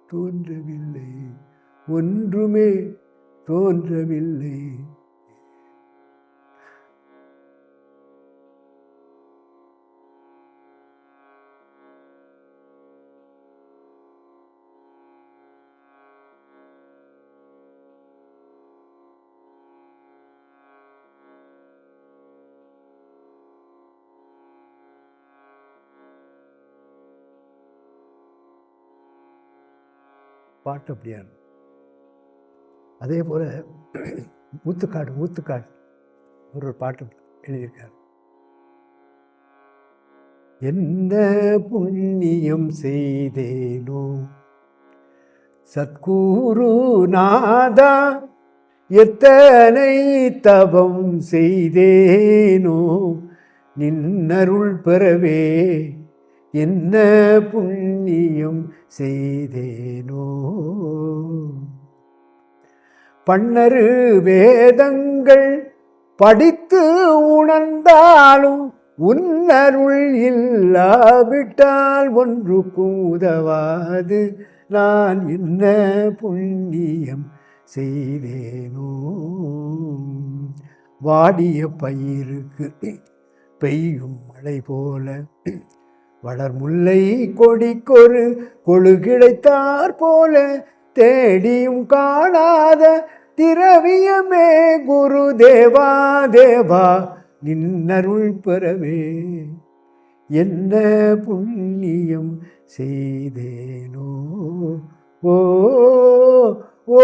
தோன்றவில்லை, ஒன்றுமே தோன்றவில்லை. பாட்டு அப்படியா. அதே போல் ஊத்துக்காடு ஒரு பாட்டு எழுதியிருக்கார். என்ன புண்ணியம் செய்தேனோ சத்குரு நாதா, எத்தனை தவம் செய்தேனோ நின்னருள் பெறவே, என்ன புண்ணியம் செய்தேனோ. பன்னரு வேதங்கள் படித்து உணர்ந்தாலும் உன்னருள் இல்லாவிட்டால் ஒன்றுக்கும் உதவாது. நான் என்ன புண்ணியம் செய்தேனோ. வாடிய பயிருக்கு பெய்யும் மழை போல, வளர்முல்லை கொடிக்கொரு கொழு கிடைத்தாற் போல, தேடியும் காணாத திரவியமே குரு தேவா தேவா, நின்னருள் பெறவே என்ன புண்ணியம் செய்தேனோ. ஓ ஓ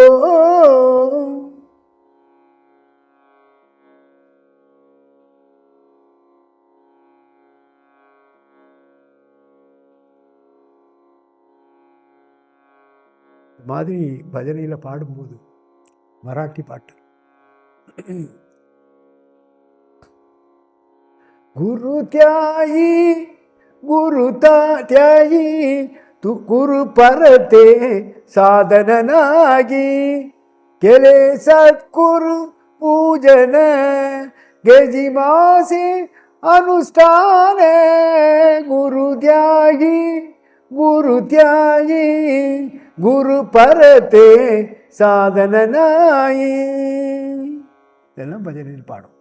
மாதிரி பஜனையில் பாடும்போது மராட்டி பாட்டு, குரு தியாயி குரு தியாயி து குரு பரதே சாதனனாகி, ಕೆಲೆ ಸತ್ಕುರು ಪೂಜನ ಗೆಜಿಮಾಸೆ ಅನುಷ್ಠಾನ, ಗುರು ತ್ಯಾಗಿ குரு பரத்தே சாதனாயி. இதெல்லாம் பஜனையில் பாடும்,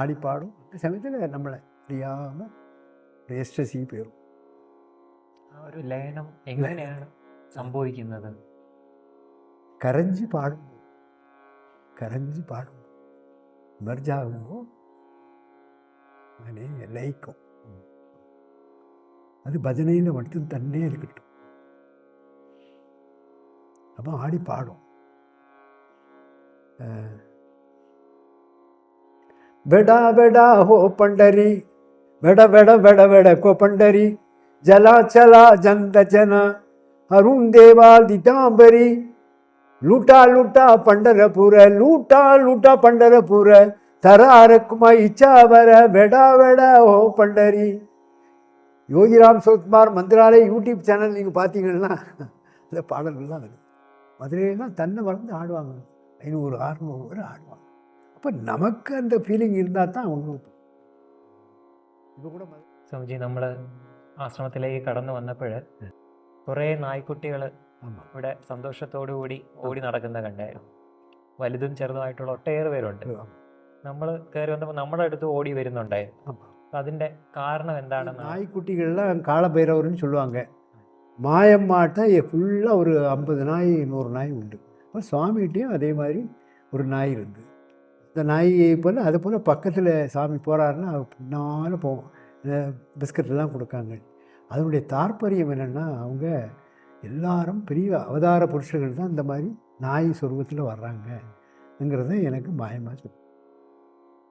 ஆடி பாடும். அந்த சமயத்தில் நம்மளை അറിയാமல் എക്സ്റ്റസി പേരും.
ആ ഒരു ലയനം എങ്ങനെയാണ് സംഭവിക്കുന്നത്?
കരഞ്ഞ് പാടും മെർജാകുമ്പോൾ അങ്ങനെ ലയിക്കും. അത് ഭജനയിൽ மட்டும் തന്നെ അത് കിട്ടും. അപ്പം ആടി പാടും. बेडा बेडा हो पंढरी, बेडा बेडा बेडा बेडा को पंढरी, जला चला जंत जन अरुण देवा दितांबरी, लूटा लूटा पंढरपूर, लूटा लूटा पंढरपूर, थरारकुमा इच्छावर, बेडा बेडा हो पंढरी. யோகிராம் சுரத்குமார் மந்திராலய யூடியூப் சேனல் நீங்கள் பார்த்தீங்கன்னா அந்த பாடல்கள்லாம் வருது. மதுரையெல்லாம் தன்னை வளர்ந்து ஆடுவாங்க, 500-600 பேர் ஆடுவாங்க. அப்போ நமக்கு அந்த ஃபீலிங் இருந்தால் தான் அவங்களுக்கு. ഇപ്പോൾ കൂടെ
സ്വാമിജി, നമ്മൾ ആശ്രമത്തിലേക്ക് കടന്നു വന്നപ്പോൾ കുറേ നായ്ക്കുട്ടികൾ ഇവിടെ സന്തോഷത്തോടു കൂടി ഓടി നടക്കുന്ന കണ്ടായിരുന്നു. വലുതും ചെറുതുമായിട്ടുള്ള ഒട്ടേറെ പേരുണ്ട്. നമ്മൾ കയറി വന്നപ്പോൾ നമ്മുടെ അടുത്ത് ഓടി വരുന്നുണ്ടായിരുന്നു. അതിൻ്റെ കാരണം എന്താണെന്ന്?
நாய்க்குட்டிகள்லாம் காலபைரவர்னு சொல்லுவாங்க. மாயம்மாட்ட ஃபுல்லாக ஒரு 50 நாய் 100 நாய் உண்டு. அப்போ சுவாமிகிட்டையும் அதே மாதிரி ஒரு நாய் இருந்து, இந்த நாய் போல் அது போல் பக்கத்தில் சாமி போகிறாருன்னா பின்னால் போவோம், பிஸ்கட்லாம் கொடுக்காங்க. அதனுடைய தாற்பயம் என்னென்னா, அவங்க எல்லாரும் பெரிய அவதார புருஷர்கள் தான் இந்த மாதிரி நாய் சொருவத்தில் வர்றாங்கங்கிறத எனக்கு மாயமாக சொல்லு.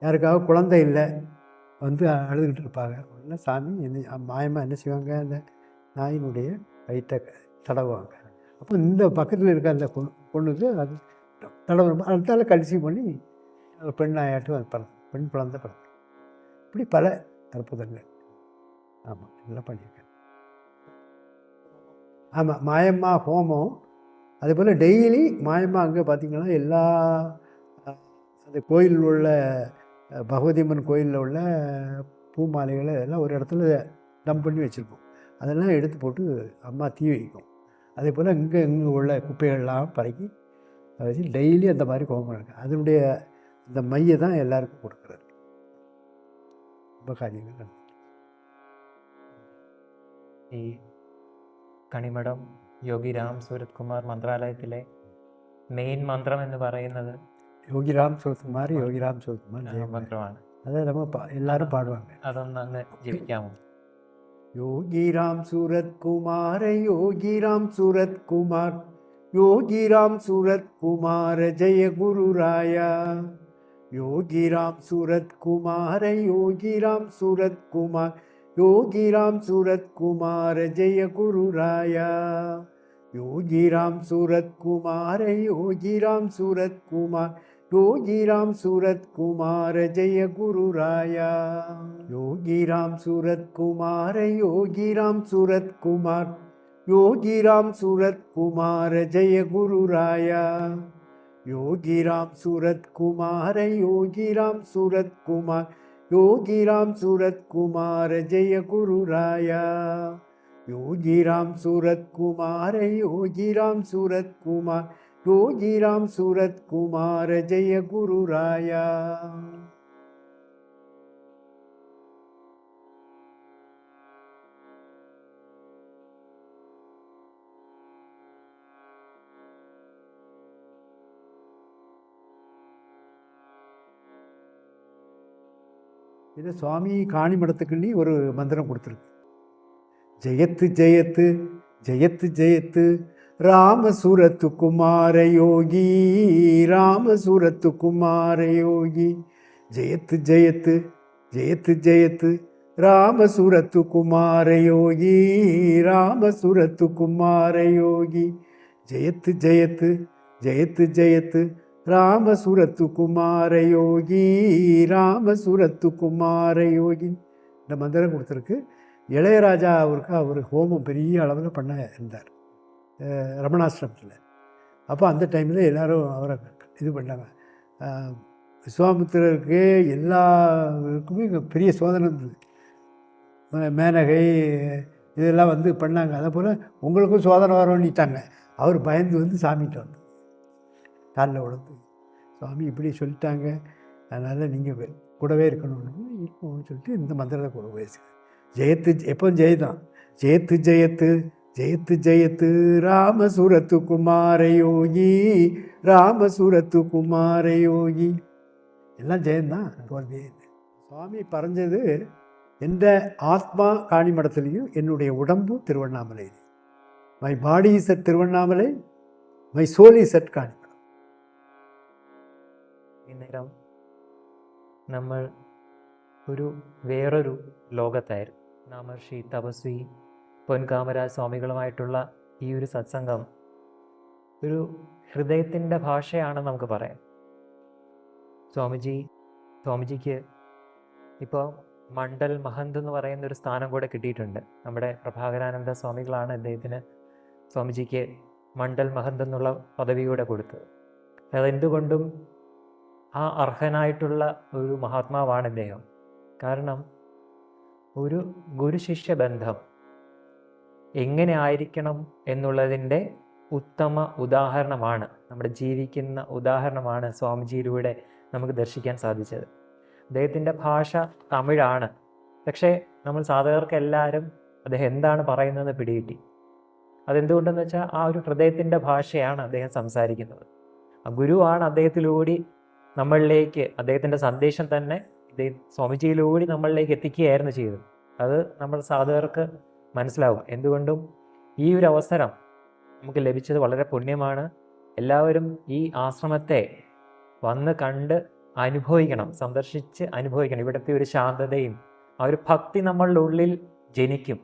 யாருக்காக குழந்தை இல்லை வந்து அழுதுகிட்டு இருப்பாங்க, உடனே சாமி என்ன மாயமாக என்ன செய்வாங்க, அந்த நாயினுடைய வயிற்றை தடவுவாங்க. அப்போ இந்த பக்கத்தில் இருக்க அந்த பொண்ணுக்கு அது தடவை அடுத்தால கடைசி பண்ணி பெண் நாயாட்டும் அது பெண் குழந்தை பிறந்த. இப்படி பல அற்புதங்கள். ஆமாம், இதெல்லாம் பண்ணியிருக்கேன். ஆமாம், மாயம்மா ஹோமம். அதேபோல் டெய்லி மாயம்மா அங்கே பார்த்திங்கன்னா எல்லா அந்த கோயிலில் உள்ள பகவதியம்மன் கோயிலில் உள்ள பூ மாலைகளை எல்லாம் ஒரு இடத்துல டம்ப் பண்ணி வச்சுருப்போம். அதெல்லாம் எடுத்து போட்டு அம்மா தீ வைக்கும். அதே போல் இங்கே உள்ள குப்பைகள்லாம் பறக்கி வச்சு டெய்லி அந்த மாதிரி கோபம் இருக்குது. அதனுடைய அந்த மையை தான் எல்லாருக்கும் கொடுக்குறாரு. ரொம்ப காரியங்கள்.
ഈ കണിമഠം യോഗിരാം സുരത്കുമാർ മന്ത്രാലയത്തിലെ മെയിൻ മന്ത്രം എന്ന് പറയുന്നത്
யோகிராம் சுரத்குமார்
മന്ത്രമാണ്.
அதை நம்ம எல்லாரும் பாடுவாங்க.
അതൊന്ന് അങ്ങ് ജപിക്കാമോ?
யோகிராம் சூரத்குமார, யோகிராம் சூரத்குமார், யோகிராம் சூரத்குமார ஜெய குருராயா, யோகிராம் சூரத்குமார, யோகிராம் சூரத்குமார், யோகிராம் சூரத்குமார ஜெய குருராயா, யோகிராம் சூரத்குமார, யோகிராம் சூரத்குமார், யோகிராம் சூரத்குமார ஜெய குருராயா, யோகிராம் சூரத்குமார, யோகிராம் சூரத்குமார், யோகிராம் சூரத்குமார ஜெய குருராயா, யோகிராம் சூரத்குமார, யோகிராம் சூரத்குமார், யோகிராம் சூரத்குமார ஜெய குருராயா, யோகிராம் சூரத்குமார, யோகிராம் சூரத்குமார், யோகிராம் சூரத்குமார ஜெய குருராயா. இது சுவாமி காணிமடத்துக்குள்ளே ஒரு மந்திரம் கொடுத்துருக்கு. ஜெயத்து ஜெயத்து ஜெயத்து ஜெயத்து ராமசூரத்து குமார யோகி, ராமசூரத்து குமார யோகி, ஜெயத்து ஜெயத்து ஜெயத்து ஜெயத்து ராமசூரத்து குமார யோகி, ராமசூரத்து குமார யோகி, ஜெயத்து ஜெயத்து ஜெயத்து ஜெயத்து ராமசூரத்து குமார யோகி, ராமசூரத்து குமார யோகி. இந்த மந்திரம் கொடுத்துருக்கு. இளையராஜா அவர் ஹோமம் பெரிய அளவில் பண்ண இருந்தார் ரமணாசிரமத்தில். அப்போ அந்த டைமில் எல்லோரும் அவரை இது பண்ணாங்க. விஸ்வாமித்திரருக்கு எல்லாருக்குமே பெரிய சோதனை இருந்தது. மேனகை இதெல்லாம் வந்து பண்ணாங்க. அதே போல் உங்களுக்கும் சோதனை வரணுன்னுட்டாங்க. அவர் பயந்து வந்து சாமிகிட்ட வந்து காலில் விழுந்து, சுவாமி இப்படி சொல்லிட்டாங்க, அதனால் நீங்கள் கூடவே இருக்கணும்னு சொல்லிட்டு இந்த மந்திரத்தை கூட பேசுங்க. ஜெயத்து எப்போ ஜெயதான், ஜெயத்து ஜெயத்து ജയത്ത് ജയത്ത് രാമസുരത്തു കുമാരയോഗി, രാമസുരത്തു കുമാരയോഗി. എല്ലാം ജയന്നാ തോൽവി. സ്വാമി പറഞ്ഞത് എൻ്റെ ആത്മാ കാണിമടത്തിലെയും என்னுடைய உடம்பு Tiruvannamalai. My body is at Tiruvannamalai, my soul is at Kanimadam.
ഇന്നേരം നമ്മൾ വേറൊരു ലോകത്തായിരുന്നു. നാമർഷി തപസ്വി പൊൻകാമരാജ് സ്വാമികളുമായിട്ടുള്ള ഈ ഒരു സത്സംഗം ഒരു ഹൃദയത്തിൻ്റെ ഭാഷയാണെന്ന് നമുക്ക് പറയാം. സ്വാമിജിക്ക് ഇപ്പോൾ മണ്ഡൽ മഹന്ത് എന്ന് പറയുന്ന ഒരു സ്ഥാനം കൂടെ കിട്ടിയിട്ടുണ്ട്. നമ്മുടെ പ്രഭാകരാനന്ദ സ്വാമികളാണ് സ്വാമിജിക്ക് മണ്ഡൽ മഹന്ത് എന്നുള്ള പദവി കൂടെ കൊടുത്തത്. അതെന്തുകൊണ്ടും ആ അർഹനായിട്ടുള്ള ഒരു മഹാത്മാവാണ് ഇദ്ദേഹം. കാരണം ഒരു ഗുരുശിഷ്യ ബന്ധം എങ്ങനെ ആയിരിക്കണം എന്നുള്ളതിൻ്റെ ഉത്തമ ഉദാഹരണമാണ്, നമ്മുടെ ജീവിക്കുന്ന ഉദാഹരണമാണ് സ്വാമിജിയിലൂടെ നമുക്ക് ദർശിക്കാൻ സാധിച്ചത്. അദ്ദേഹത്തിൻ്റെ ഭാഷ തമിഴാണ്. പക്ഷേ നമ്മൾ സാധകർക്ക് എല്ലാവരും അദ്ദേഹം എന്താണ് പറയുന്നതെന്ന് പിടികിട്ടി. അതെന്തുകൊണ്ടെന്ന് വെച്ചാൽ ആ ഒരു ഹൃദയത്തിൻ്റെ ഭാഷയാണ് അദ്ദേഹം സംസാരിക്കുന്നത്. ആ ഗുരുവാണ് അദ്ദേഹത്തിലൂടെ നമ്മളിലേക്ക്, അദ്ദേഹത്തിൻ്റെ സന്ദേശം തന്നെ സ്വാമിജിയിലൂടെ നമ്മളിലേക്ക് എത്തിക്കുകയായിരുന്നു ചെയ്തത്. അത് നമ്മൾ സാധകർക്ക് മനസ്സിലാവും. എന്തുകൊണ്ടും ഈ ഒരു അവസരം നമുക്ക് ലഭിച്ചത് വളരെ പുണ്യമാണ്. എല്ലാവരും ഈ ആശ്രമത്തെ വന്ന് കണ്ട് അനുഭവിക്കണം, സന്ദർശിച്ച് അനുഭവിക്കണം. ഇവിടുത്തെ ഒരു ശാന്തതയും ആ ഒരു ഭക്തി നമ്മളുടെ ഉള്ളിൽ ജനിക്കും.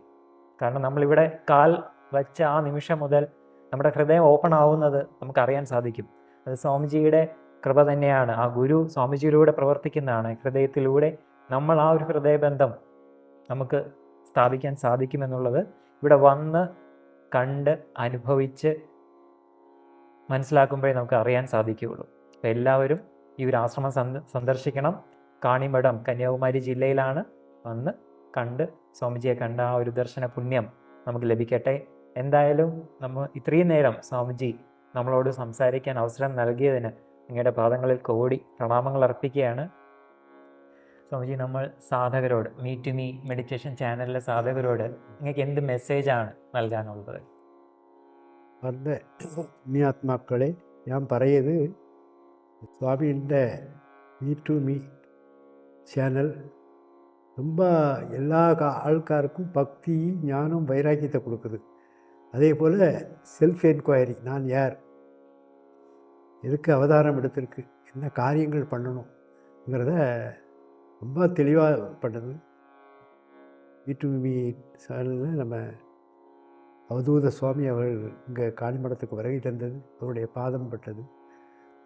കാരണം നമ്മളിവിടെ കാൽ വച്ച ആ നിമിഷം മുതൽ നമ്മുടെ ഹൃദയം ഓപ്പൺ ആവുന്നത് നമുക്കറിയാൻ സാധിക്കും. അത് സ്വാമിജിയുടെ കൃപ തന്നെയാണ്. ആ ഗുരു സ്വാമിജിയിലൂടെ പ്രവർത്തിക്കുന്നതാണ്. ഹൃദയത്തിലൂടെ നമ്മൾ ആ ഒരു ഹൃദയബന്ധം നമുക്ക് സ്ഥാപിക്കാൻ സാധിക്കുമെന്നുള്ളത് ഇവിടെ വന്ന് കണ്ട് അനുഭവിച്ച് മനസ്സിലാക്കുമ്പോഴേ നമുക്ക് അറിയാൻ സാധിക്കുകയുള്ളൂ. അപ്പോൾ എല്ലാവരും ഈ ഒരു ആശ്രമം സന്ദർശിക്കണം. കാണിമഠം കന്യാകുമാരി ജില്ലയിലാണ്. വന്ന് കണ്ട് സ്വാമിജിയെ കണ്ട ആ ഒരു ദർശന പുണ്യം നമുക്ക് ലഭിക്കട്ടെ. എന്തായാലും നമ്മൾ ഇത്രയും നേരം സ്വാമിജി നമ്മളോട് സംസാരിക്കാൻ അവസരം നൽകിയതിന് നിങ്ങളുടെ പാദങ്ങളിൽ കോടി പ്രണാമങ്ങൾ അർപ്പിക്കുകയാണ്. സ്വാമിജി, നമ്മൾ സാധകരോട്, മീ ടു മീ മെഡിറ്റേഷൻ ചാനലിലെ സാധകരോട് നിങ്ങൾക്ക് എന്ത് മെസ്സേജാണ് നൽകാനുള്ളത്?
വളരെ ആത്മാക്കളെ, ഞാൻ പറയുന്നത് சுவாமியின் மீ டு மீ சேனல் ரொம்ப எல்லா ஆൾക്കാർക്കും பக்தி, ஞானம், வைராக்கியத்தை கொடுக்குது. அதே போல் செல்ஃப் என்கொயரி, நான் யார், எதுக்கு அவதாரம் எடுத்திருக்கு, என்ன காரியங்கள் பண்ணணுங்கிறத ரொம்ப தெளிவாக பண்ணுது. மீ டு மீ சேனலில் நம்ம அவதூத சுவாமி அவர்கள் இங்கே காணிமடத்துக்கு வருகை தந்தது, அவருடைய பாதம் பட்டது.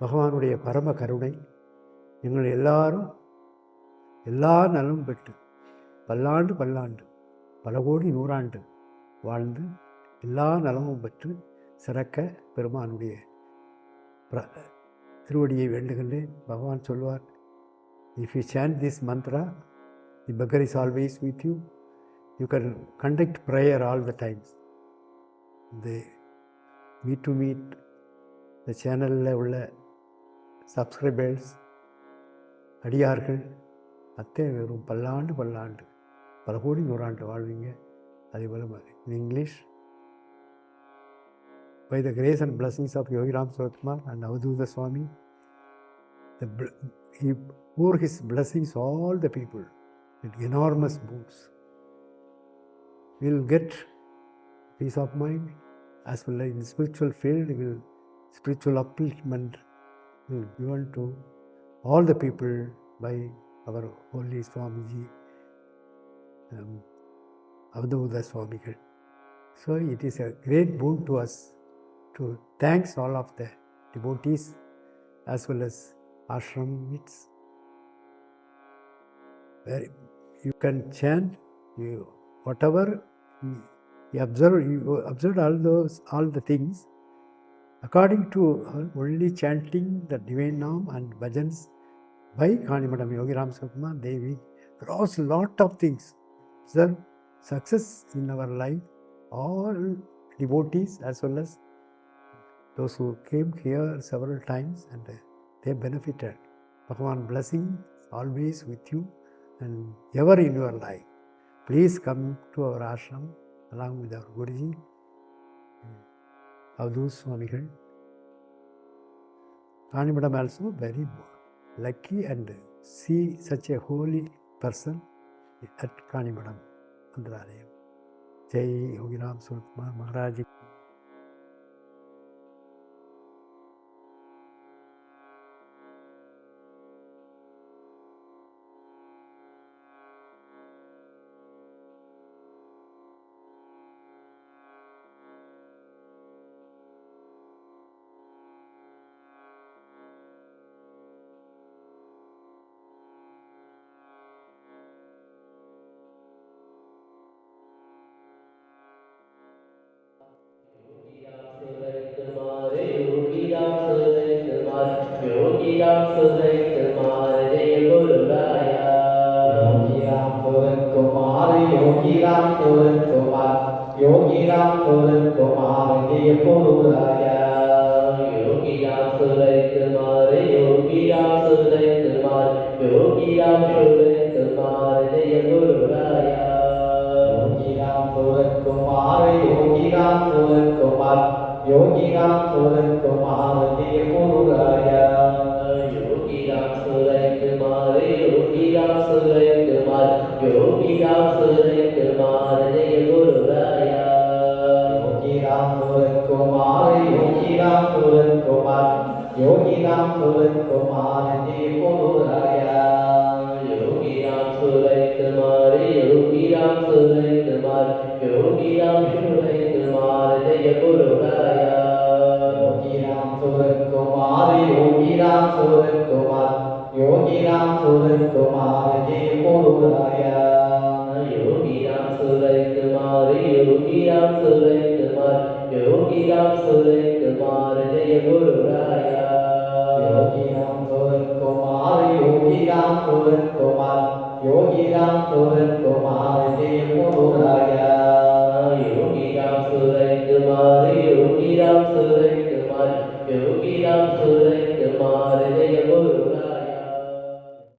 பகவானுடைய பரம கருணை எங்கள் எல்லாரும் எல்லா நலமும் பெற்று பல்லாண்டு பல்லாண்டு பல கோடி நூறாண்டு வாழ்ந்து எல்லா நலமும் பெற்று சிறக்க பெருமானுடைய திருவடியை வேண்டுகின்றேன். பகவான் சொல்வார், if you chant this mantra, the beggar is always with you. You can conduct prayer all the times. இந்த மீட் டு மீட் இந்த சேனலில் உள்ள சப்ஸ்கிரைபர்ஸ், அடியார்கள் அத்தனை வெறும் பல்லாண்டு பல்லாண்டு பல கோடி நூறாண்டு வாழ்வீங்க. அதே போல் in English, by the grace and blessings of Yogi Ram Suratkumar and Avadhuta Swami, he pour his blessings all the people with enormous boons. We will get peace of mind, as well as in the spiritual field, spiritual upliftment given to all the people by our holy Swamiji, Avadhuta Swamigal. So it is a great boon to us to thanks all of the devotees as well as ashram meets, where you can chant whatever you observe all the things according to only chanting the divine name and bhajans by Kanimadam Yogi Ram Suratkumar. They will cross a lot of things. Observe success in our life. All devotees as well as those who came here several times and they benefited. Bhagavan blessing always with you and ever in your life. Please come to our ashram along with our Guruji Avadhut Swamigal. Kanimadam also very lucky and see such a holy person at Kanimadam Mandiralaya. Jai Yogi Ram Surat Kumar Maharaj.
Yogi Ram Surat Kumar Jai Guru Raya. Yogi Ram Surat Kumar, Yogi Ram Surat Kumar, Yogi Ram Surat Kumar Jai Guru Raya. Yogi Ram Surat Kumar, Yogi Ram Surat Kumar, Yogi Ram Surat Kumar Jai Guru Raya. Yogi Ram Surat Kumar, Yogi Ram Surat Kumar, Yogi Ram Surat Kumar Jai Guru Raya. Yogi Ram Surat Kumar, Yogi Ram Surat Kumar, Yogi Ram Surat Kumar Jai Guru Raya. Yogi Ram Surat Kumar, Yogi Ram Surat Kumar, Yogi Ram Surat Kumar Jai Guru Raya. Yogi Ram Surat Kumar, Yogi Ram Surat Kumar, Yogi Ram Surat Kumar Jai Guru Raya. Yogi Ram Surat Kumar, Yogi Ram Surat Kumar, Yogi Ram Surat Kumar Jai Guru Raya. Yogi Ram Surat Kumar, Yogi Ram Surat Kumar, Yogi Ram Surat Kumar Jai Guru Raya. Yogi Ram Surat Kumar, Yogi Ram Surat Kumar, Yogi Ram Surat Kumar Jai Guru Raya.